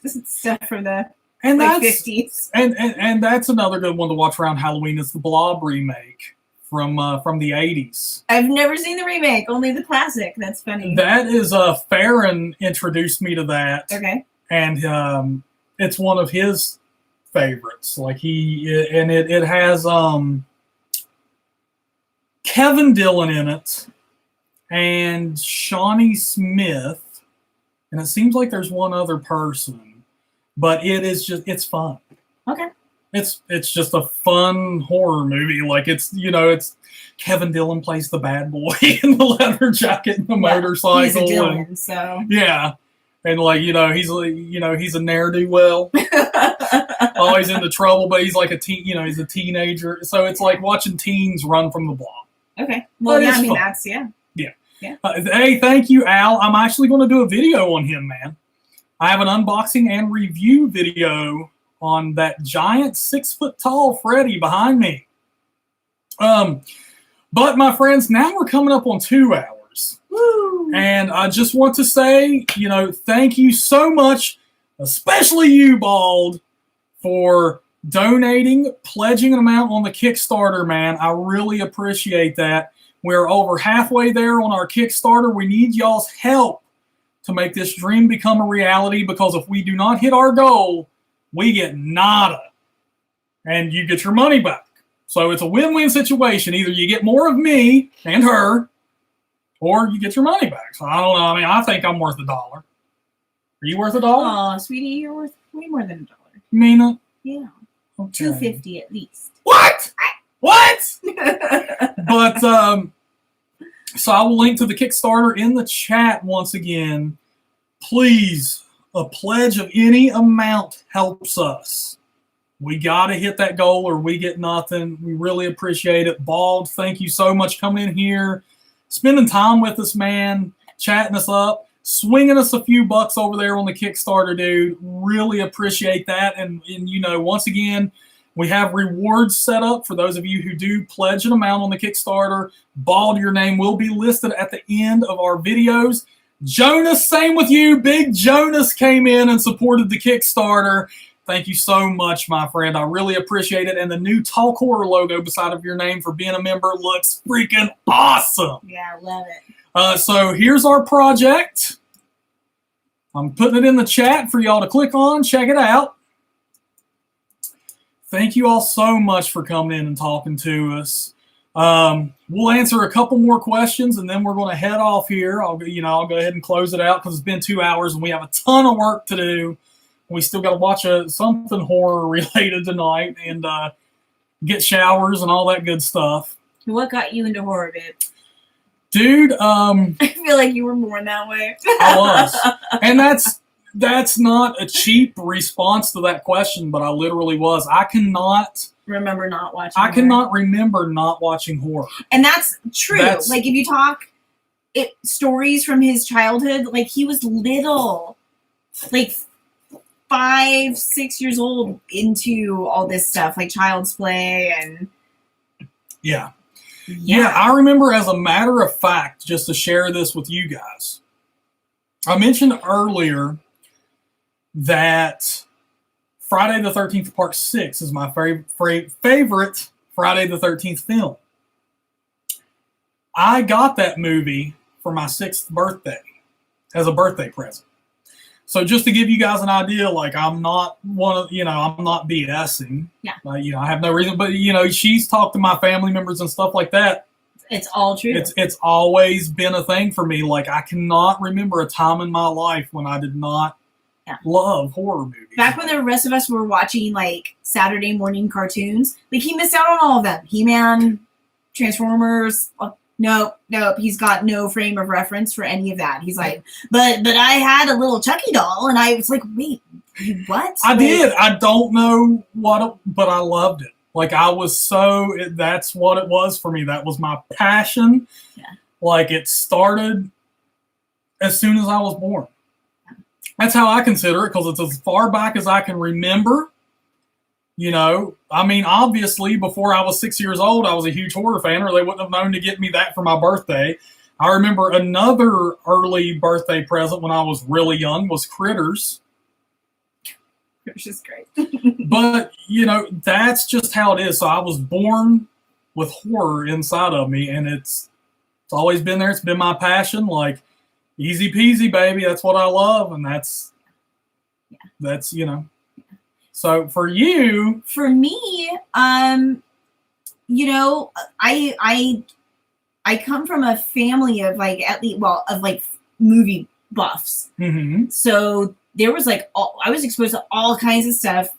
Speaker 2: stuff from the
Speaker 1: and
Speaker 2: like 50s.
Speaker 1: And that's another good one to watch around Halloween is the Blob remake from the 80s.
Speaker 2: I've never seen the remake, only the classic. That's funny.
Speaker 1: That is Farron introduced me to that.
Speaker 2: Okay.
Speaker 1: And it's one of his favorites. Like it has Kevin Dillon in it and Shawnee Smith, and it seems like there's one other person, but it's fun.
Speaker 2: Okay.
Speaker 1: It's just a fun horror movie. Like it's Kevin Dillon plays the bad boy in the leather jacket and the motorcycle.
Speaker 2: He's a Dillon, so
Speaker 1: yeah. And like, he's a ne'er-do-well. Always into trouble, but he's like he's a teenager. So it's like watching teens run from the block.
Speaker 2: Okay. Well, yeah, I mean,
Speaker 1: fun.
Speaker 2: Yeah.
Speaker 1: Hey, thank you, Al. I'm actually going to do a video on him, man. I have an unboxing and review video on that giant 6-foot-tall Freddy behind me. But my friends, now we're coming up on 2 hours.
Speaker 2: Woo.
Speaker 1: And I just want to say, thank you so much, especially you, Bald, for donating, pledging an amount on the Kickstarter, man. I really appreciate that. We're over halfway there on our Kickstarter. We need y'all's help to make this dream become a reality, because if we do not hit our goal, we get nada. And you get your money back. So it's a win-win situation. Either you get more of me and her, or you get your money back. So I don't know. I mean, I think I'm worth $1. Are you worth $1?
Speaker 2: Oh, sweetie, you're worth way more than $1.
Speaker 1: Mina?
Speaker 2: Yeah.
Speaker 1: Okay.
Speaker 2: $2.50 at least.
Speaker 1: What? What? But so I will link to the Kickstarter in the chat once again. Please, a pledge of any amount helps us. We got to hit that goal or we get nothing. We really appreciate it. Bald, thank you so much coming in here, spending time with us, man, chatting us up, swinging us a few bucks over there on the Kickstarter, dude. Really appreciate that. And once again, we have rewards set up for those of you who do pledge an amount on the Kickstarter. Bald, your name will be listed at the end of our videos. Jonas, same with you. Big Jonas came in and supported the Kickstarter. Thank you so much, my friend. I really appreciate it. And the new Talk Horror logo beside of your name for being a member looks freaking awesome.
Speaker 2: Yeah, I love it.
Speaker 1: So here's our project. I'm putting it in the chat for y'all to click on. Check it out. Thank you all so much for coming in and talking to us. We'll answer a couple more questions, and then we're going to head off here. I'll go ahead and close it out because it's been 2 hours, and we have a ton of work to do. We still got to watch something horror related tonight and get showers and all that good stuff.
Speaker 2: What got you into horror, babe?
Speaker 1: Dude,
Speaker 2: I feel like you were born that way.
Speaker 1: I was. And that's not a cheap response to that question, but I literally was. I cannot
Speaker 2: remember not watching
Speaker 1: I cannot remember not watching horror.
Speaker 2: And that's true. Like, if you talk stories from his childhood, like, he was little. Like, 5, 6 years old into all this stuff, like Child's Play and... Yeah.
Speaker 1: I remember, as a matter of fact, just to share this with you guys, I mentioned earlier that Friday the 13th Part 6 is my favorite Friday the 13th film. I got that movie for my 6th birthday as a birthday present. So just to give you guys an idea, like I'm not I'm not BSing.
Speaker 2: Yeah.
Speaker 1: I have no reason, but she's talked to my family members and stuff like that.
Speaker 2: It's all true.
Speaker 1: It's always been a thing for me. Like I cannot remember a time in my life when I did not love horror movies.
Speaker 2: Back when the rest of us were watching like Saturday morning cartoons, like he missed out on all of them. He-Man, Transformers. Nope. He's got no frame of reference for any of that. He's like, but I had a little Chucky doll, and I was like, wait, what?
Speaker 1: I did. I don't know but I loved it. Like I was that's what it was for me. That was my passion.
Speaker 2: Yeah. Like
Speaker 1: it started as soon as I was born. That's how I consider it, because it's as far back as I can remember. Obviously, before I was 6 years old, I was a huge horror fan, or they wouldn't have known to get me that for my birthday. I remember another early birthday present when I was really young was Critters.
Speaker 2: Which is great.
Speaker 1: But, that's just how it is. So I was born with horror inside of me, and it's always been there. It's been my passion. Like, easy peasy, baby. That's what I love, and that's. So for you,
Speaker 2: for me, I come from a family of movie buffs.
Speaker 1: Mm-hmm.
Speaker 2: So there was I was exposed to all kinds of stuff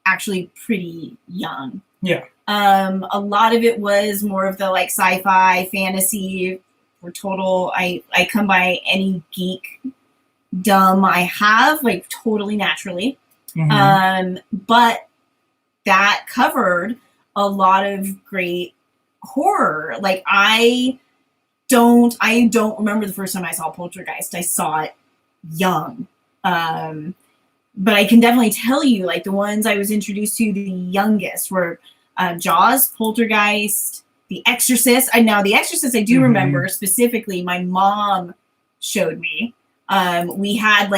Speaker 2: actually pretty young.
Speaker 1: Yeah.
Speaker 2: A lot of it was more of the sci-fi, fantasy, or total. I come by any geek dumb I have totally naturally.
Speaker 1: Mm-hmm.
Speaker 2: But that covered a lot of great horror. I don't remember the first time I saw Poltergeist. I saw it young. But I can definitely tell you, the ones I was introduced to the youngest were Jaws, Poltergeist, The Exorcist. Now, The Exorcist I do remember specifically. My mom showed me. We had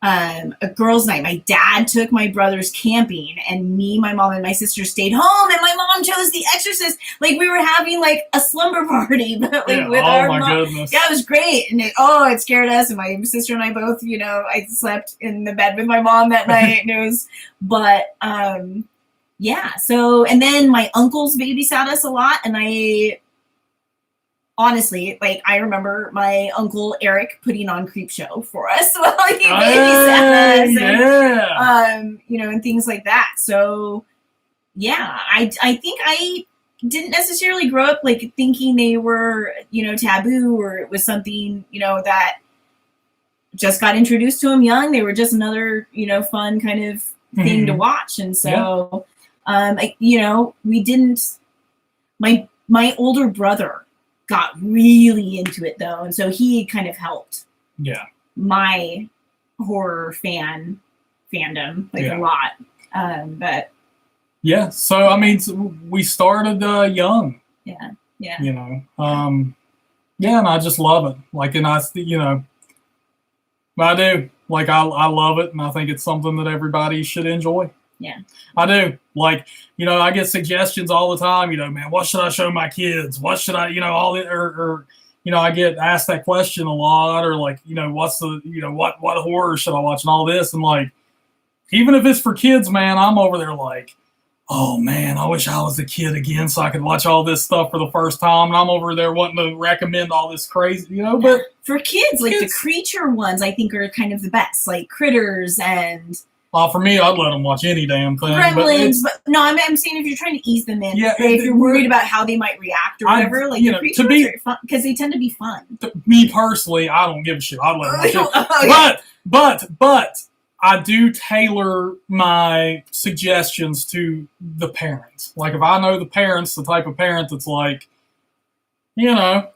Speaker 2: a girls' night. My dad took my brothers camping, and me, my mom, and my sister stayed home, and my mom chose The Exorcist. We were having a slumber party, but with our mom.
Speaker 1: Goodness.
Speaker 2: Yeah, it was great. And it scared us, and my sister and I both, I slept in the bed with my mom that night, and it was, so, and then my uncles babysat us a lot, and honestly, I remember my uncle Eric putting on Creep Show for us while he babysat us, and things like that. So, yeah, I think I didn't necessarily grow up thinking they were taboo, or it was something that just got introduced to them young. They were just another fun kind of thing to watch, and so we didn't. My older brother got really into it though, and so he kind of helped my horror fandom a lot. But so
Speaker 1: we started young. And I just love it. And I do. I love it, and I think it's something that everybody should enjoy.
Speaker 2: Yeah,
Speaker 1: I do. I get suggestions all the time, man, what should I show my kids? What should I, all it, or I get asked that question a lot, or what's the, what horror should I watch and all this. And even if it's for kids, man, I'm over there oh man, I wish I was a kid again so I could watch all this stuff for the first time. And I'm over there wanting to recommend all this crazy, but
Speaker 2: for kids, the creature ones, I think are kind of the best, Critters and.
Speaker 1: Well, for me, I'd let them watch any damn thing.
Speaker 2: Gremlins, but no, I'm saying if you're trying to ease them in, if you're worried about how they might react or whatever, the creatures are fun because they tend to be fun.
Speaker 1: Me personally, I don't give a shit. I'd let them watch it. But I do tailor my suggestions to the parents. If I know the parents, the type of parent that's we're not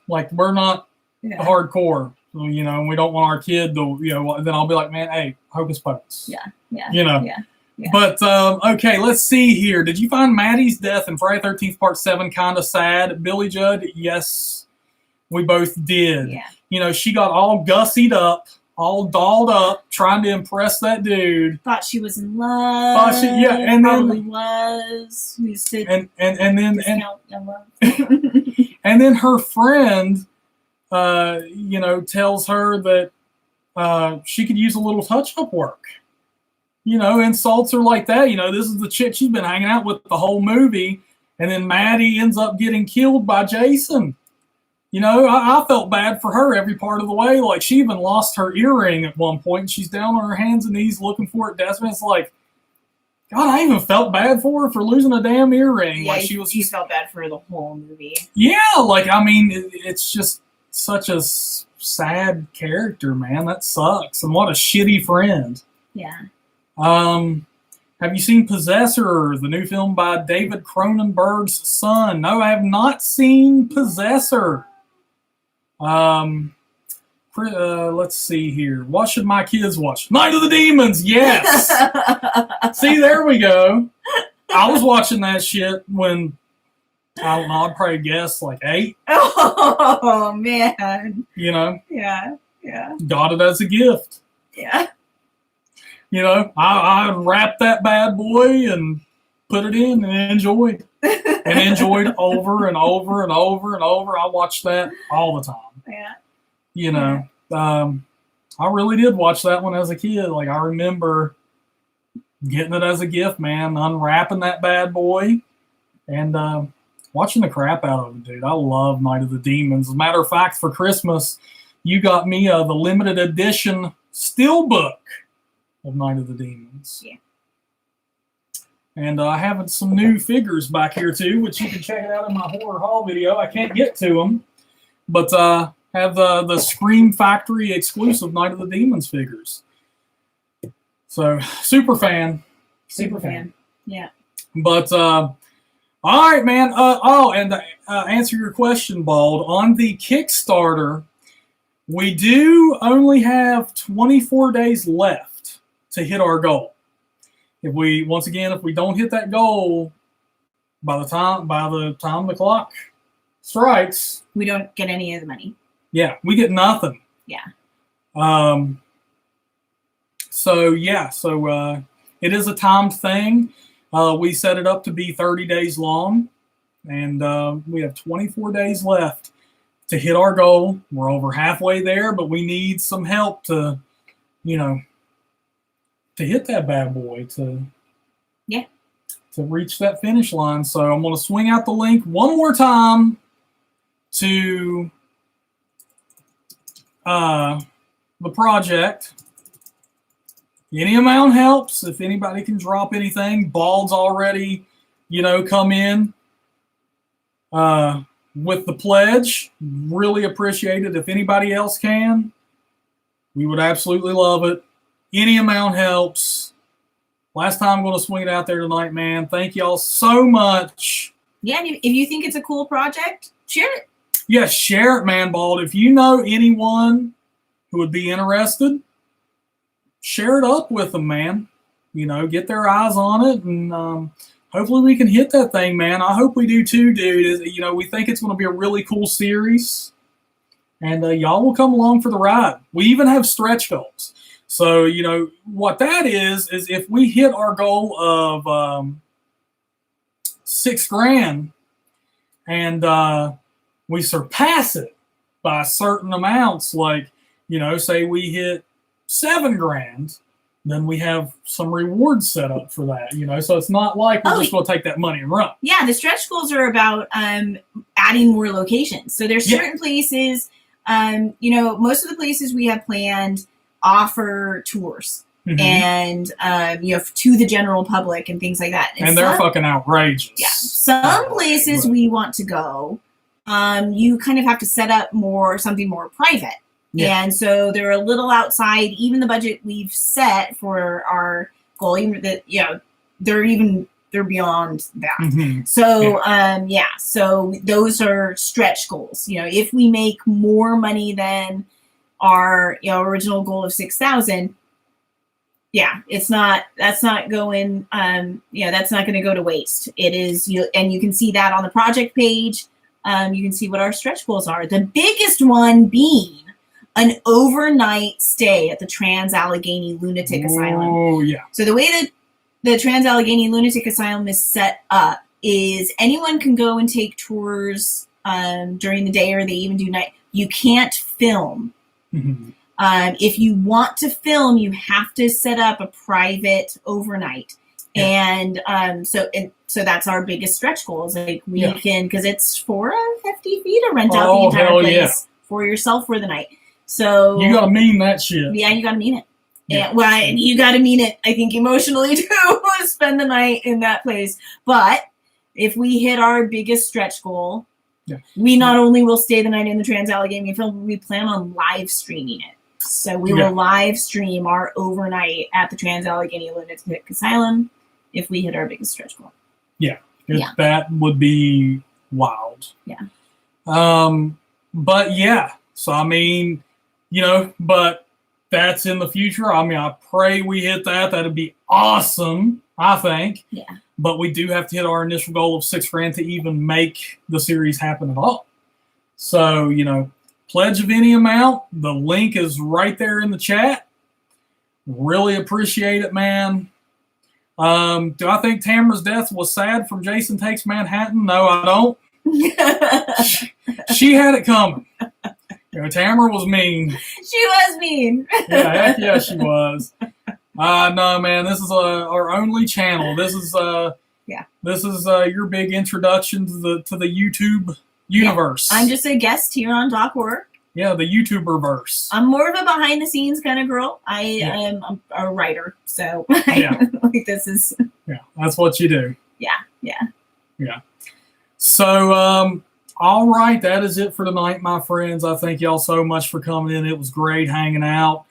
Speaker 1: hardcore. We don't want our kid to, then I'll be like, man, hey, hocus pocus.
Speaker 2: Yeah.
Speaker 1: But, okay, let's see here. Did you find Maddie's death in Friday 13th Part 7 kind of sad? Billy Judd, yes, we both did.
Speaker 2: Yeah.
Speaker 1: She got all gussied up, all dolled up, trying to impress that dude.
Speaker 2: Thought she was in love.
Speaker 1: And
Speaker 2: probably
Speaker 1: then
Speaker 2: was. We used to
Speaker 1: and
Speaker 2: discount young love.
Speaker 1: and then her friend, tells her that she could use a little touch-up work. Insults her like that. This is the chick she's been hanging out with the whole movie, and then Maddie ends up getting killed by Jason. I felt bad for her every part of the way. Like, she even lost her earring at one point, and she's down on her hands and knees looking for it desperately. It's like, God, I even felt bad for her for losing a damn earring.
Speaker 2: Yeah,
Speaker 1: like,
Speaker 2: you felt bad for her the whole movie.
Speaker 1: Yeah, it's just such a sad character, man. That sucks. And what a shitty friend.
Speaker 2: Yeah.
Speaker 1: Have you seen Possessor, the new film by David Cronenberg's son? No, I have not seen Possessor. Let's see here. What should my kids watch? Night of the Demons, yes! See, there we go. I was watching that shit when, I don't know, I'd probably guess like 8.
Speaker 2: Oh, man.
Speaker 1: Yeah. Got it as a gift.
Speaker 2: Yeah.
Speaker 1: I wrapped that bad boy and put it in and enjoyed. And enjoyed over and over and over and over. I watched that all the time.
Speaker 2: Yeah.
Speaker 1: I really did watch that one as a kid. Like, I remember getting it as a gift, man, unwrapping that bad boy and watching the crap out of it, dude. I love Night of the Demons. As a matter of fact, for Christmas, you got me the limited edition steelbook of Night of the Demons.
Speaker 2: Yeah.
Speaker 1: And I have some new figures back here too, which you can check it out in my horror haul video. I can't get to them, but have the Scream Factory exclusive Night of the Demons figures. So super fan.
Speaker 2: Yeah.
Speaker 1: But all right, man. Answer your question, Bald. On the Kickstarter, we do only have 24 days left to hit our goal. If we don't hit that goal by the time the clock strikes,
Speaker 2: we don't get any of the money.
Speaker 1: Yeah, we get nothing.
Speaker 2: Yeah.
Speaker 1: So it is a timed thing. We set it up to be 30 days long, and we have 24 days left to hit our goal. We're over halfway there, but we need some help to hit that bad boy, to reach that finish line. So I'm going to swing out the link one more time to the project. Any amount helps. If anybody can drop anything, Bald's already, come in with the pledge. Really appreciate it. If anybody else can, we would absolutely love it. Any amount helps. Last time I'm going to swing it out there tonight, man. Thank y'all so much.
Speaker 2: Yeah, and if you think it's a cool project, share it.
Speaker 1: Yeah, share it, man, Bald. If you know anyone who would be interested, share it up with them, man. Get their eyes on it, and hopefully we can hit that thing, man. I hope we do too, dude. We think it's going to be a really cool series, and y'all will come along for the ride. We even have stretch goals. So, what that is if we hit our goal of $6,000 and we surpass it by certain amounts, like, say we hit $7,000, then we have some rewards set up for that, so it's not like we're just going to take that money and run.
Speaker 2: Yeah, the stretch goals are about adding more locations. So there's certain places, most of the places we have planned offer tours and to the general public and things like that.
Speaker 1: And they're fucking outrageous.
Speaker 2: Yeah. Some places we want to go, you kind of have to set up something more private. Yeah. And so they're a little outside even the budget we've set for our goal. Even that, they're beyond that. Mm-hmm. So so those are stretch goals. If we make more money than our original goal of 6,000, that's not going that's not going to go to waste. It is and you can see that on the project page. You can see what our stretch goals are. The biggest one being an overnight stay at the Trans-Allegheny Lunatic Asylum.
Speaker 1: Oh, yeah.
Speaker 2: So the way that the Trans-Allegheny Lunatic Asylum is set up is anyone can go and take tours during the day, or they even do night. You can't film.
Speaker 1: Mm-hmm.
Speaker 2: If you want to film, you have to set up a private overnight. Yeah. And so that's our biggest stretch goal. Is like we can, because it's $450 to rent out the entire place for yourself for the night. So
Speaker 1: you gotta mean that shit.
Speaker 2: Yeah, you gotta mean it. Yeah. And you gotta mean it, I think, emotionally too, to spend the night in that place. But if we hit our biggest stretch goal, we not only will stay the night in the Trans-Allegheny film, we plan on live streaming it. So we will live stream our overnight at the Trans-Allegheny Lunatic Asylum if we hit our biggest stretch goal.
Speaker 1: Yeah. That would be wild.
Speaker 2: Yeah.
Speaker 1: But yeah, so I mean, but that's in the future. I mean, I pray we hit that. That'd be awesome, I think.
Speaker 2: Yeah.
Speaker 1: But we do have to hit our initial goal of $6,000 to even make the series happen at all. So, pledge of any amount. The link is right there in the chat. Really appreciate it, man. Do I think Tamara's death was sad from Jason Takes Manhattan? No, I don't. She had it coming. Tamara was mean.
Speaker 2: She was mean.
Speaker 1: Yeah, heck yeah, she was. No, man, this is our only channel. This is your big introduction to the YouTube universe.
Speaker 2: I'm just a guest here on Doc Horror.
Speaker 1: Yeah, the YouTuber verse.
Speaker 2: I'm more of a behind the scenes kind of girl. I am a writer, so like this is.
Speaker 1: Yeah, that's what you do.
Speaker 2: Yeah.
Speaker 1: So, all right, that is it for tonight, my friends. I thank y'all so much for coming in. It was great hanging out.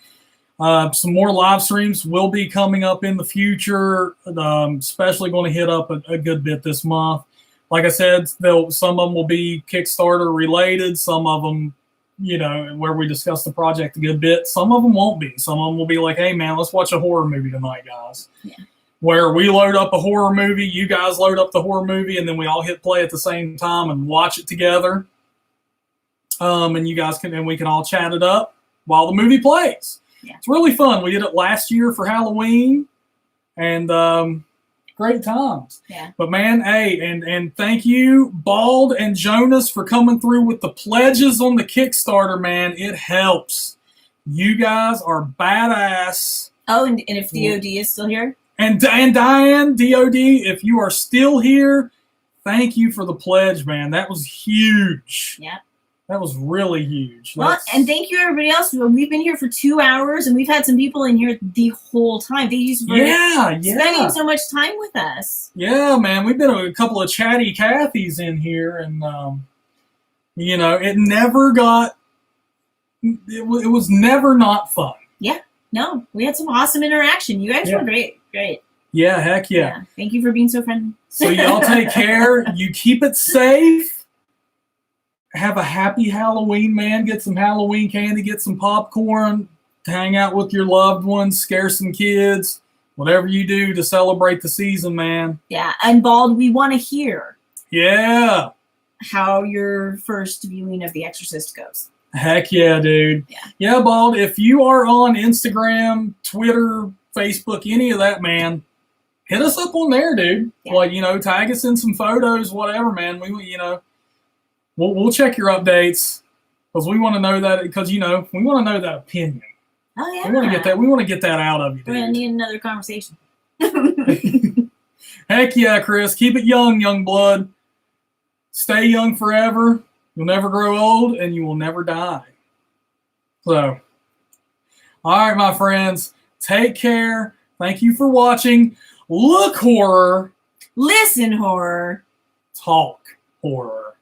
Speaker 1: Some more live streams will be coming up in the future, especially going to hit up a good bit this month. Like I said, some of them will be Kickstarter related. Some of them, where we discuss the project a good bit. Some of them won't be. Some of them will be like, hey, man, let's watch a horror movie tonight, guys.
Speaker 2: Yeah.
Speaker 1: Where we load up a horror movie, you guys load up the horror movie, and then we all hit play at the same time and watch it together. And you guys we can all chat it up while the movie plays.
Speaker 2: Yeah.
Speaker 1: It's really fun. We did it last year for Halloween, and great times.
Speaker 2: Yeah.
Speaker 1: But man, hey, and thank you, Bald and Jonas, for coming through with the pledges on the Kickstarter, man. It helps. You guys are badass.
Speaker 2: Oh, and if DOD is still here?
Speaker 1: And Diane, DOD, if you are still here, thank you for the pledge, man. That was huge.
Speaker 2: Yeah.
Speaker 1: That was really huge.
Speaker 2: Well, and thank you, everybody else. We've been here for 2 hours, and we've had some people in here the whole time. Thank you for spending so much time with us.
Speaker 1: Yeah, man. We've been a couple of chatty Cathys in here, and, it never got... It was never not fun.
Speaker 2: Yeah. No, we had some awesome interaction. You guys were great.
Speaker 1: Yeah, heck yeah.
Speaker 2: Thank you for being so friendly.
Speaker 1: So y'all take care. You keep it safe. Have a happy Halloween, man. Get some Halloween candy, get some popcorn, hang out with your loved ones, scare some kids, whatever you do to celebrate the season, man.
Speaker 2: Yeah, and Bald, we want to hear how your first viewing of The Exorcist goes.
Speaker 1: Heck yeah, dude. Yeah, Bald, if you are on Instagram, Twitter, Facebook, any of that, man, hit us up on there, dude.
Speaker 2: Yeah.
Speaker 1: Like, tag us in some photos, whatever, man. We'll check your updates because we want to know that, because, we want to know that opinion.
Speaker 2: Oh, yeah.
Speaker 1: We want to get that out of you, dude.
Speaker 2: We're going to need another conversation.
Speaker 1: Heck yeah, Chris. Keep it young blood. Stay young forever. You'll never grow old, and you will never die. So, all right, my friends, take care. Thank you for watching. Look horror.
Speaker 2: Listen horror.
Speaker 1: Talk horror.